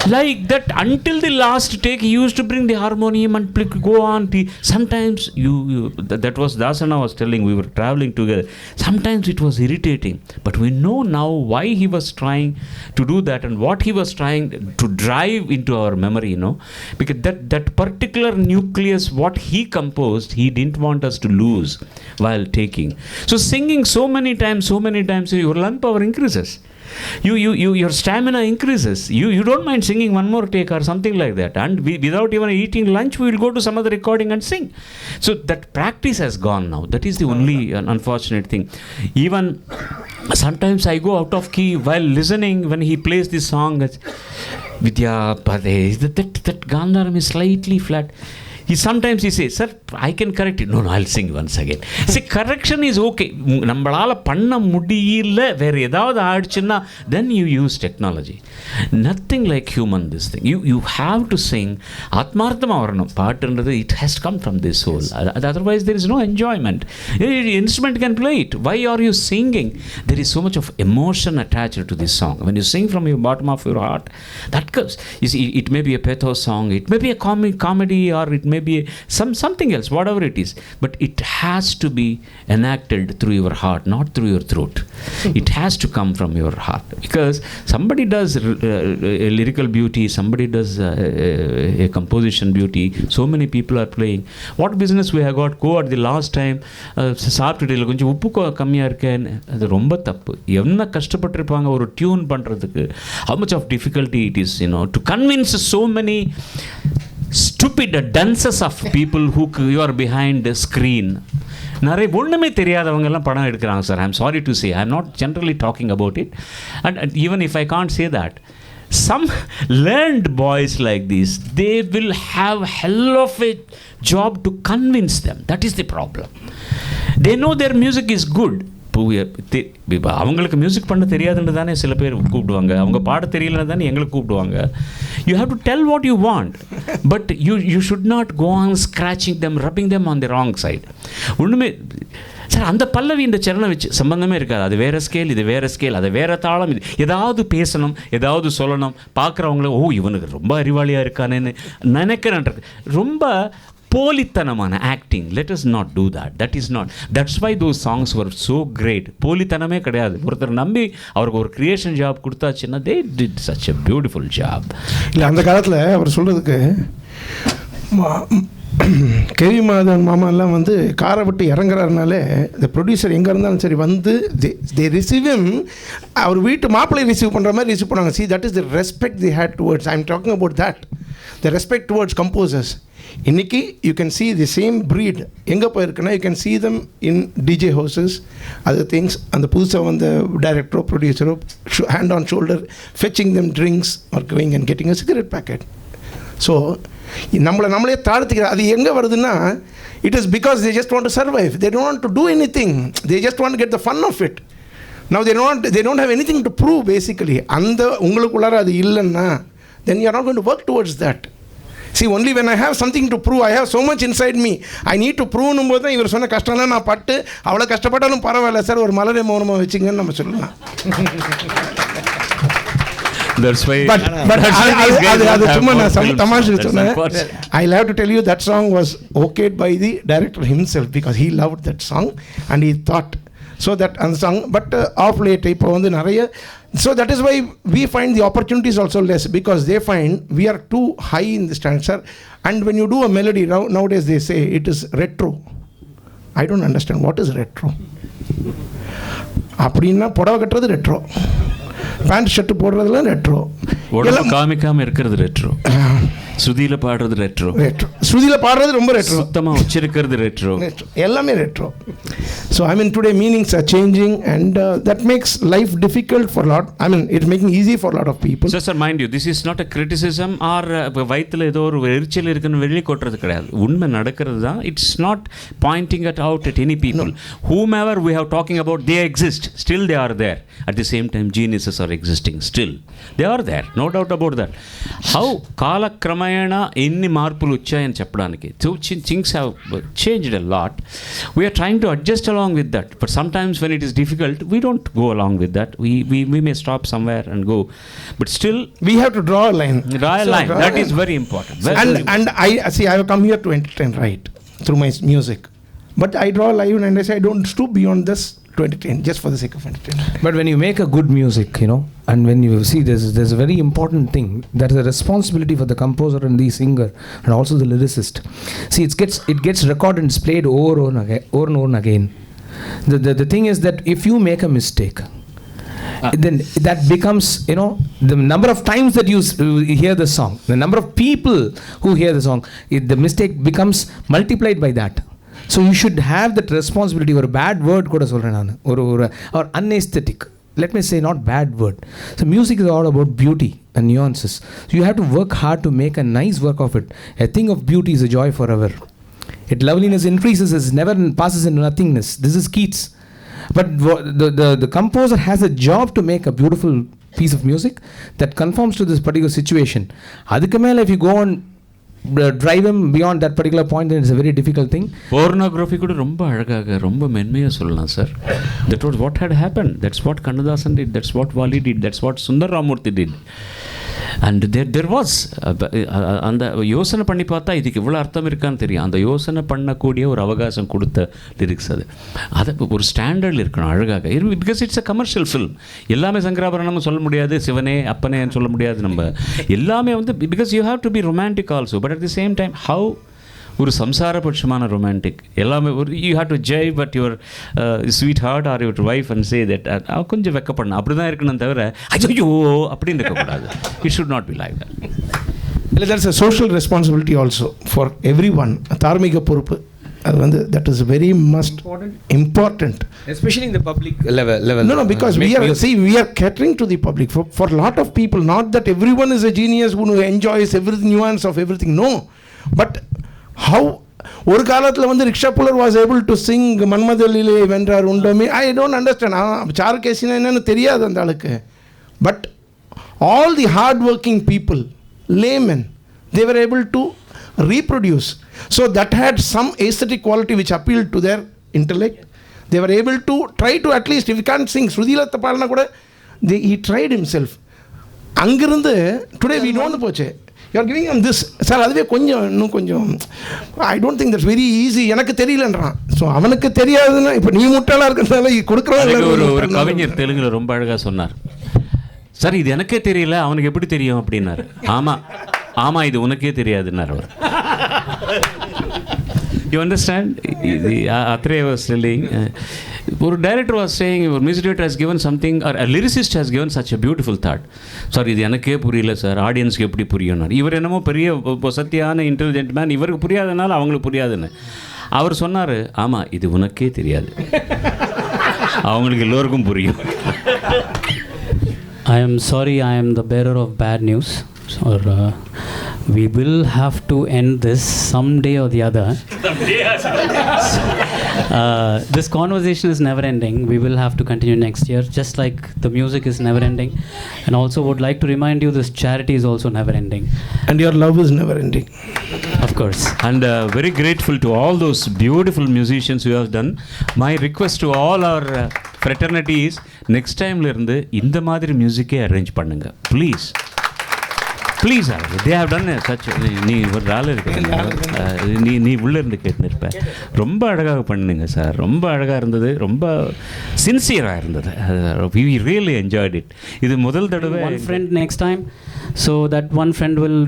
Like that, until the last take, he used to bring the harmonium and go on. Sometimes that was Dasana was telling, we were traveling together. Sometimes it was irritating, but we know now why he was trying to do that and what he was trying to drive into our memory, because that particular nucleus, what he composed, he didn't want us to lose while taking. So singing so many times, your lung power increases. Your stamina increases. You don't mind singing one more take or something like that. And without even eating lunch, we will go to some other recording and sing. So that practice has gone now. That is the only unfortunate thing. Even sometimes I go out of key while listening when he plays this song. Vidya Pade, that Gandharam is slightly flat. Sometimes he says, sir, I can correct it. No, I'll sing once again. See, correction is okay. நம்மளால பண்ண முடியல வேற ஏதாவது ஆயிடுச்சுன்னா then you use technology. Nothing like human this thing. You have to sing. ஆத்மார்த்தமா வரணும் பாட்டுன்றது. It has come from this soul. Otherwise there is no enjoyment. Instrument can play it. Why are you singing? There is so much of emotion attached to this song. When you sing from your bottom of your heart, that comes. You see, it may be a pathos song. It may be a comedy, or it may be something else, whatever it is, but it has to be enacted through your heart, not through your throat. It has to come from your heart, because somebody does a lyrical beauty, somebody does a composition beauty, so many people are playing. What business we have got? Go at the last time சாப்பிட்டுட்டு கொஞ்சம் உப்பு கம்மியாக இருக்கேன்னு, அது ரொம்ப தப்பு. என்ன கஷ்டப்பட்டிருப்பாங்க ஒரு டியூன் பண்ணுறதுக்கு. How much of difficulty it is, to convince so many stupid dunces of people who you are behind the screen. நிறைய ஒன்றுமே தெரியாதவங்கெல்லாம் படம் எடுக்கிறாங்க sir. I'm sorry to say, I am not generally talking about it. And even if I can't say that, some learned boys like this, they will have hell of a job to convince them. That is the problem. They know their music is good. அவங்களுக்கு music பண்ண தெரியாதுன்னு தானே சில பேர் கூப்பிடுவாங்க. அவங்க பாட தெரியலன்னு தானே எங்களுக்கு கூப்பிடுவாங்க. You have to tell what you want, but you should not go on scratching them, rubbing them on the wrong side. ஒன்றுமே சார், அந்த பல்லவி இந்த சரணம் வச்சு சம்மந்தமே இருக்காது. அது வேறு ஸ்கேல், இது வேறு ஸ்கேல், அது வேறு தாளம். இது ஏதாவது பேசணும், ஏதாவது சொல்லணும். பார்க்குறவங்கள இவனுக்கு ரொம்ப அறிவாளியாக இருக்கானேன்னு நினைக்கிறேன்றது ரொம்ப போலித்தனமான acting. Let us not do that. That is not. That's why those songs were so great. போலித்தனமே கிடையாது. ஒருத்தர் நம்பி அவருக்கு ஒரு கிரியேஷன் ஜாப் கொடுத்தாச்சுன்னா they did such a beautiful job. இல்லை, அந்த காலத்தில் அவர் சொல்கிறதுக்கு கேவி மாதவன் மாமாலாம் காரை விட்டு இறங்குறாருனாலே இந்த ப்ரொடியூசர் எங்கே இருந்தாலும் சரி தே ரிசீவ் ஹிம். அவர் வீட்டு மாப்பிள்ளை ரிசீவ் பண்ணுற மாதிரி ரிசீவ் பண்ணுவாங்க. See, that is the respect they had towards. I am talking about that, the respect towards composers. இன்றைக்கி you can see the same breed எங்கே போயிருக்குன்னா, you can see them in DJ houses, other things. அந்த புதுசாக வந்த டைரக்டரோ ப்ரொடியூசரோ hand on shoulder fetching them drinks or going and getting a cigarette packet. So நம்மளே தாழ்த்திக்கிற. அது எங்கே வருதுன்னா, it is because they just want to survive. They don't want to do anything. They just want to get the fun of it. Now they don't have anything to prove basically. அந்த உங்களுக்குள்ளார அது இல்லைன்னா then you are not going to work towards that. See, only when I have something to prove, I have so much inside me, I need to prove போது தான் இவர் சொன்ன கஷ்டம்லாம் நான் பட்டு அவ்வளோ கஷ்டப்பட்டாலும் பரவாயில்ல சார், ஒரு மலரை மௌனமாக வச்சுங்கன்னு நம்ம சொல்லலாம். That's why. But அது சும்மா நான் தமாஷுக்கு சொன்னேன். I'll have to tell you that song was okayed by the director himself because he loved that song and he thought so that and song. But off late இப்போ நிறைய. So that is why we find the opportunities also less, because they find we are too high in the standard, sir. And when you do a melody nowadays they say it is retro. I don't understand what is retro. அப்படின்னா புடவை கட்டுறது retro, pant shirt போடுறதுலாம் retro, உடம்பு காமிக்காமல் இருக்கிறது retro, ஸ்ருதியில் பாடுறது retro, ஸ்ருதியில் பாடுறது ரொம்ப retro, சுத்தமாக வச்சிருக்கிறது ரெட்ரோ, எல்லாமே retro. So I mean today meanings are changing and that makes life difficult for lot. I mean it's making easy for lot of people. Sir mind you, this is not a criticism or வயிற்றில் ஏதோ ஒரு எரிச்சல் இருக்குன்னு வெளியே கொட்டுறது கிடையாது. உண்மை நடக்கிறது தான். It's not pointing at out at any people. Whom ever we have talking about, they exist, still they are there. At the same time geniuses are existing, still they are there, no doubt about that. How కాలక్రమేణా ఎన్ని మార్పులు వచ్చాయని చెప్పడానికి. Things have changed a lot. We're trying to adjust along with that, but sometimes when it is difficult we don't go along with that. We may stop somewhere and go, but still we have to draw a line. That is very important. And I have come here to entertain, right, through my music, but I draw a line and I say I don't stoop beyond this to entertain just for the sake of entertainment. But when you make a good music, you know, and when you see there's a very important thing, there is a responsibility for the composer and the singer and also the lyricist. See, it gets recorded and played over and over again. The thing is that if you make a mistake, then that becomes, you know, the number of times that you hear the song, the number of people who hear the song, the mistake becomes multiplied by that. So you should have that responsibility. Or a bad word kuda solren nanu, or unaesthetic, let me say, not bad word. So music is all about beauty and nuances. So you have to work hard to make a nice work of it. A thing of beauty is a joy forever. It loveliness increases, it never passes into nothingness. This is Keats. But the composer has a job to make a beautiful piece of music that conforms to this particular situation. Adukku mela if you go on drive him beyond that particular point, then it's a very difficult thing. Pornography kuda romba azhagaga romba menmaiya sollalam sir. That was what had happened. That's what Kannadasan did, that's what Vali did, that's what Sundar Ramurthy did. And there was அந்த யோசனை பண்ணி பார்த்தா இதுக்கு இவ்வளோ அர்த்தம் இருக்கான்னு தெரியும். அந்த யோசனை பண்ணக்கூடிய ஒரு அவகாசம் கொடுத்த லிரிக்ஸ் அது ஒரு ஸ்டாண்டர்டில் இருக்கணும் அழகாக. Because it's a commercial film. எல்லாமே சங்கராபரணமும் சொல்ல முடியாது, சிவனே அப்பனேன்னு சொல்ல முடியாது. நம்ம எல்லாமே வந்து because you have to be romantic also, but at the same time how ஒரு சம்சாரபட்சமான ரொமான்டிக் எல்லாமே ஒரு you have to jay pat your sweetheart or your wife and say that கொஞ்சம் வெக்கப்படணும். அப்படி தான் இருக்கணும் தவிர ஐயோ அப்படின்னு இருக்கக்கூடாது. It should not be like that. இல்லை, that's a social responsibility also for everyone. தார்மீக பொறுப்பு அது வந்து that is very must important, especially in the public level. No, because we are catering to the public for a lot of people. Not that everyone is a genius who enjoys every nuance of everything, no, but how ஒரு காலத்தில் வந்து rickshaw puller was able to sing மன்மதலிலே வென்றார் உண்டோமே. I don't understand. சாருகேசினா என்னன்னு தெரியாது அந்த ஆளுக்கு. But all the hard working people, layman, they were able to reproduce. So that had some aesthetic quality which appealed to their intellect. They were able to try to, at least if you can't sing ஸ்ருதிலத்தை பாடினா கூட he tried himself. அங்கிருந்து today we don't போச்சு. You are giving him this. Sir அதுவே கொஞ்சம் இன்னும் கொஞ்சம் I don't think that's very easy. எனக்கு தெரியலன்றான். So அவனுக்கு தெரியாதுன்னா இப்போ நீ முட்டாளாக இருக்கிறதால கொடுக்குறோம். ஒரு கவிஞர் தெலுங்குல ரொம்ப அழகாக சொன்னார், சார் இது எனக்கே தெரியல அவனுக்கு எப்படி தெரியும் அப்படின்னாரு. ஆமாம் இது உனக்கே தெரியாதுன்னார் அவர். You understand? Athre was telling, ஒரு director was saying, ஒரு music director has given something, or a lyricist has given such a beautiful thought. Sir இது எனக்கே புரியல சார், ஆடியன்ஸ்க்கு எப்படி புரியும்னார். இவர் என்னமோ பெரிய சத்தியான இன்டெலிஜென்ட் மேன், இவருக்கு புரியாதனால அவங்களுக்கு புரியாதுன்னு. அவர் சொன்னார், ஆமாம் இது உனக்கே தெரியாது, அவங்களுக்கு எல்லோருக்கும் புரியும். I am sorry, I am the bearer of bad news. Or we will have to end this someday or the other. This conversation is never ending. We will have to continue next year, just like the music is never ending. And also would like to remind you, this charity is also never ending. And your love is never ending. Of course. And very grateful to all those beautiful musicians who have done. My request to all our fraternity is, next time இருந்து இந்த மாதிரி மியூசிக்கே arrange பண்ணுங்க please. Please they have done such. நீ ஒரு ஆள் இருக்க, நீ உள்ளே இருந்து கேட்டுன்னு இருப்ப. ரொம்ப அழகாக பண்ணுங்க சார், ரொம்ப அழகாக இருந்தது, ரொம்ப சின்சியராக இருந்தது. We really enjoyed it. இது முதல் தடவை. One friend next time, so that one friend will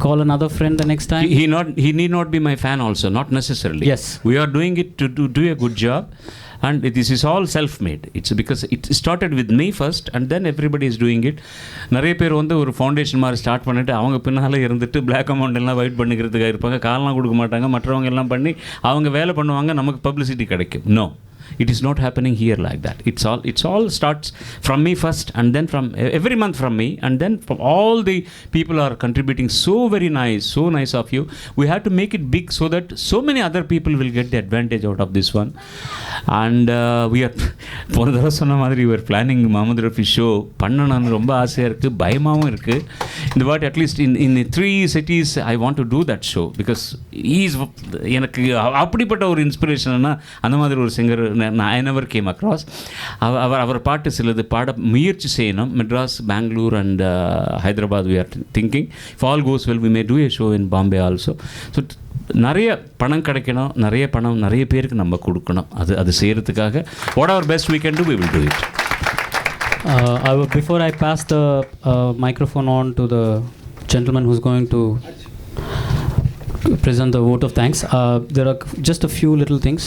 call another friend the next time. He need not be my fan also, not necessarily. Yes. We are doing it to do a good job. And this is all self-made. It's because it started with me first and then everybody is doing it. நிறைய பேர் வந்து ஒரு foundation மாதிரி start பண்ணிவிட்டு அவங்க பின்னால் இருந்துட்டு black amount எல்லாம் வெயிட் பண்ணிக்கிறதுக்காக இருப்பாங்க, காலெலாம் கொடுக்க மாட்டாங்க, மற்றவங்க எல்லாம் பண்ணி அவங்க வேலை பண்ணுவாங்க, நமக்கு பப்ளிசிட்டி கிடைக்கும். No, It is not happening here like that. It's all starts from me first, and then from every month from me, and then from all the people are contributing. So very nice, so nice of you. We have to make it big so that so many other people will get the advantage out of this one. And we are போன தடவை சொன்ன மாதிரி we are planning Mohammed Rafi show பண்ணணும்னு ரொம்ப ஆசையாக இருக்குது, பயமாகவும் இருக்குது. இந்த வாட்டி at least in 3 cities I want to do that show because he is எனக்கு அப்படிப்பட்ட ஒரு இன்ஸ்பிரேஷன்னா அந்த மாதிரி ஒரு singer I never came across. அவர் பாட்டு சிலது பாட முயற்சி செய்யணும். Madras, Bangalore and Hyderabad we are thinking. If all goes well we may do a show in Bombay also. So நிறைய பணம் கிடைக்கணும், நிறைய பேருக்கு நம்ம கொடுக்கணும். அது செய்கிறதுக்காக whatever best we can do we will do it. Before I pass the microphone on to the gentleman who's going to present the vote of thanks, there are just a few little things.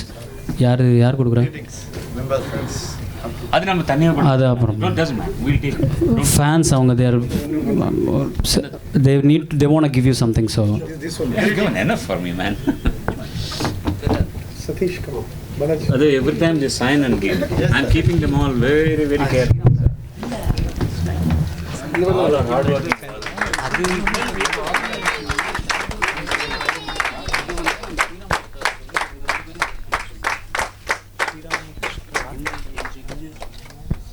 யார் கொடுக்குறாங்க? அது நம்ம தனியாக அது அப்புறம் fans அவங்க they want to give you something, so enough for me, man. Satish, come on. Every time they sign and give, I'm keeping them all very, very careful. All are hard work.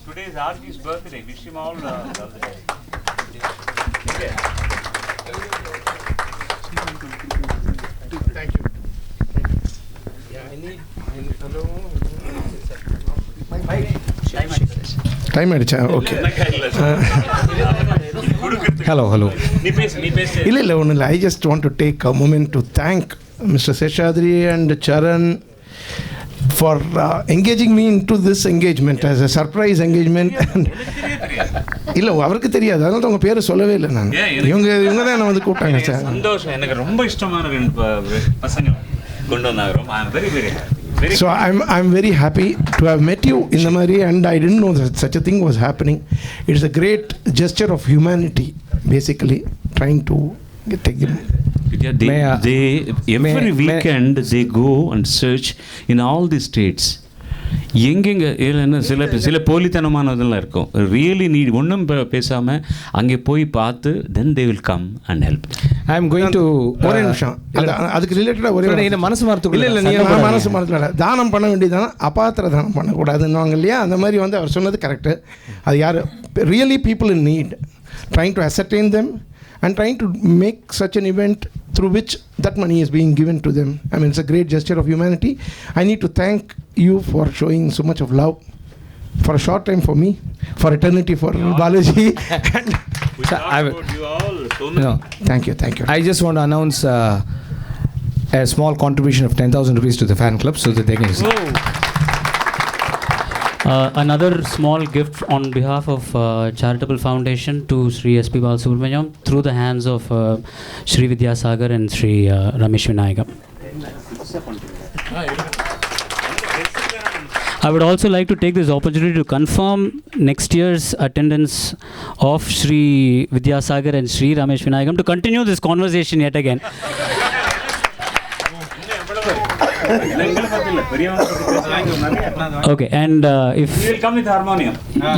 Today is Archie's birthday. Wish him all the best. Okay. Thank you. Yeah, I need hello. Time ஆயிடுச்சா? Okay. Hello இல்லை ஒன்றும் இல்லை. I just want to take a moment to thank Mr. Seshadri and Charan for engaging me into this engagement as a surprise engagement. இல்லை அவருக்கு தெரியாது, அதனால தான் உங்கள் பேர் சொல்லவே இல்லை. நான் இவங்க தான் என்னை வந்து கூப்பிட்டாங்க. சார் சந்தோஷம், எனக்கு ரொம்ப இஷ்டமான பசங்க கொண்டு வந்தாங்க. I'm very, very happy. So I'm very happy to have met you in the Mari, and I didn't know that such a thing was happening. It is a great gesture of humanity, basically trying to take them. Every weekend they go and search in all the states. எங்கெங்கே இல்லைன்னா சில போலித்தனமானதெல்லாம் இருக்கும். Really need ஒன்றும் பேசாமல் அங்கே போய் பார்த்து then they will come and help. I am going to ஒரே நிமிஷம் அதுக்கு ரிலேட்டடாக ஒரே என்ன மனசு மாறத்துக்கு இல்லை நீங்கள் மனசு மாறத்துல தானம் பண்ண வேண்டியதானே, அபாத்திர தானம் பண்ணக்கூடாதுன்னுவாங்க இல்லையா? அந்த மாதிரி வந்து அவர் சொன்னது கரெக்டு. அது யார் really people in NEET, trying to அசர்டைன் them and trying to make such an event through which that money is being given to them. I mean, it's a great gesture of humanity. I need to thank you for showing so much of love for a short time for me, for eternity for Balaji. We talked about you all so much. No. Thank you. I just want to announce a small contribution of 10,000 rupees to the fan club so that they can another small gift on behalf of charitable foundation to Sri SP Balasubramaniam through the hands of Sri Vidyasagar and Sri Ramesh Vinayagam. I would also like to take this opportunity to confirm next year's attendance of Sri Vidyasagar and Sri Ramesh Vinayagam to continue this conversation yet again. Okay, and if we will come with harmonium.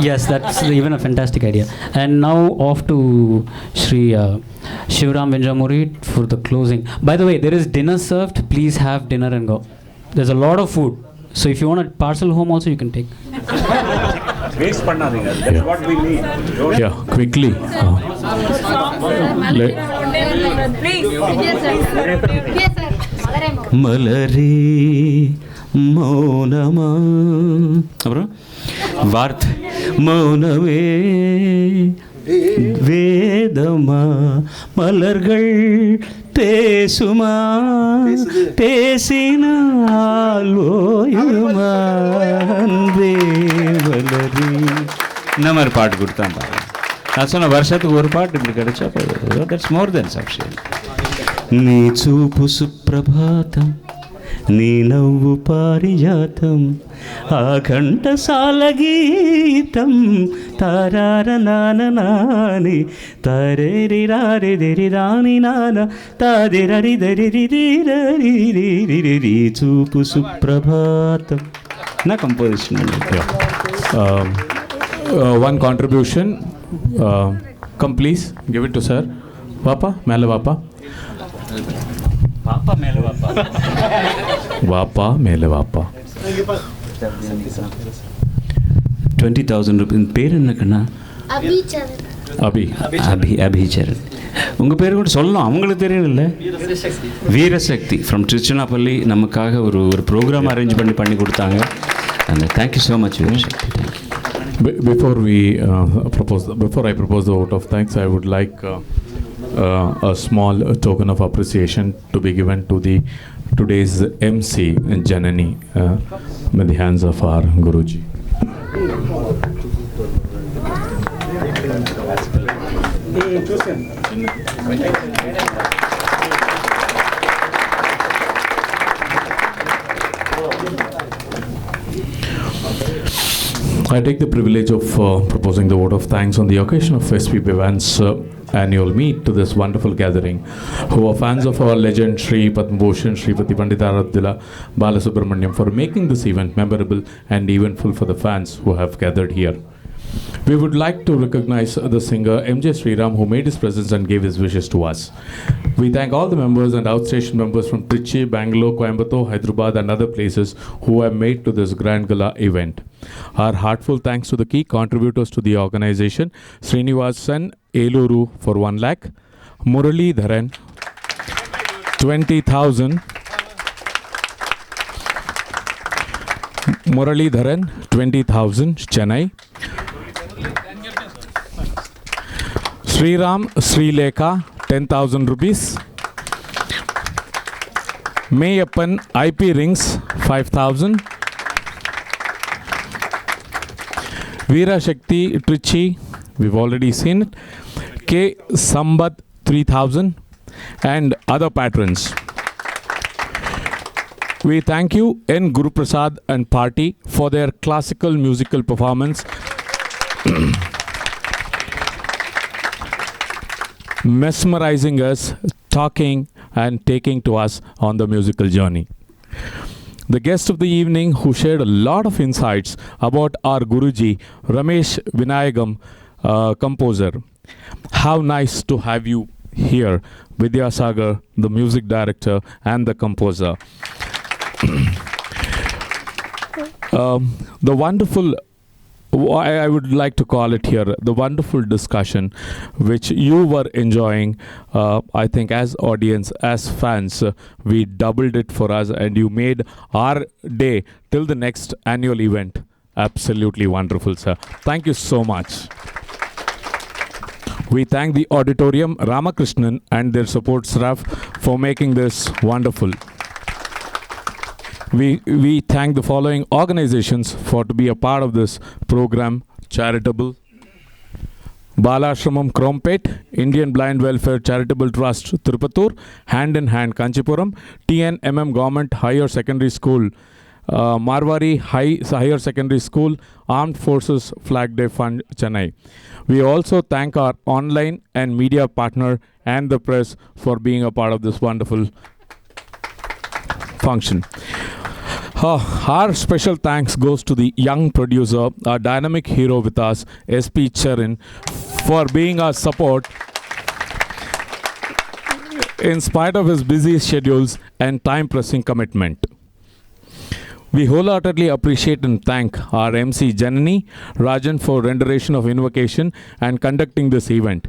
Yes, that's even a fantastic idea. And now off to Sri Shivram Venjamuri for the closing. By the way, there is dinner served. Please have dinner and go. There's a lot of food, so if you want a parcel home also you can take. Waste பண்ணாதீங்க. That's what we need. Yeah, quickly. Please. Yes, sir. Yes, sir. மலரே மௌனமா, அப்புறம் வார்த்தை மௌனமே வேதமா, மலர்கள் பேசுமா, பேசினால் ஓயுமா, அன்பே மலரே. இந்த மாதிரி பாட்டு கொடுத்தான் பாருங்க. நான் சொன்ன வருஷத்துக்கு ஒரு பாட்டு இப்படி கிடைச்சா தட்ஸ் மோர் தென் சஃபிஷியன்ட். నీ చూపు సుప్రభాతం, నీ నవ్వు పారిజాతం, ఆ ఘంటసాల గీతం, తారార నాన నాని తరేరి రారి దరి రాని నాన తాదిరరి దరి రి రి రి రి చూపు సుప్రభాతం, என்ன composition One contribution. Come please, give it to sir. Papa, மேலே வாப்பா. பாப்பா மேலே வாப்பா. வாப்பா மேலே வாப்பா. 20,000 rupees. பேர் என்ன கண்ணா? அபி. அபிச்சரன். உங்கள் பேர் கூட சொல்லலாம், அவங்களுக்கு தெரியல. வீரசக்தி ஃப்ரம் திருச்சினாப்பள்ளி நமக்காக ஒரு ப்ரோக்ராம் அரேஞ்ச் பண்ணி கொடுத்தாங்க. And thank you so much, வீரசக்தி. Before I propose the vote of thanks, I would like a small token of appreciation to be given to today's MC Janani with the hands of our Guruji. I take the privilege of proposing the vote of thanks on the occasion of SPB events annual meet to this wonderful gathering, who are fans of our legend Sri Padmabhushan Srimati Panditaratila Balasubramaniam, for making this event memorable and eventful for the fans who have gathered here. We would like to recognize the singer M.J. Sriram, who made his presence and gave his wishes to us. We thank all the members and outstation members from Trichy, Bangalore, Coimbatore, Hyderabad and other places who have made to this grand gala event. Our heartfelt thanks to the key contributors to the organization: Srinivasan Eluru for 1 lakh, Murali Dharan 20,000, Murali Dharan 20,000, Chennai. Sriram Srilekha 10,000 rupees. Mayappan IP Rings 5,000. Veera Shakti Trichy, we've already seen it. K Sambat 3,000 and other patrons. We thank you N Guru Prasad and party for their classical musical performance, mesmerizing us, talking and taking to us on the musical journey. The guest of the evening, who shared a lot of insights about our Guruji, Ramesh Vinayagam, composer. How nice to have you here, Vidyasagar, the music director and the composer. The wonderful, I would like to call it here, the wonderful discussion which you were enjoying. I think as audience, as fans, we doubled it for us and you made our day till the next annual event absolutely wonderful, sir. Thank you so much. We thank the auditorium, Ramakrishnan and their support staff for making this wonderful. We thank the following organizations for to be a part of this program: Charitable, Balashramam Krompet, Indian Blind Welfare Charitable Trust Tirupatur, Hand in Hand Kanchipuram, TNMM Government Higher Secondary School, Marwari Higher Secondary School, Armed Forces Flag Day Fund, Chennai. We also thank our online and media partner and the press for being a part of this wonderful function. Our special thanks goes to the young producer, our dynamic hero with us, SP Charan, for being our support in spite of his busy schedules and time-pressing commitment. We wholeheartedly appreciate and thank our MC Janani Rajan for rendition of invocation and conducting this event.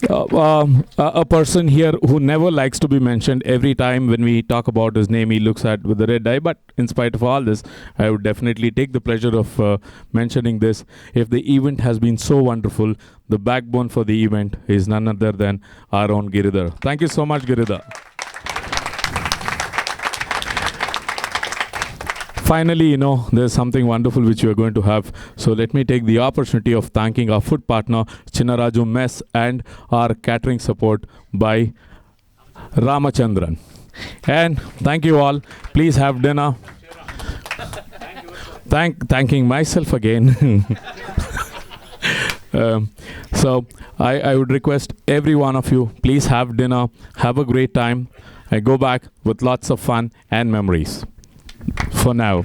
A person here who never likes to be mentioned. Every time when we talk about his name, he looks at with the red eye. But in spite of all this, I would definitely take the pleasure of mentioning this. If the event has been so wonderful, the backbone for the event is none other than our own Giridhar. Thank you so much, Giridhar. Finally, there's something wonderful which you are going to have. So let me take the opportunity of thanking our food partner, Chinnaraju Mess, and our catering support by Ramachandran. And thank you all. Please have dinner. Thanking myself again. So I would request every one of you, please have dinner. Have a great time. I go back with lots of fun and memories. For now.